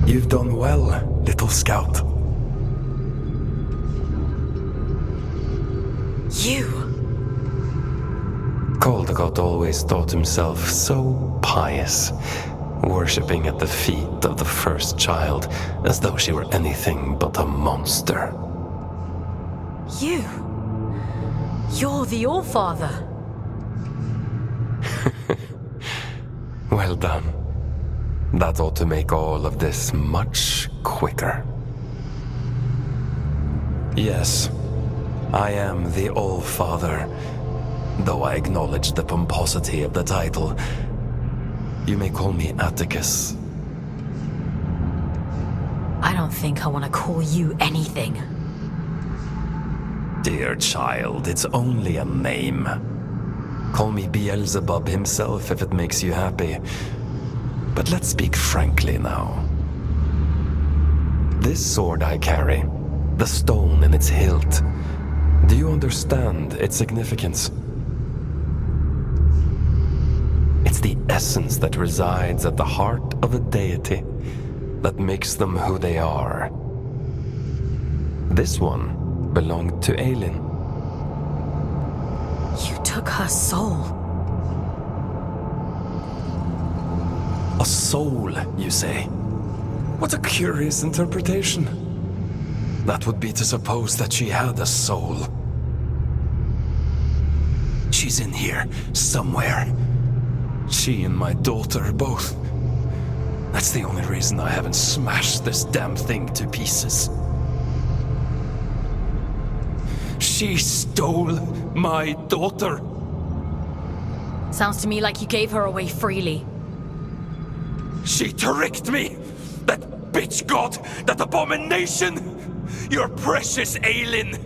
You've done well, little scout. You? Caldecott always thought himself so pious, worshipping at the feet of the first child as though she were anything but a monster. You? You're the Allfather. Well done. That ought to make all of this much quicker. Yes, I am the Allfather, though I acknowledge the pomposity of the title. You may call me Atticus. I don't think I want to call you anything. Dear child, it's only a name. Call me Beelzebub himself if it makes you happy. But let's speak frankly now. This sword I carry, the stone in its hilt, do you understand its significance? It's the essence that resides at the heart of a deity that makes them who they are. This one belonged to Aylin. You took her soul. A soul, you say? What a curious interpretation. That would be to suppose that she had a soul. She's in here, somewhere. She and my daughter both. That's the only reason I haven't smashed this damn thing to pieces. She stole my daughter. Sounds to me like you gave her away freely. She tricked me! That bitch god! That abomination! Your precious Aylin!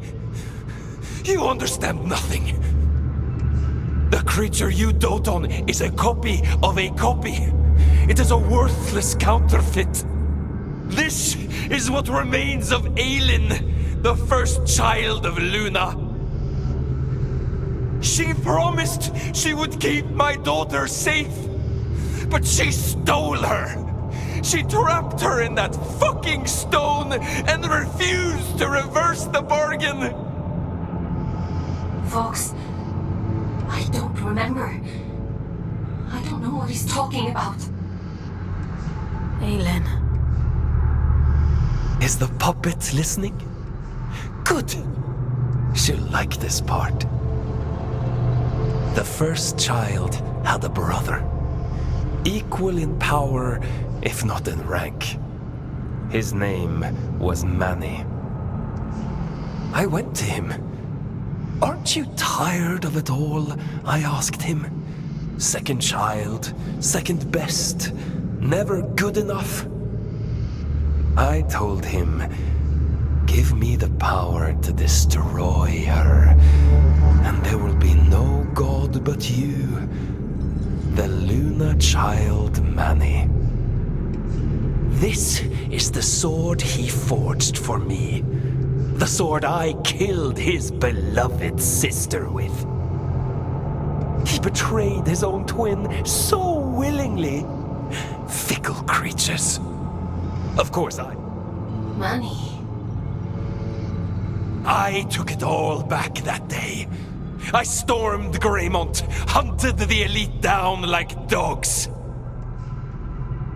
You understand nothing. The creature you dote on is a copy of a copy. It is a worthless counterfeit. This is what remains of Aylin, the first child of Luna. She promised she would keep my daughter safe, but she stole her. She trapped her in that fucking stone and refused to reverse the bargain. Fox, I don't remember. I don't know what he's talking about. Aylin. Is the puppet listening? Good. She'll like this part. The first child had a brother. Equal in power, if not in rank. His name was Manny. I went to him. Aren't you tired of it all? I asked him. Second child, second best, never good enough. I told him, give me the power to destroy her, and there will be no god but you, the Luna child Manny. This is the sword he forged for me. The sword I killed his beloved sister with. He betrayed his own twin so willingly. Fickle creatures. Of course Manny. I took it all back that day. I stormed Greymont, hunted the elite down like dogs.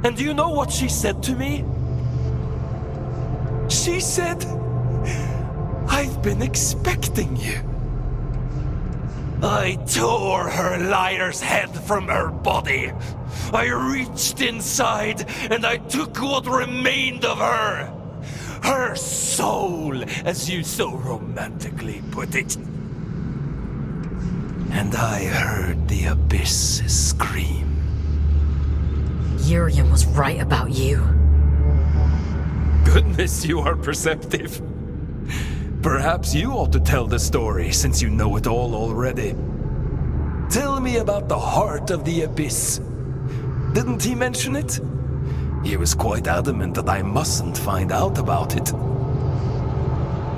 And do you know what she said to me? She said, I've been expecting you. I tore her liar's head from her body. I reached inside and I took what remained of her. Her soul, as you so romantically put it. And I heard the abyss scream. Urian was right about you. Goodness, you are perceptive. Perhaps you ought to tell the story, since you know it all already. Tell me about the heart of the abyss. Didn't he mention it? He was quite adamant that I mustn't find out about it.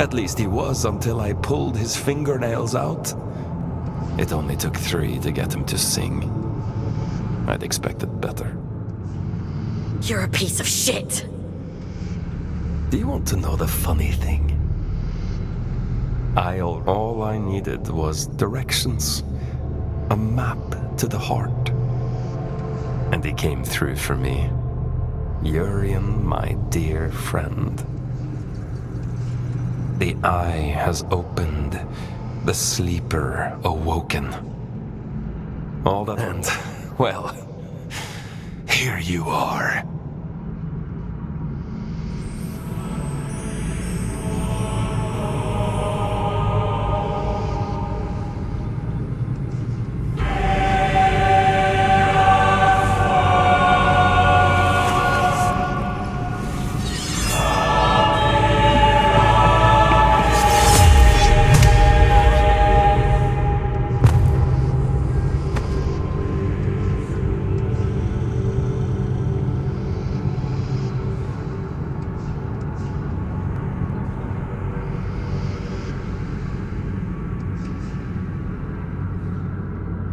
At least he was until I pulled his fingernails out. It only took 3 to get him to sing. I'd expected better. You're a piece of shit. Do you want to know the funny thing? All I needed was directions. A map to the heart. And he came through for me. Urian, my dear friend. The eye has opened. The sleeper awoken. All that and, well, here you are.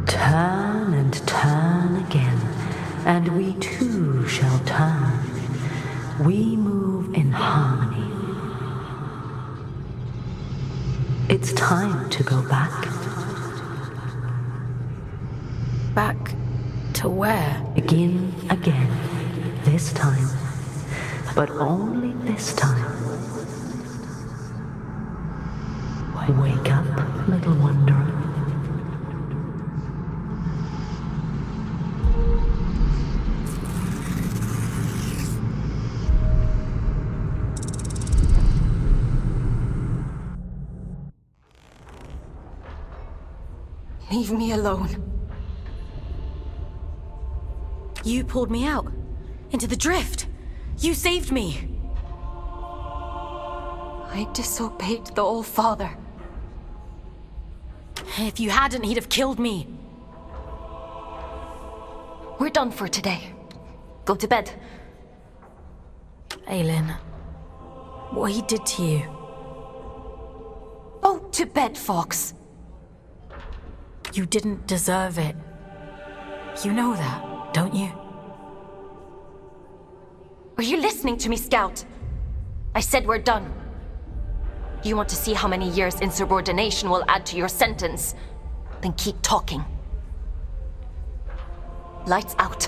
Turn and turn again, and we too shall turn. We move in harmony. It's time to go back. Back to where? Begin again, this time. But only this time. Wake up, little wanderer. Leave me alone. You pulled me out. Into the drift. You saved me. I disobeyed the All-Father. If you hadn't, he'd have killed me. We're done for today. Go to bed. Aylin, what he did to you. Go to bed, Fox. You didn't deserve it. You know that, don't you? Are you listening to me, Scout? I said we're done. Do you want to see how many years insubordination will add to your sentence? Then keep talking. Lights out.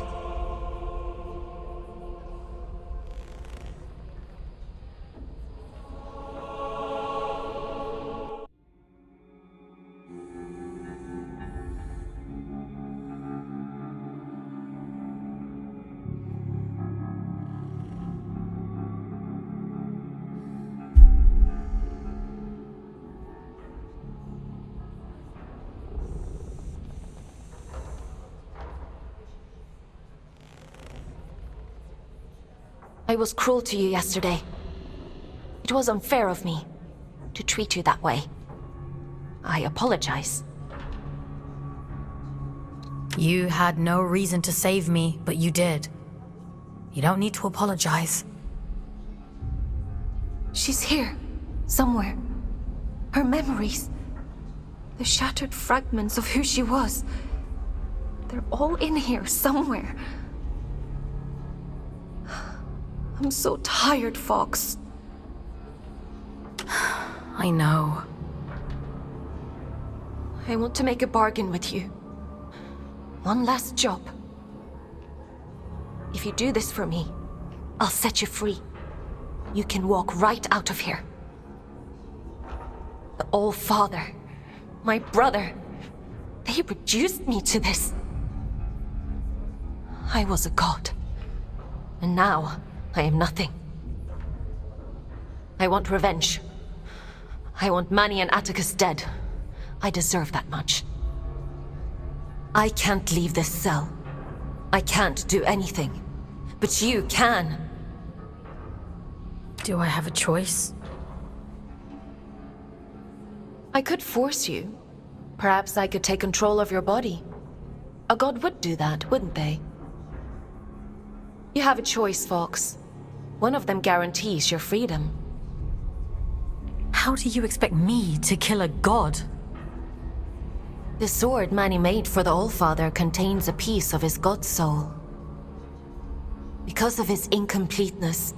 I was cruel to you yesterday. It was unfair of me to treat you that way. I apologize. You had no reason to save me, but you did. You don't need to apologize. She's here, somewhere. Her memories, the shattered fragments of who she was, they're all in here somewhere. I'm so tired, Fox. I know. I want to make a bargain with you. One last job. If you do this for me, I'll set you free. You can walk right out of here. The All-Father, my brother, they reduced me to this. I was a god. And now, I am nothing. I want revenge. I want Manny and Atticus dead. I deserve that much. I can't leave this cell. I can't do anything. But you can. Do I have a choice? I could force you. Perhaps I could take control of your body. A god would do that, wouldn't they? You have a choice, Fox. One of them guarantees your freedom. How do you expect me to kill a god? The sword Manny made for the All-Father contains a piece of his god soul. Because of his incompleteness,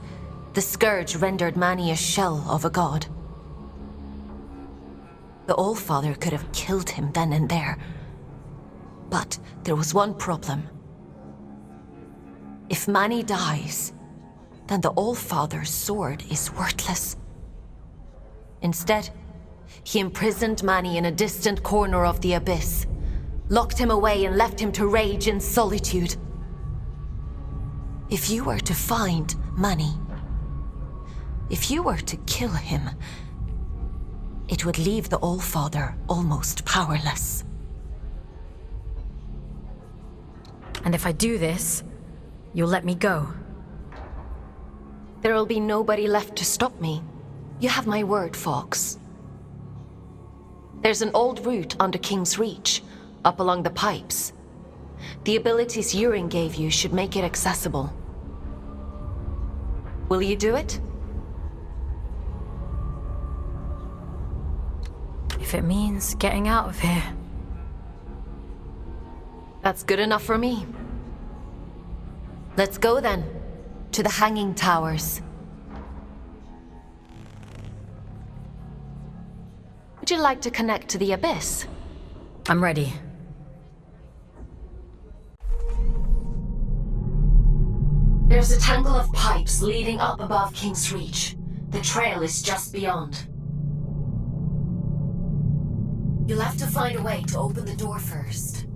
the Scourge rendered Manny a shell of a god. The All-Father could have killed him then and there. But there was one problem. If Manny dies, then the All-Father's sword is worthless. Instead, he imprisoned Manny in a distant corner of the abyss, locked him away and left him to rage in solitude. If you were to find Manny, if you were to kill him, it would leave the All-Father almost powerless. And if I do this, you'll let me go? There'll be nobody left to stop me. You have my word, Fox. There's an old route under King's Reach, up along the pipes. The abilities Yurin gave you should make it accessible. Will you do it? If it means getting out of here. That's good enough for me. Let's go then, to the Hanging Towers. Would you like to connect to the Abyss? I'm ready. There's a tangle of pipes leading up above King's Reach. The trail is just beyond. You'll have to find a way to open the door first.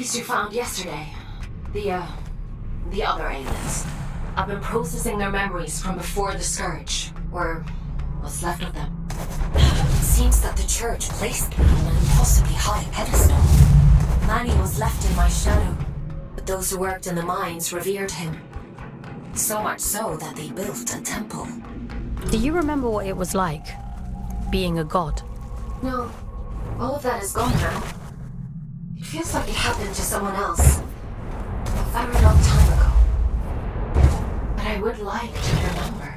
beast you found yesterday. The other Aylins. I've been processing their memories from before the Scourge, or what's left of them. It seems that the church placed me on an impossibly high pedestal. Manny was left in my shadow, but those who worked in the mines revered him. So much so that they built a temple. Do you remember what it was like, being a god? No, all of that is gone now. It feels like it happened to someone else. A very long time ago. But I would like to remember.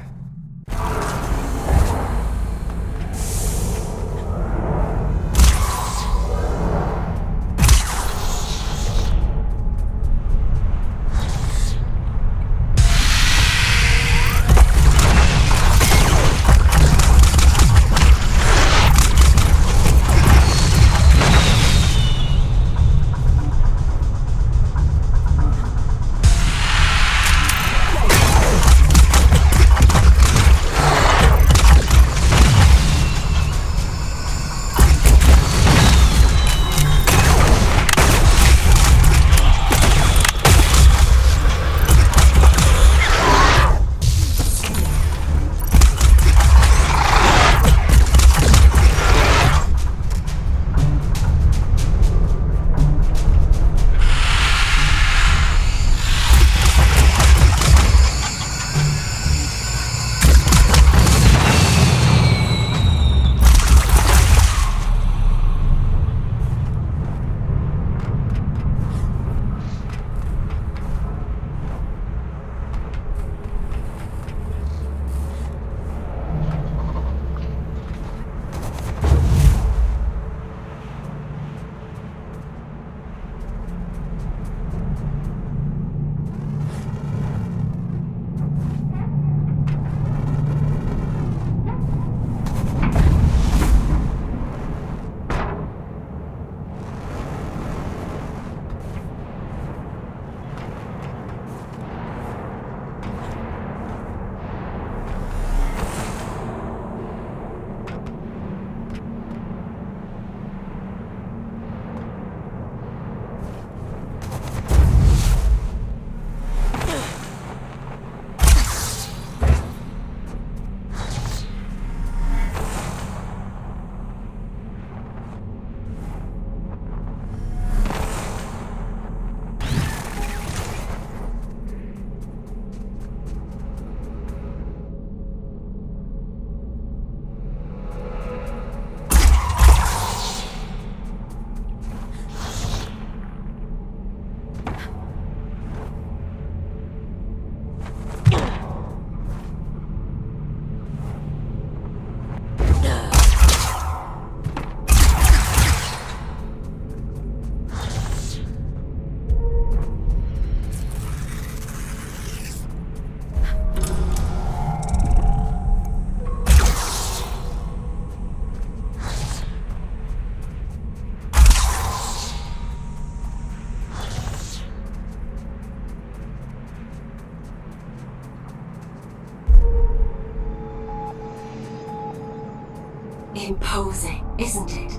Imposing, isn't it?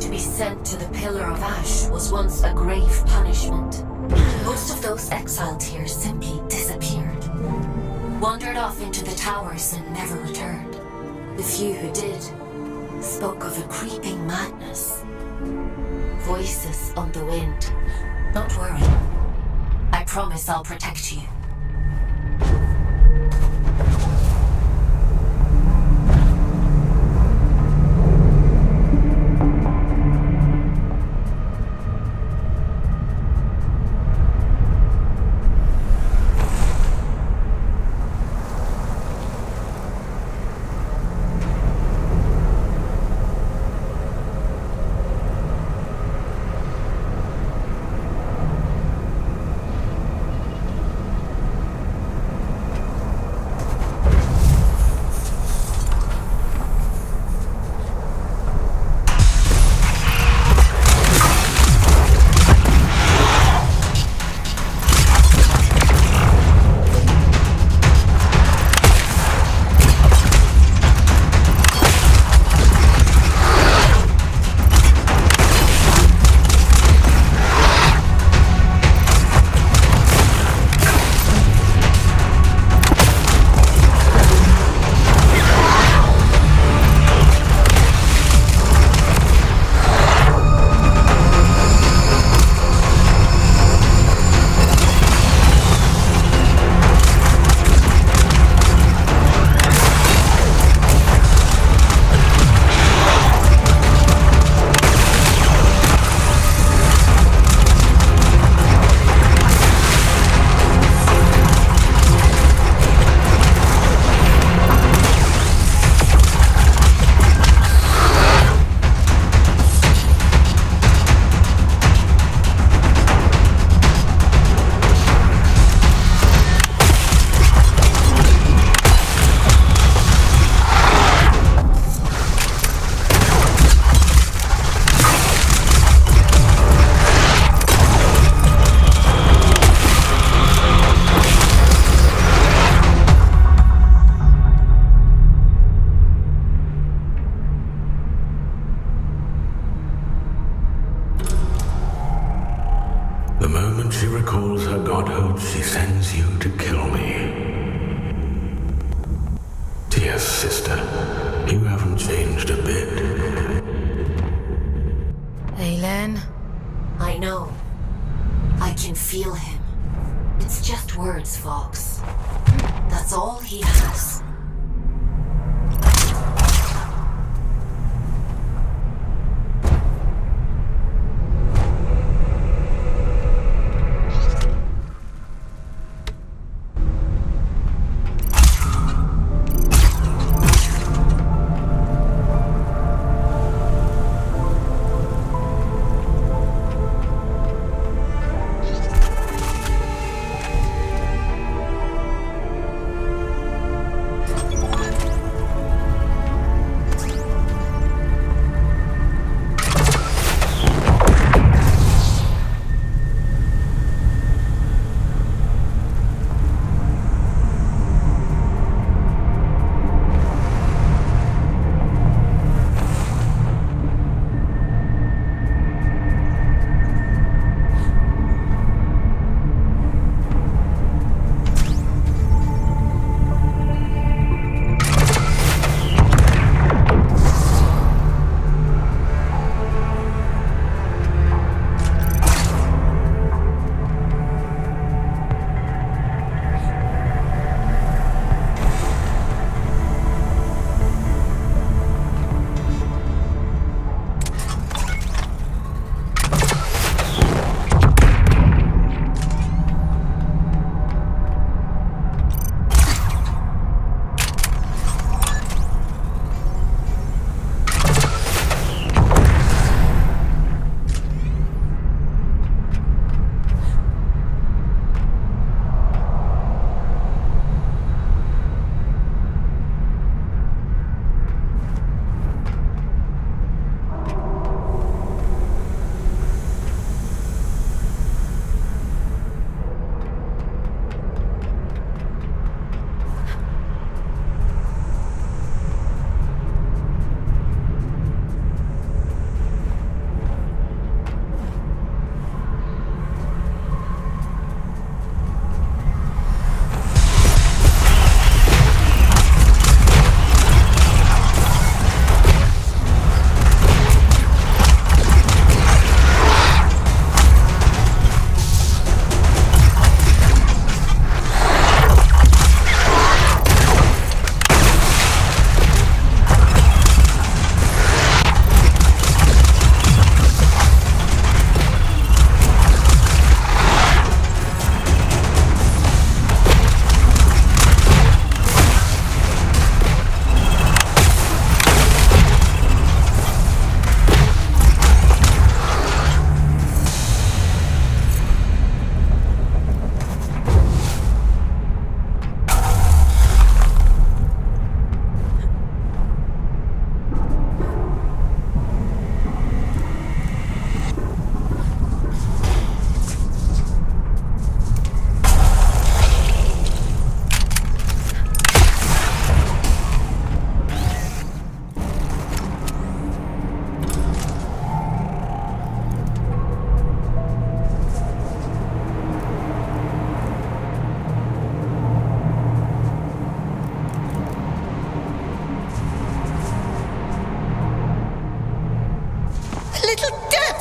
To be sent to the Pillar of Ash was once a grave punishment. Most of those exiled here simply disappeared. Wandered off into the towers and never returned. The few who did spoke of a creeping madness. Voices on the wind. Don't worry. I promise I'll protect you. sends you to kill me. Dear sister, you haven't changed a bit. Aylin? I know. I can feel him. It's just words, Fox. That's all he has.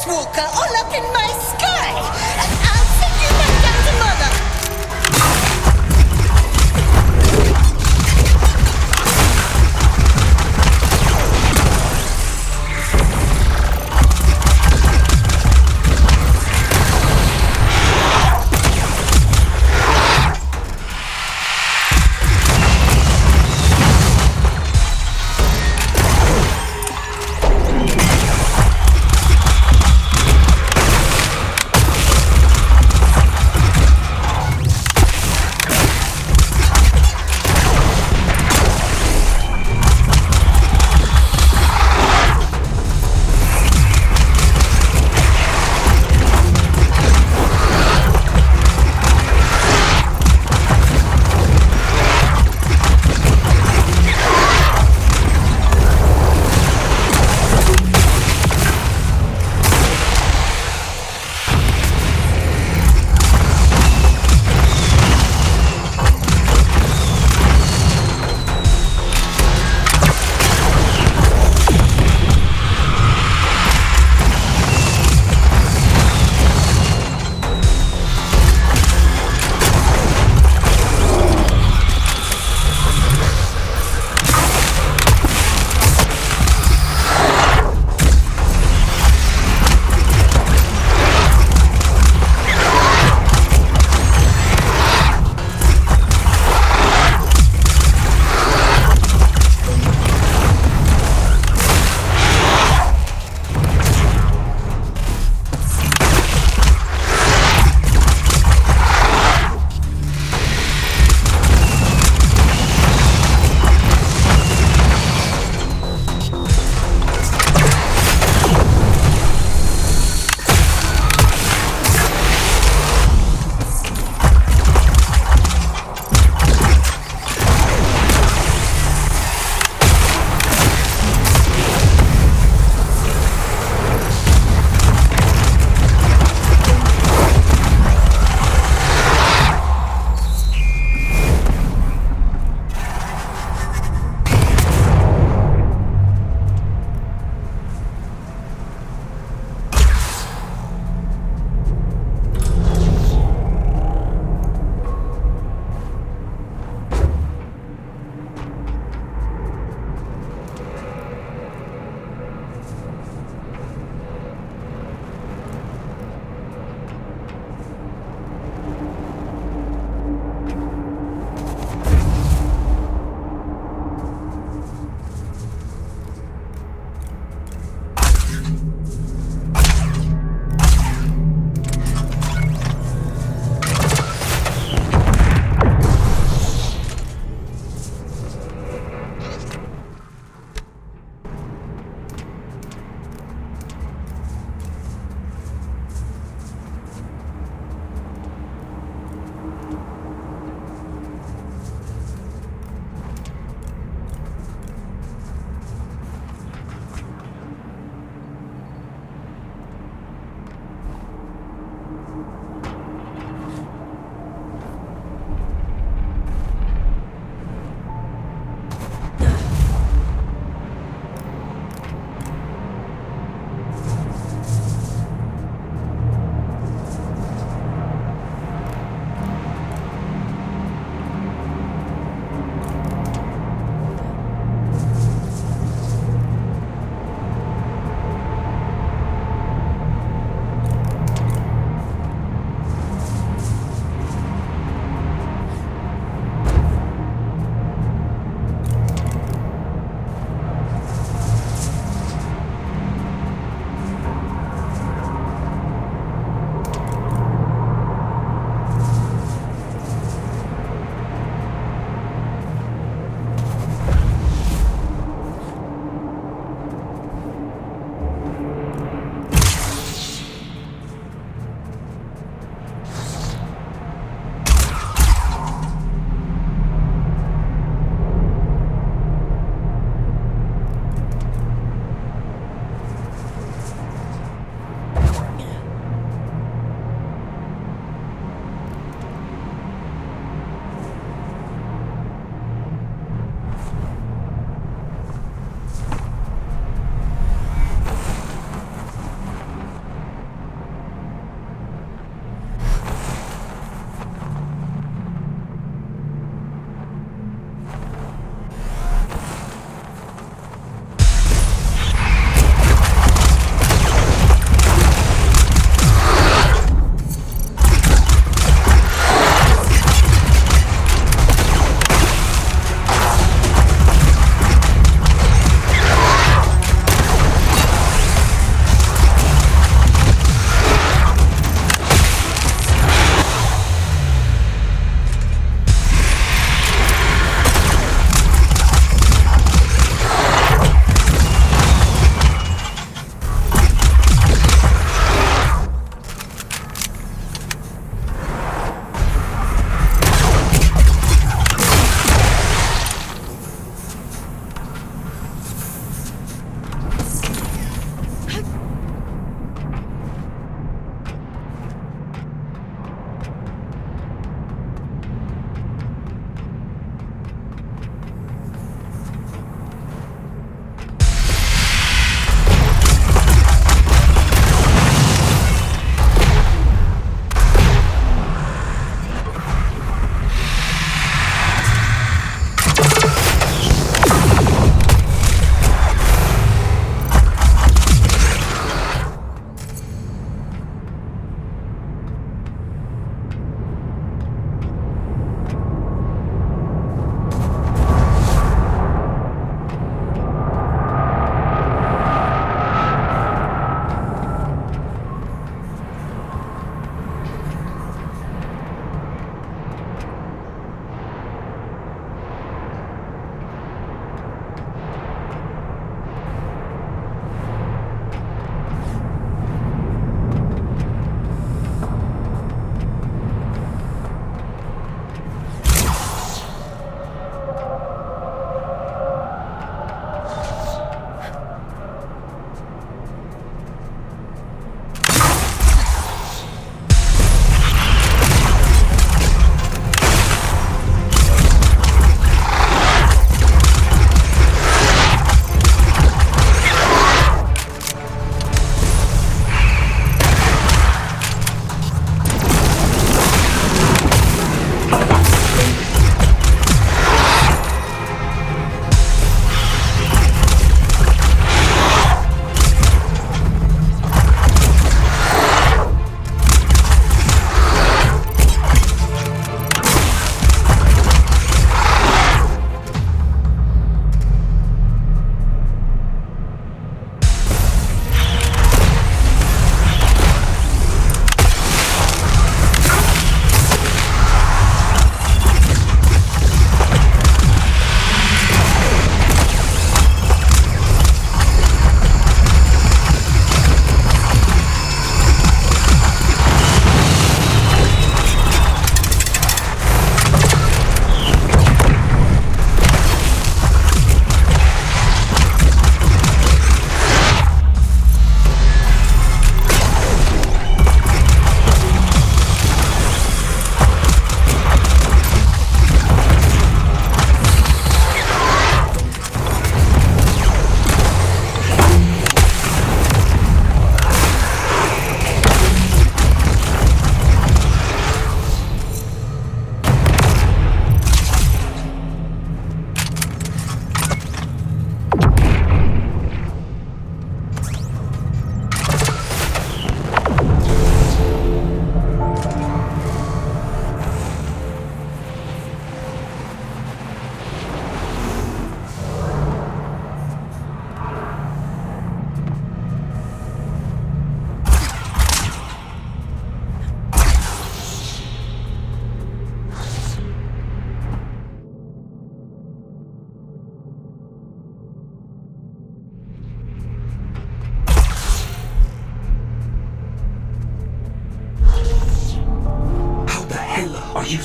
Walker all up in my sky! I'll send you back down to Mother!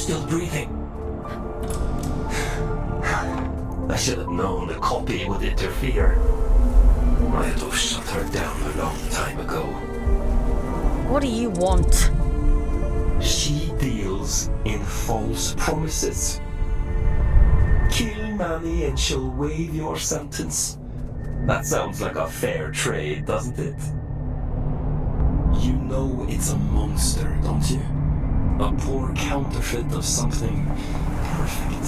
still breathing? I should have known the copy would interfere. I had to have shut her down a long time ago. What do you want? She deals in false promises. Kill Manny and she'll waive your sentence. That sounds like a fair trade, doesn't it? You know it's a monster, don't you? A poor counterfeit of something perfect.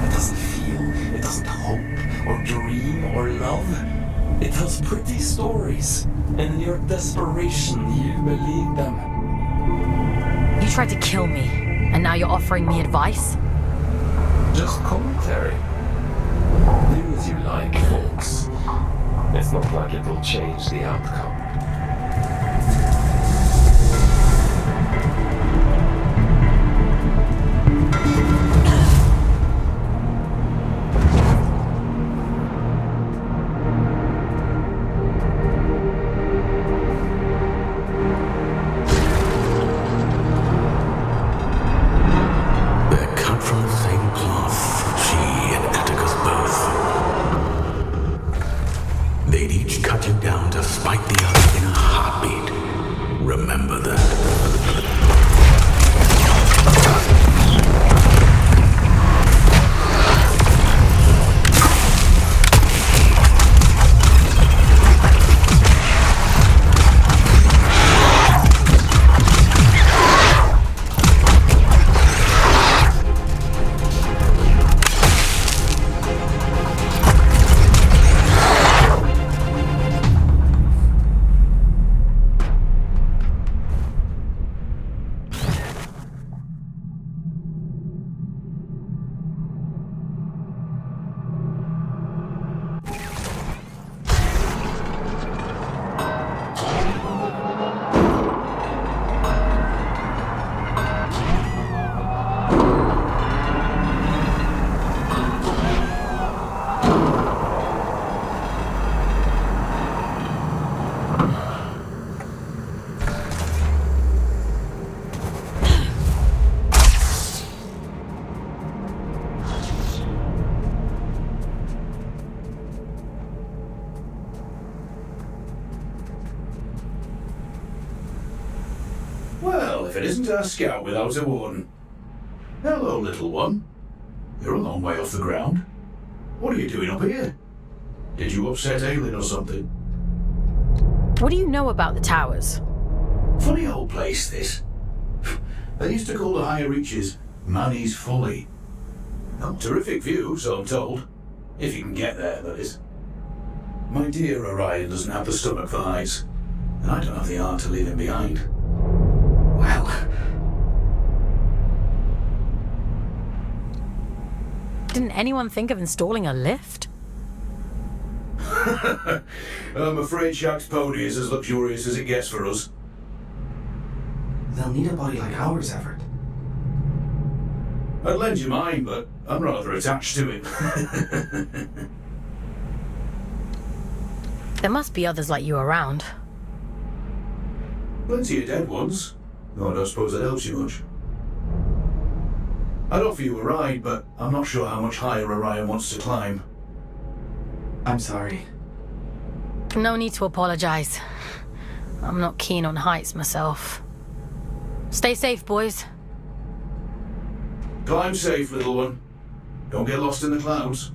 It doesn't feel, it doesn't hope, or dream, or love. It tells pretty stories, and in your desperation, you believe them. You tried to kill me, and now you're offering me advice? Just commentary. Do as you like, folks. It's not like it'll change the outcome. If it isn't our scout without a warden. Hello, little one. You're a long way off the ground. What are you doing up here? Did you upset Aylin or something? What do you know about the towers? Funny old place, this. They used to call the higher reaches Manny's Folly. Terrific view, so I'm told. If you can get there, that is. My dear Orion doesn't have the stomach for heights, and I don't have the heart to leave him behind. Well... Didn't anyone think of installing a lift? I'm afraid Shaq's pony is as luxurious as it gets for us. They'll need a body like ours, Everett. I'd lend you mine, but I'm rather attached to it. There must be others like you around. Plenty of dead ones. Though I don't suppose that helps you much. I'd offer you a ride, but I'm not sure how much higher Orion wants to climb. I'm sorry. No need to apologize. I'm not keen on heights myself. Stay safe, boys. Climb safe, little one. Don't get lost in the clouds.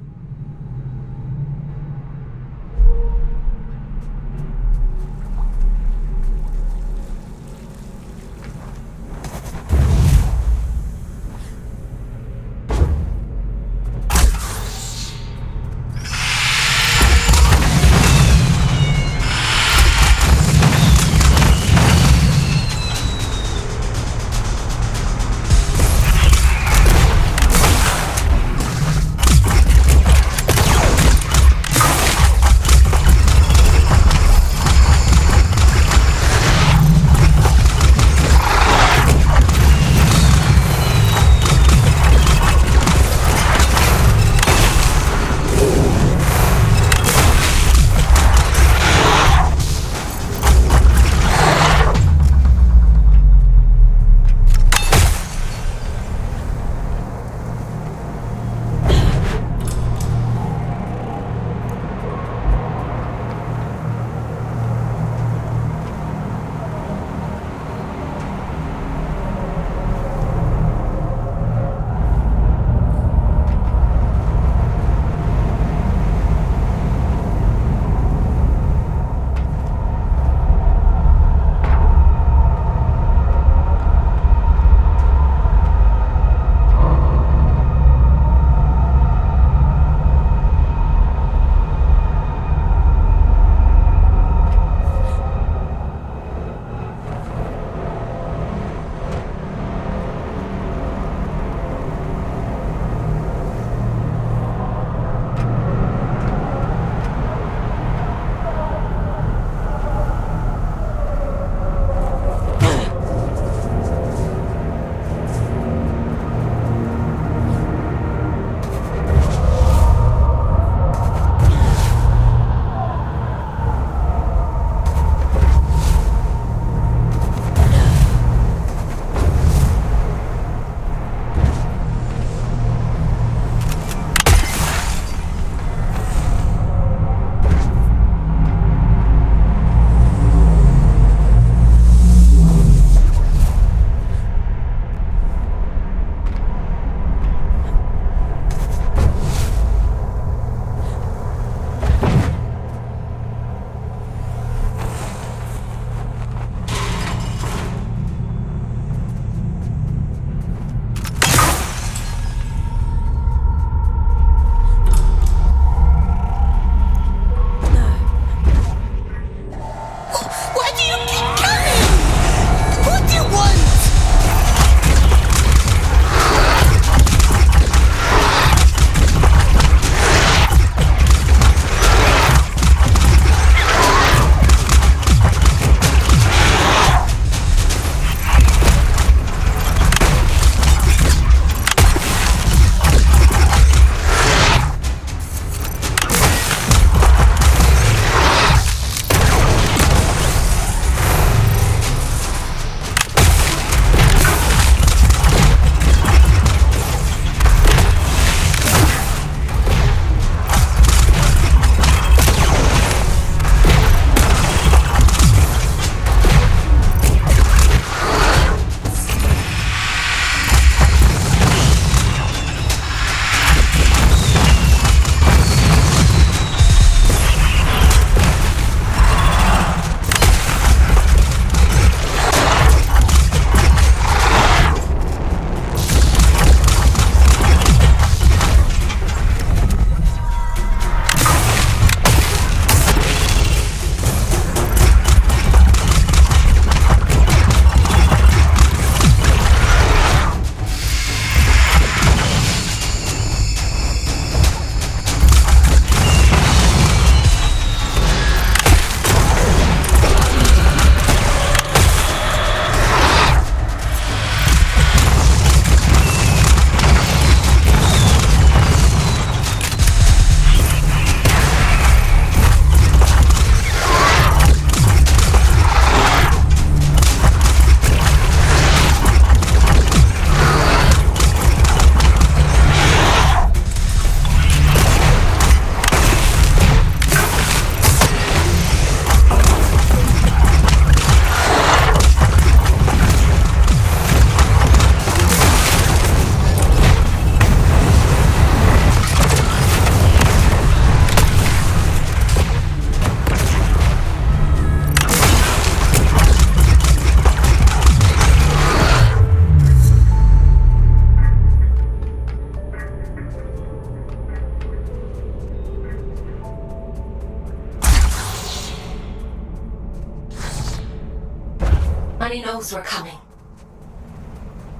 already knows we're coming.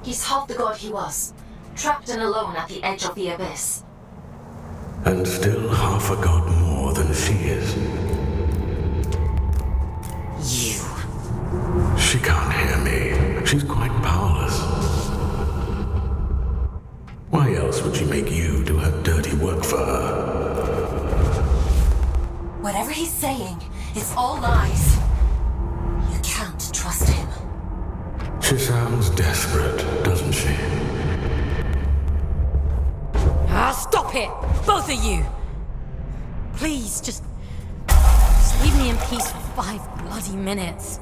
He's half the god he was, trapped and alone at the edge of the abyss. And still half a god more than she is. You. She can't hear me. She's quite powerless. Why else would she make you do her dirty work for her? Whatever he's saying, it's all lies. You can't trust him. She sounds desperate, doesn't she? Stop it! Both of you! Please, just leave me in peace for 5 bloody minutes.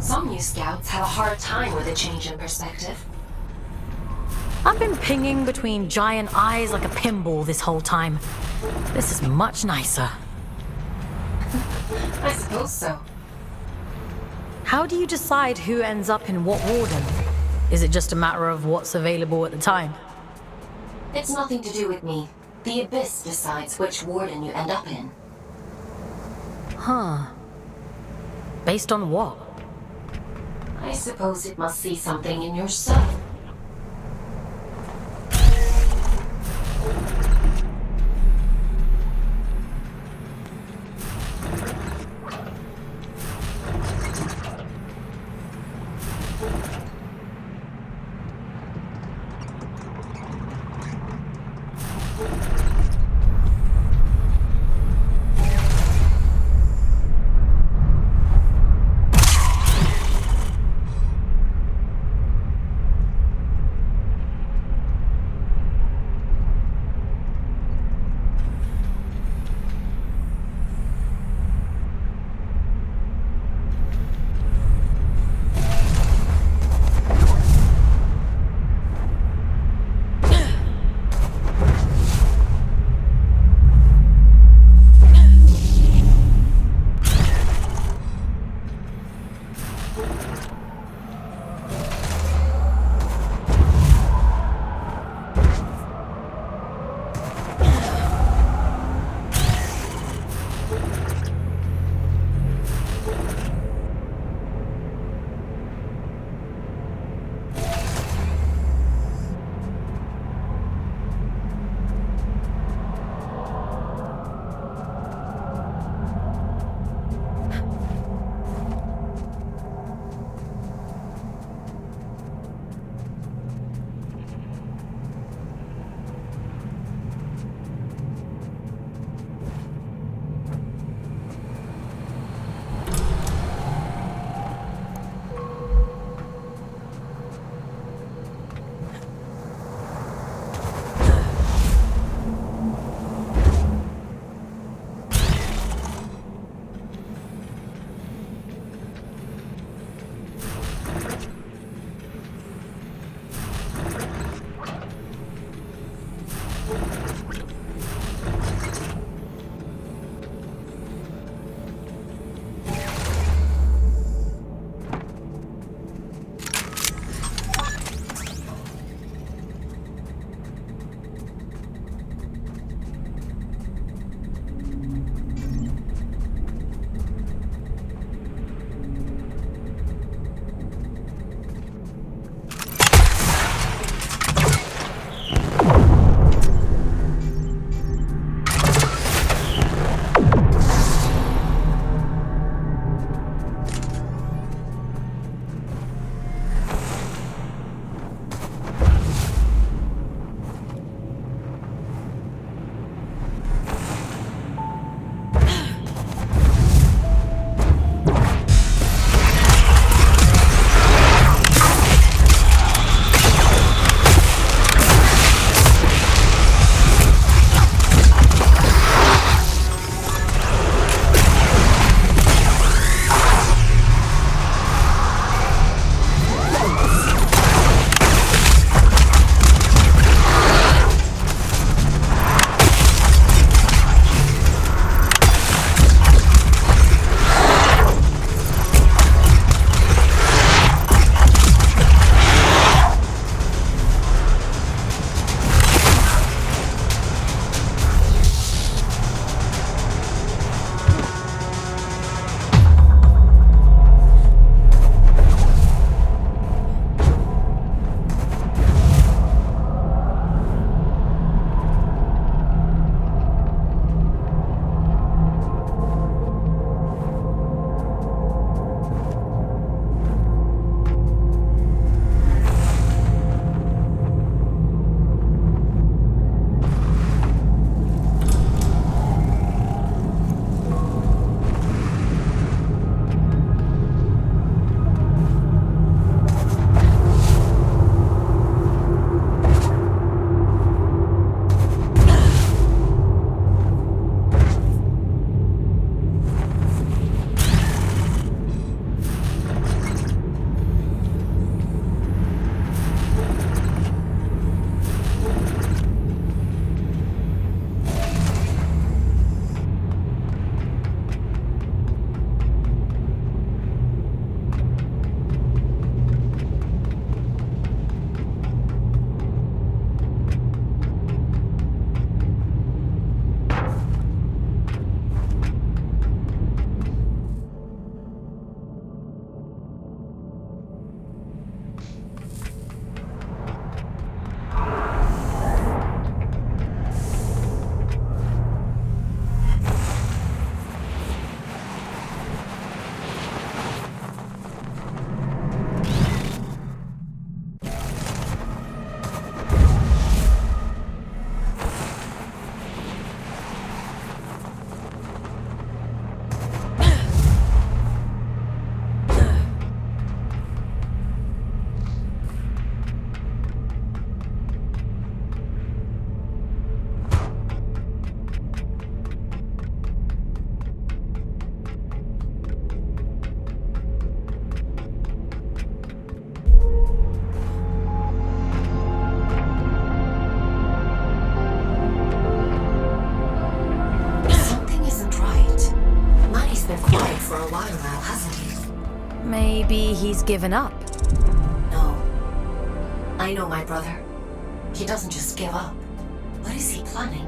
Some new scouts have a hard time with a change in perspective. I've been pinging between giant eyes like a pinball this whole time. This is much nicer. I suppose so. How do you decide who ends up in what warden? Is it just a matter of what's available at the time? It's nothing to do with me. The Abyss decides which warden you end up in. Huh. Based on what? I suppose it must see something in yourself. Maybe he's given up. No. I know my brother. He doesn't just give up. What is he planning?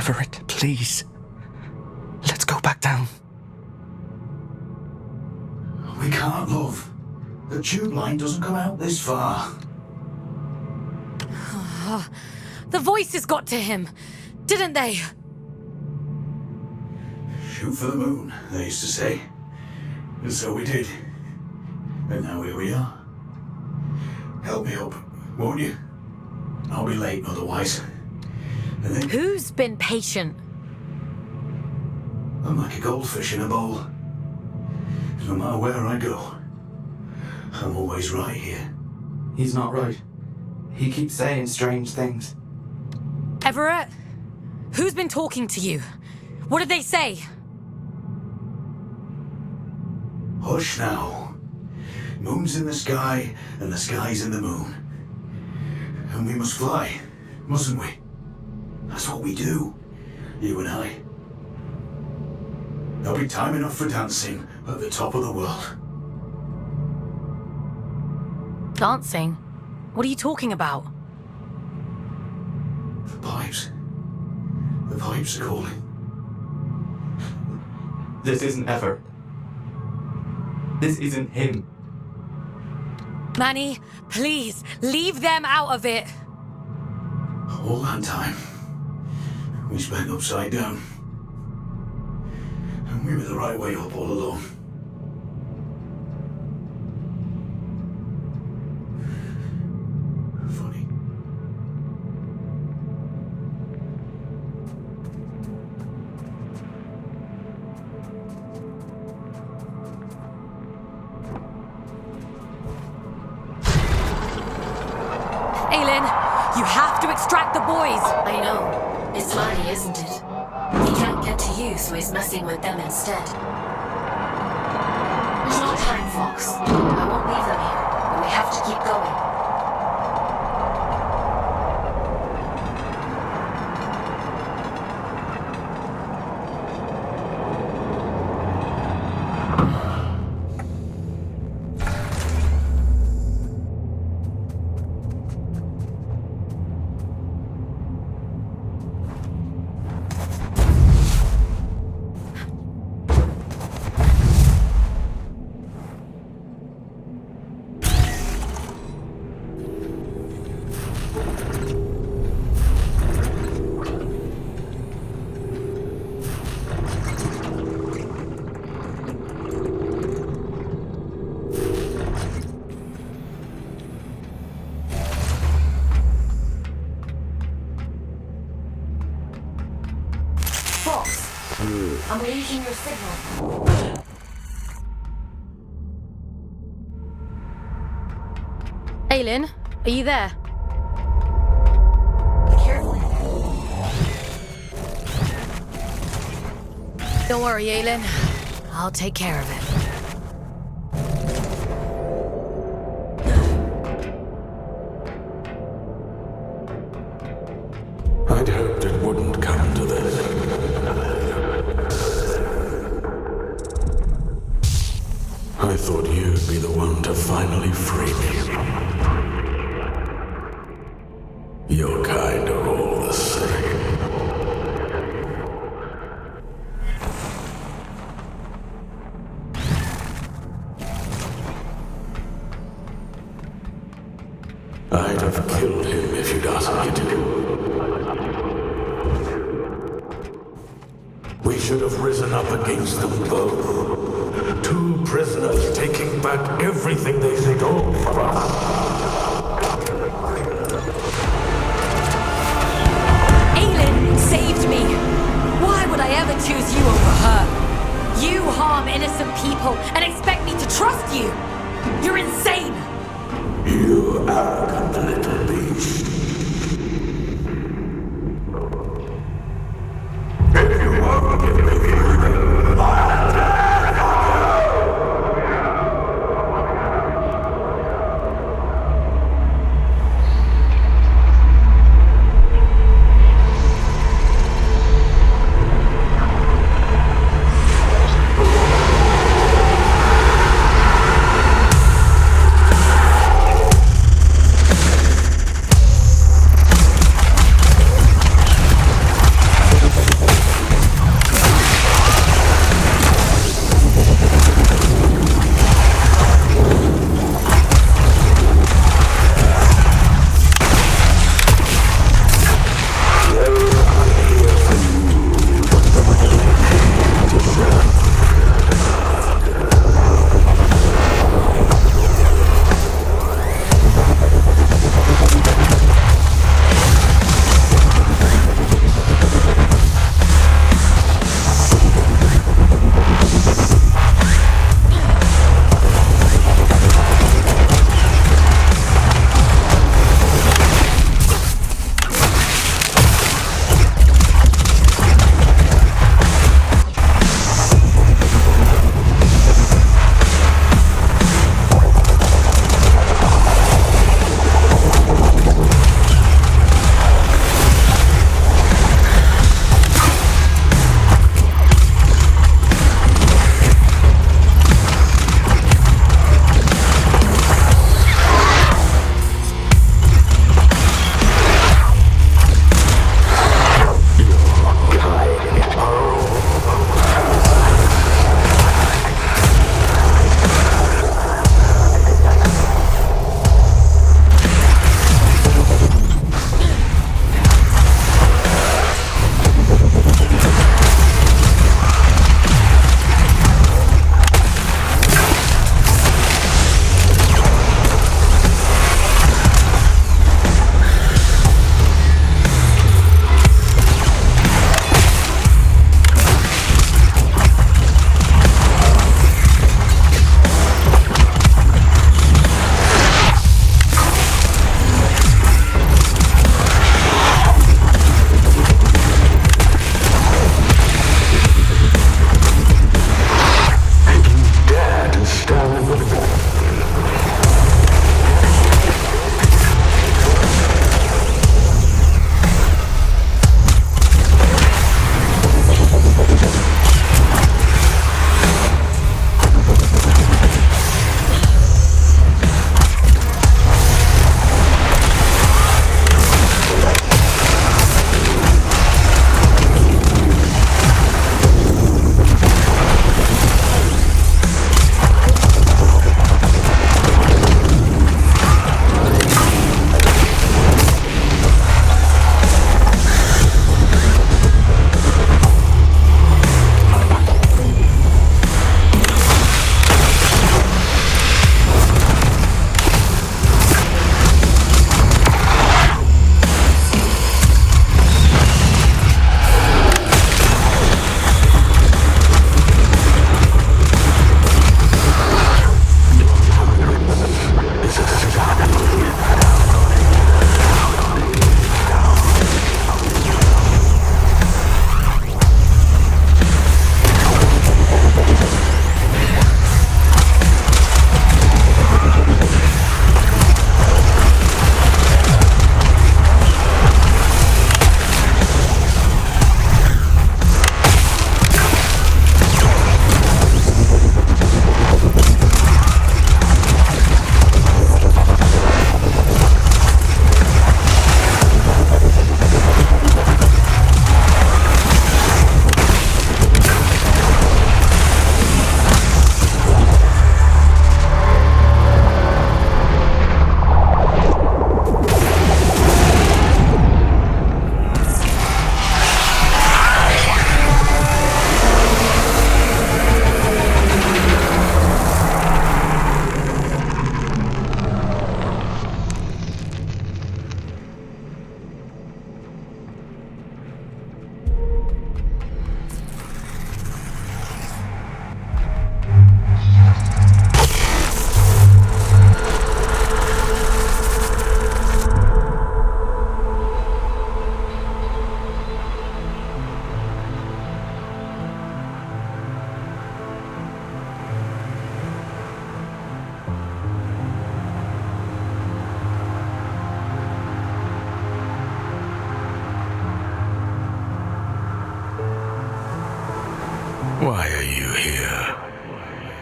Everett, please. Let's go back down. We can't, love. The tube line doesn't come out this far. The voices got to him, didn't they? Shoot for the moon, they used to say. And so we did. And now here we are. Help me up, won't you? I'll be late otherwise. And then Who's been patient? I'm like a goldfish in a bowl. No matter where I go, I'm always right here. He's not right. He keeps saying strange things. Everett? Who's been talking to you? What did they say? Hush now. Moon's in the sky, and the sky's in the moon. And we must fly, mustn't we? That's what we do, you and I. There'll be time enough for dancing at the top of the world. Dancing? What are you talking about? The pipes. The pipes are calling. This isn't Ever. This isn't him. Manny, please, leave them out of it. All that time, we spent upside down. And we were the right way up all along. Funny. Aylin, you have to extract the boys. I know. It's Manny, isn't it? He can't get to you, so he's messing with them instead. There's no time, Fox. I won't leave them here, but we have to keep going. I'm losing your signal. Aylin, are you there? Be careful. Don't worry, Aylin. I'll take care of it. I'd hoped it wouldn't come to this. I thought you'd be the one to finally free me. Your kind are all the same. I'd have killed him if you'd asked me to. We should have risen up against them both. Two prisoners taking back everything they stole from us. Aylin saved me. Why would I ever choose you over her? You harm innocent people and expect me to trust you. You're insane. You arrogant little beast. If you won't give me freedom, I'll turn on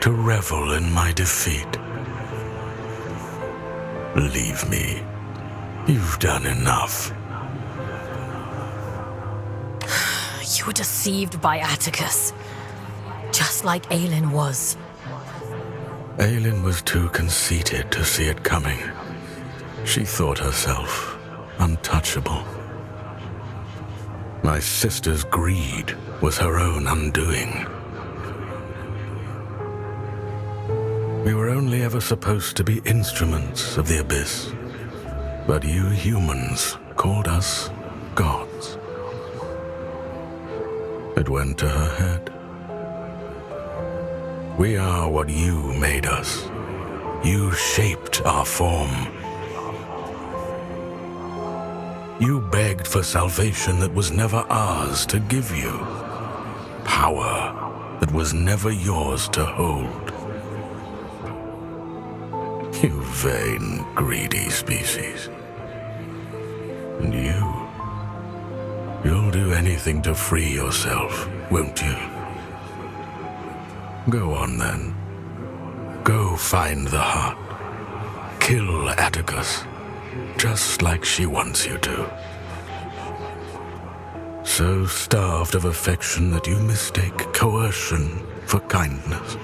to revel in my defeat. Leave me. You've done enough. You were deceived by Atticus, just like Aylin was. Aylin was too conceited to see it coming. She thought herself untouchable. My sister's greed was her own undoing. We were only ever supposed to be instruments of the Abyss, but you humans called us gods. It went to her head. We are what you made us. You shaped our form. You begged for salvation that was never ours to give you. Power that was never yours to hold. You vain, greedy species. And you'll do anything to free yourself, won't you? Go on then. Go find the heart. Kill Atticus, just like she wants you to. So starved of affection that you mistake coercion for kindness.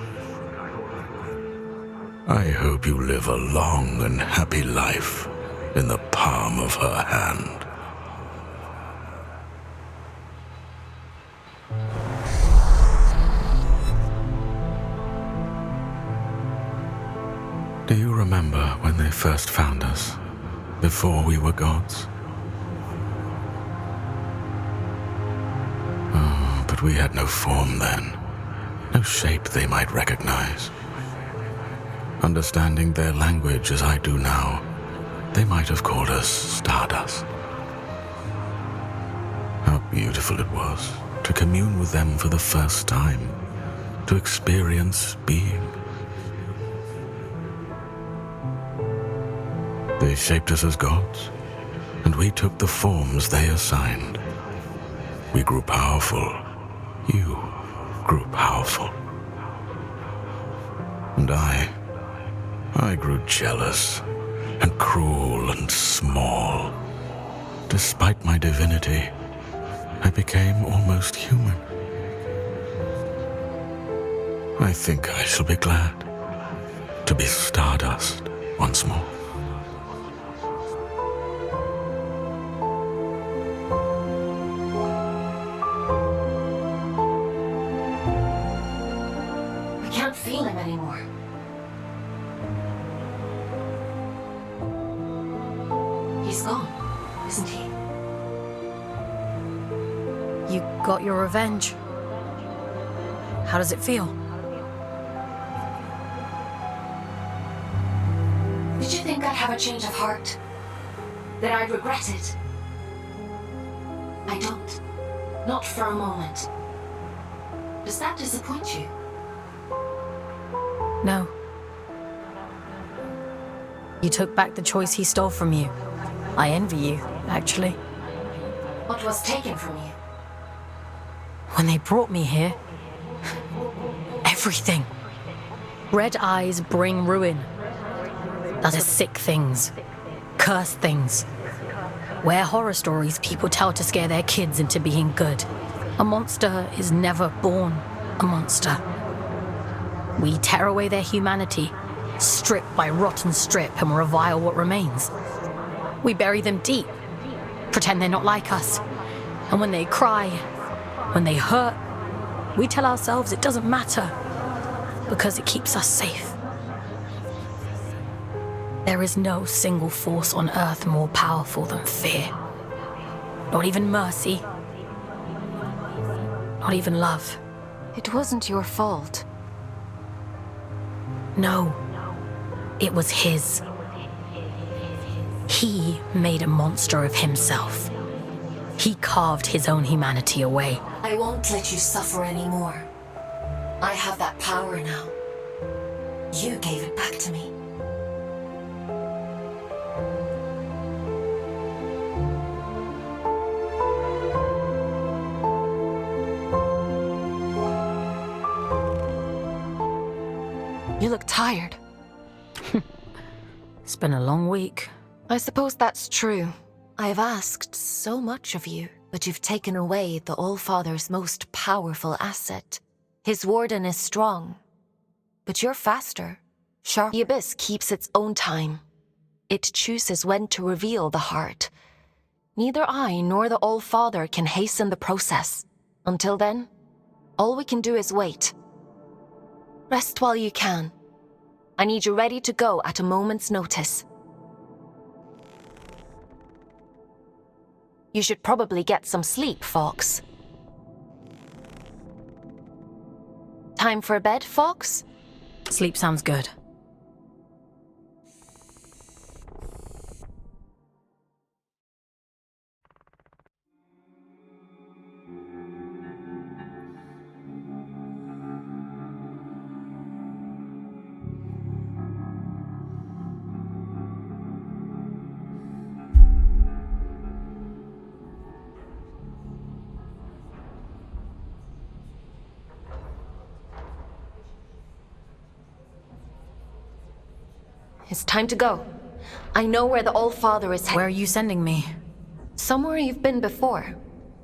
I hope you live a long and happy life in the palm of her hand. Do you remember when they first found us, before we were gods? Oh, but we had no form then, no shape they might recognize. Understanding their language as I do now, they might have called us Stardust. How beautiful it was to commune with them for the first time, to experience being. They shaped us as gods, and we took the forms they assigned. We grew powerful. You grew powerful. And I grew jealous and cruel and small. Despite my divinity, I became almost human. I think I shall be glad to be Stardust once more. I can't feel him anymore. He's gone, isn't he? You got your revenge. How does it feel? Did you think I'd have a change of heart? That I'd regret it? I don't. Not for a moment. Does that disappoint you? No. You took back the choice he stole from you. I envy you, actually. What was taken from you? When they brought me here, everything. Red eyes bring ruin. Those are sick things. Cursed things. We're horror stories people tell to scare their kids into being good. A monster is never born a monster. We tear away their humanity, strip by rotten strip, and revile what remains. We bury them deep, pretend they're not like us. And when they cry, when they hurt, we tell ourselves it doesn't matter because it keeps us safe. There is no single force on Earth more powerful than fear. Not even mercy. Not even love. It wasn't your fault. No. It was his. He made a monster of himself. He carved his own humanity away. I won't let you suffer anymore. I have that power now. You gave it back to me. tired. It's been a long week. I suppose that's true. I've asked so much of you, but you've taken away the All-Father's most powerful asset. His warden is strong, but you're faster. Sharp. The Abyss keeps its own time. It chooses when to reveal the heart. Neither I nor the All-Father can hasten the process. Until then, all we can do is wait. Rest while you can. I need you ready to go at a moment's notice. You should probably get some sleep, Fox. Time for bed, Fox? Sleep sounds good. It's time to go. I know where the All-Father is headed. Where are you sending me? Somewhere you've been before.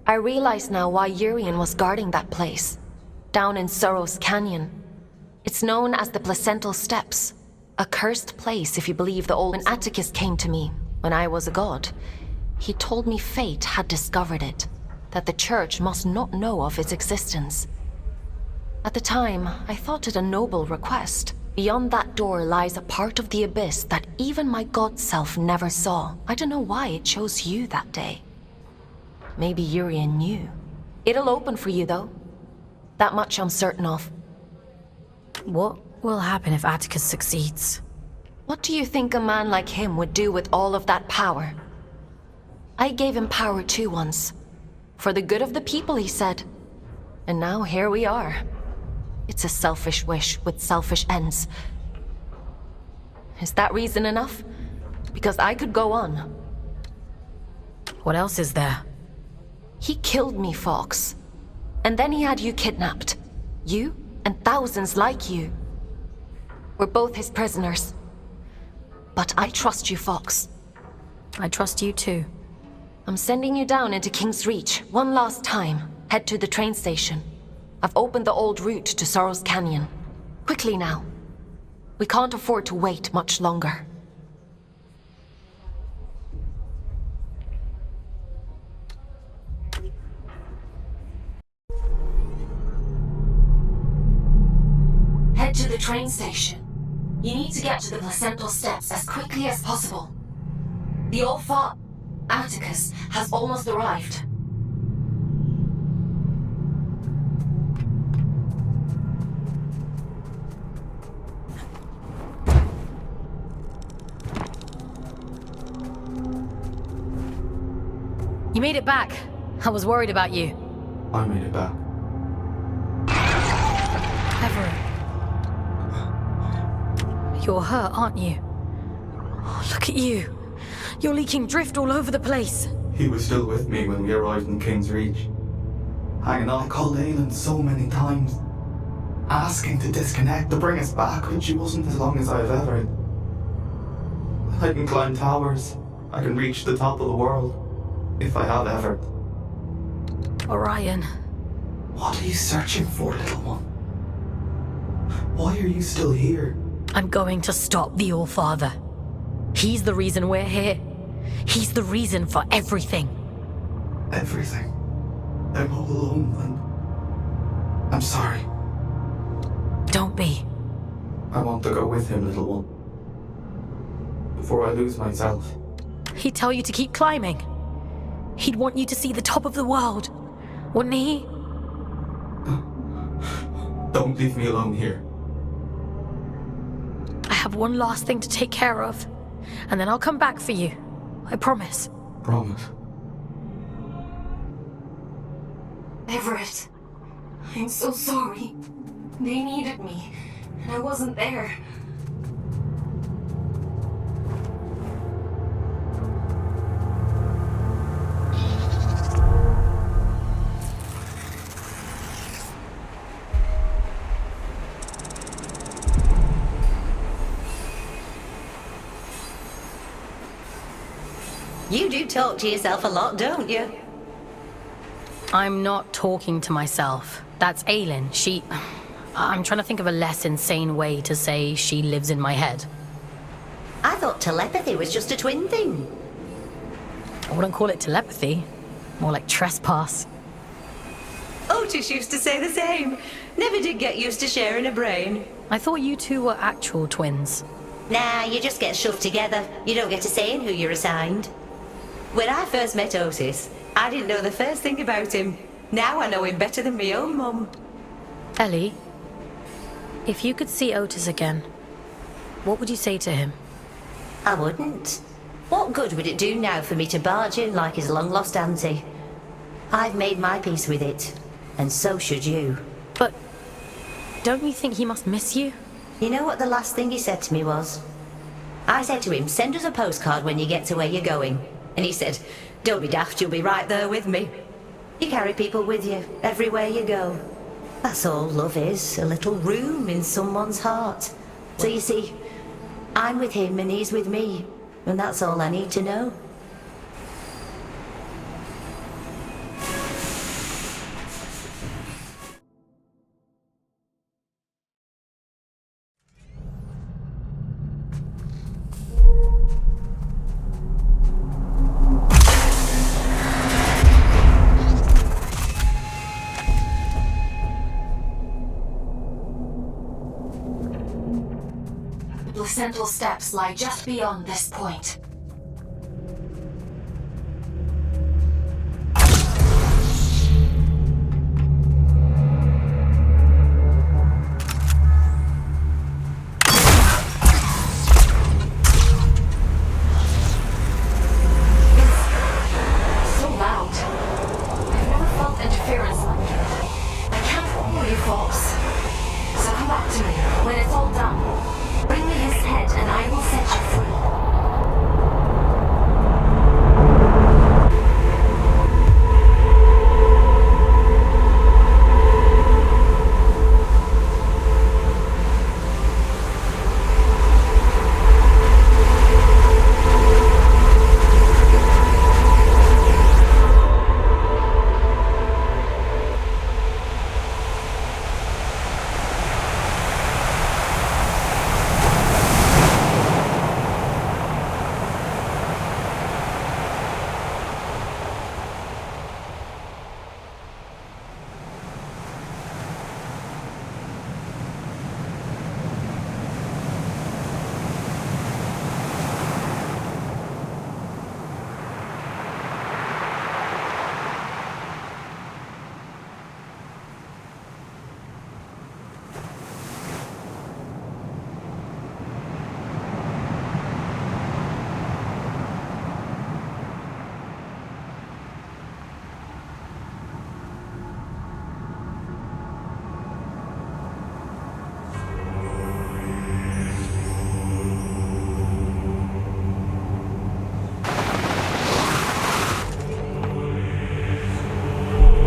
I realize now why Urian was guarding that place. Down in Sorrow's Canyon. It's known as the Placental Steps. A cursed place if you believe the old... When Atticus came to me, when I was a god, he told me fate had discovered it. That the Church must not know of its existence. At the time, I thought it a noble request. Beyond that door lies a part of the Abyss that even my god self never saw. I don't know why it chose you that day. Maybe Urian knew. It'll open for you, though. That much I'm certain of. What will happen if Atticus succeeds? What do you think a man like him would do with all of that power? I gave him power too once. For the good of the people, he said. And now here we are. It's a selfish wish with selfish ends. Is that reason enough? Because I could go on. What else is there? He killed me, Fox. And then he had you kidnapped. You and thousands like you. We're both his prisoners. But I trust you, Fox. I trust you too. I'm sending you down into King's Reach one last time. Head to the train station. I've opened the old route to Sorrow's Canyon. Quickly now. We can't afford to wait much longer. Head to the train station. You need to get to the Placental Steps as quickly as possible. The All-Father, Atticus, has almost arrived. You made it back. I was worried about you. I made it back. Everett. You're hurt, aren't you? Oh, look at you. You're leaking drift all over the place. He was still with me when we arrived in King's Reach. Hanging on. I called Aylin so many times, asking to disconnect, to bring us back, when she wasn't as long as I've ever. I can climb towers. I can reach the top of the world. If I have ever. Orion. What are you searching for, little one? Why are you still here? I'm going to stop the All-Father. He's the reason we're here. He's the reason for everything. Everything? I'm all alone and... I'm sorry. Don't be. I want to go with him, little one. Before I lose myself. He'd tell you to keep climbing. He'd want you to see the top of the world, wouldn't he? Don't leave me alone here. I have one last thing to take care of, and then I'll come back for you. I promise. Promise. Everett, I'm so sorry. They needed me, and I wasn't there. You do talk to yourself a lot, don't you? I'm not talking to myself. That's Aylin. I'm trying to think of a less insane way to say she lives in my head. I thought telepathy was just a twin thing. I wouldn't call it telepathy. More like trespass. Otis used to say the same. Never did get used to sharing a brain. I thought you two were actual twins. Nah, you just get shoved together. You don't get to say who you're assigned. When I first met Otis, I didn't know the first thing about him. Now I know him better than my own mum. Ellie, if you could see Otis again, what would you say to him? I wouldn't. What good would it do now for me to barge in like his long-lost auntie? I've made my peace with it, and so should you. But don't you think he must miss you? You know what the last thing he said to me was? I said to him, send us a postcard when you get to where you're going. And he said, don't be daft, you'll be right there with me. You carry people with you, everywhere you go. That's all love is, a little room in someone's heart. So you see, I'm with him and he's with me, and that's all I need to know. The placental steps lie just beyond this point.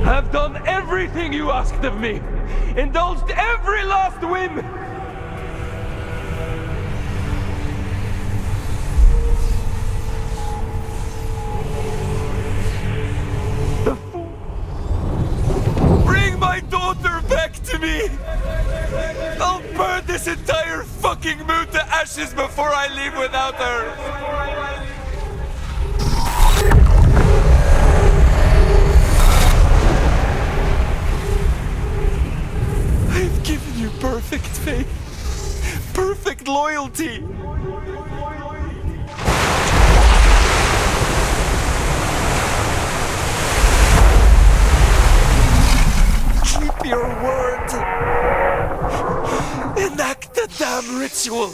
I've done everything you asked of me! Indulged every last whim! The fool! Bring my daughter back to me! I'll burn this entire fucking moon to ashes before I leave without her! I've given you perfect faith, perfect loyalty. Keep your word. Enact the damn ritual.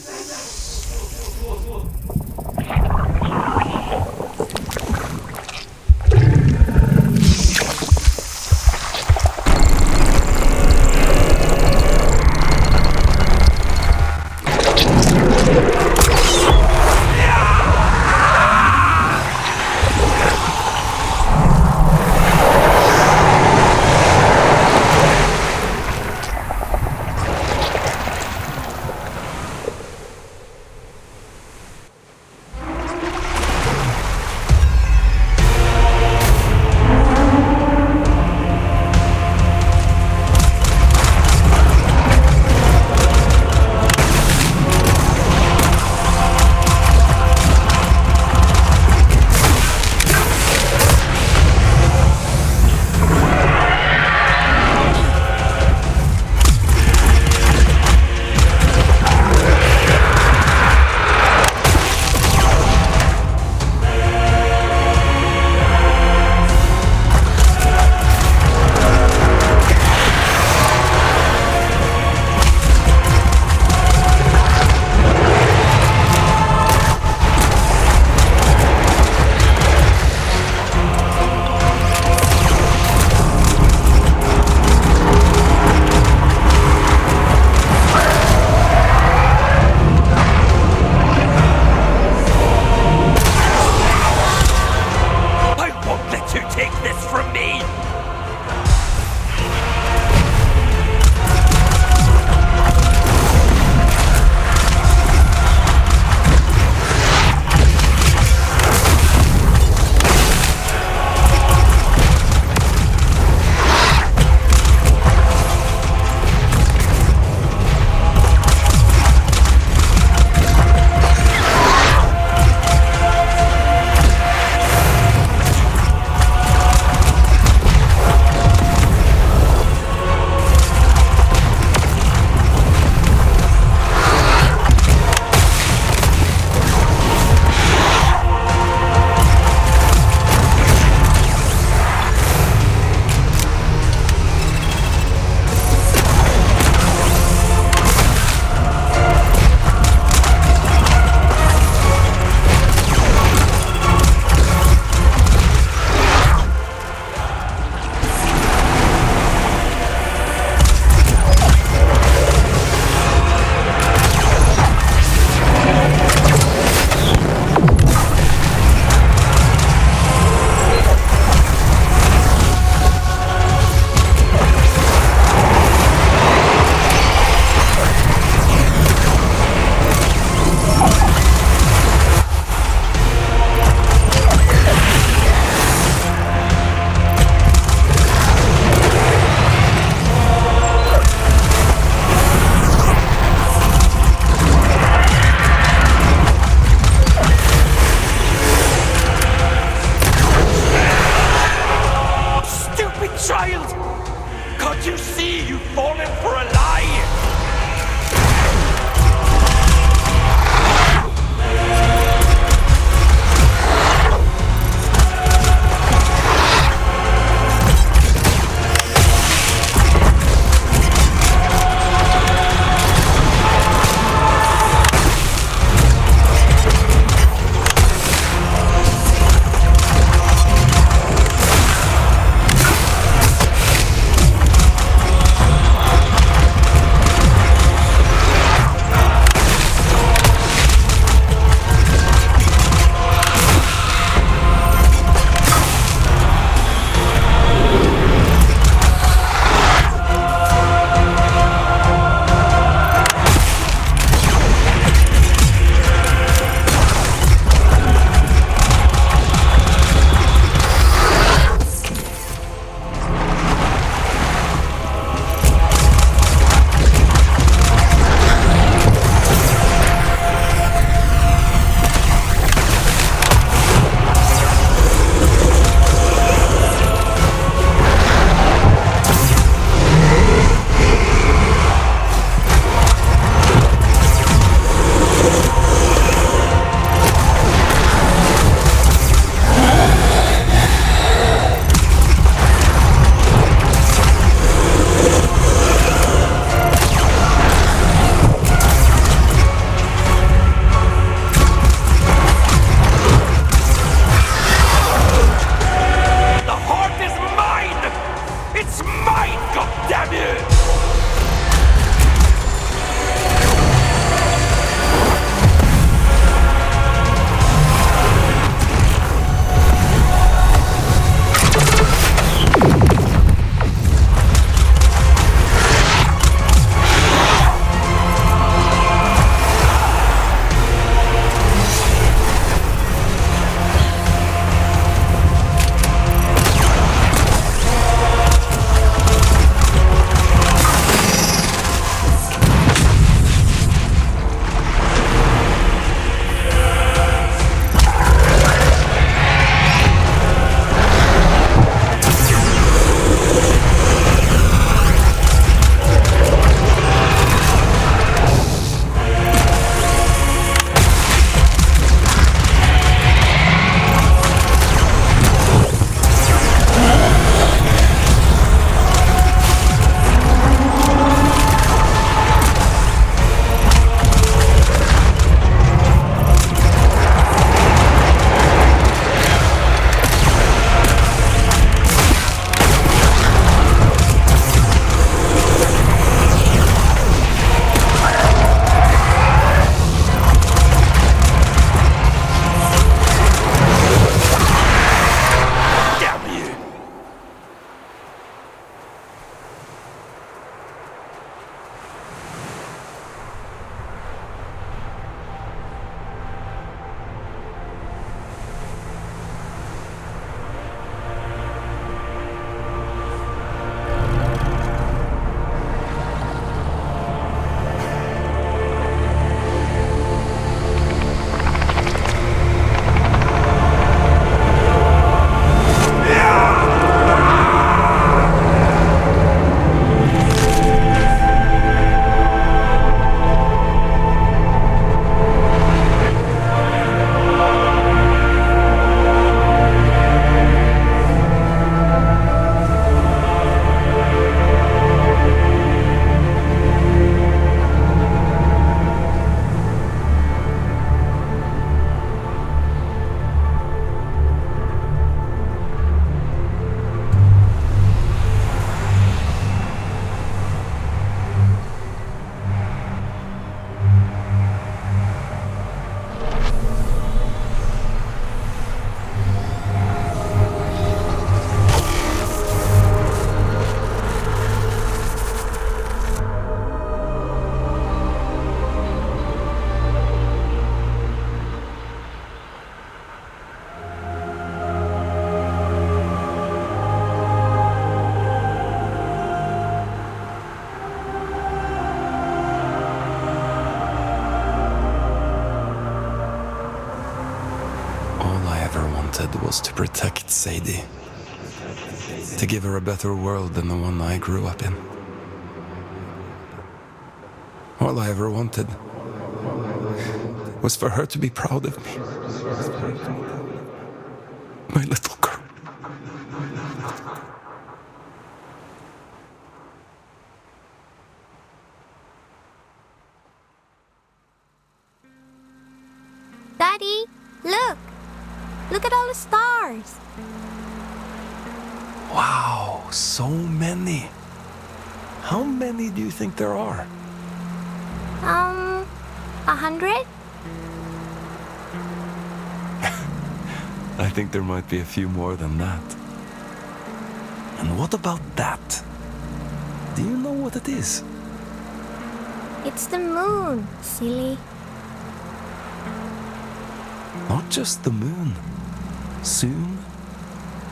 said was to protect Sadie. To give her a better world than the one I grew up in. All I ever wanted was for her to be proud of me. My little girl. Daddy, look! Look at all the stars! Wow, so many. How many do you think there are? 100? I think there might be a few more than that. And what about that? Do you know what it is? It's the moon, silly. Not just the moon. Soon,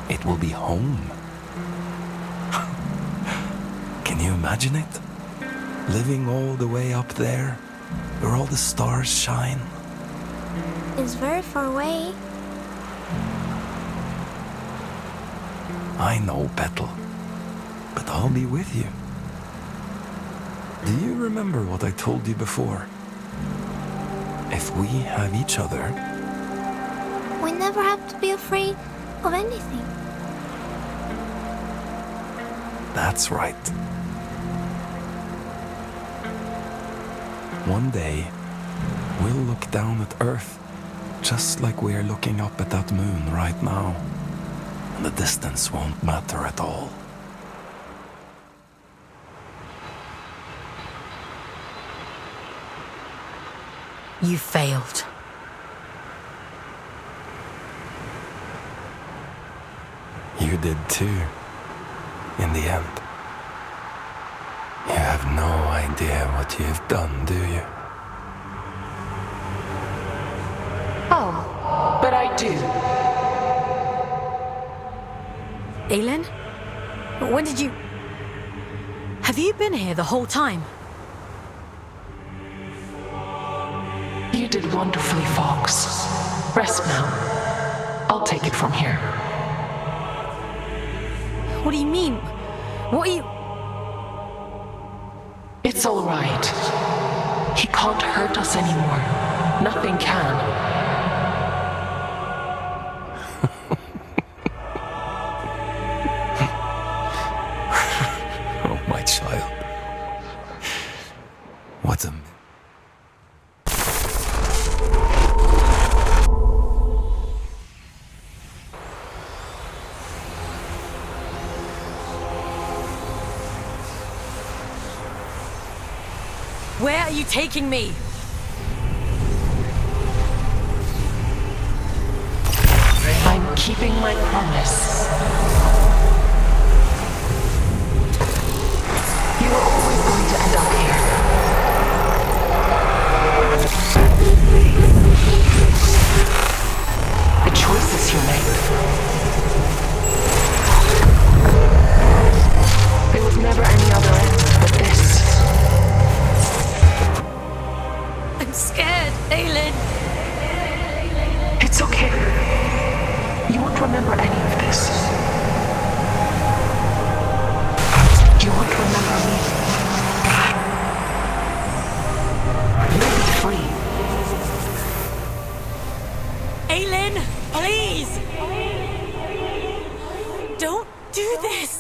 it will be home. Can you imagine it? Living all the way up there, where all the stars shine. It's very far away. I know, Petal. But I'll be with you. Do you remember what I told you before? If we have each other... We never have to be afraid of anything. That's right. One day, we'll look down at Earth, just like we're looking up at that moon right now. And the distance won't matter at all. You failed. You did too, in the end. You have no idea what you've done, do you? Oh, but I do. Aylin? When did you... Have you been here the whole time? You did wonderfully, Fox. Rest now. I'll take it from here. What do you mean? What are you... It's all right. He can't hurt us anymore. Nothing can. Oh, my child. What a... Where are you taking me? I'm keeping my promise. You were always going to end up here. The choices you made. There was never any other end but this. I'm scared, Aylin. It's okay. You won't remember any of this. You won't remember me. You'll be free. Aylin, please! Don't do this!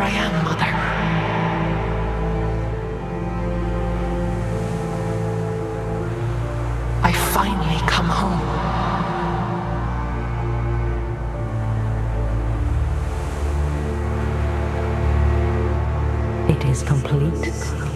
I am, Mother. I finally come home. It is complete.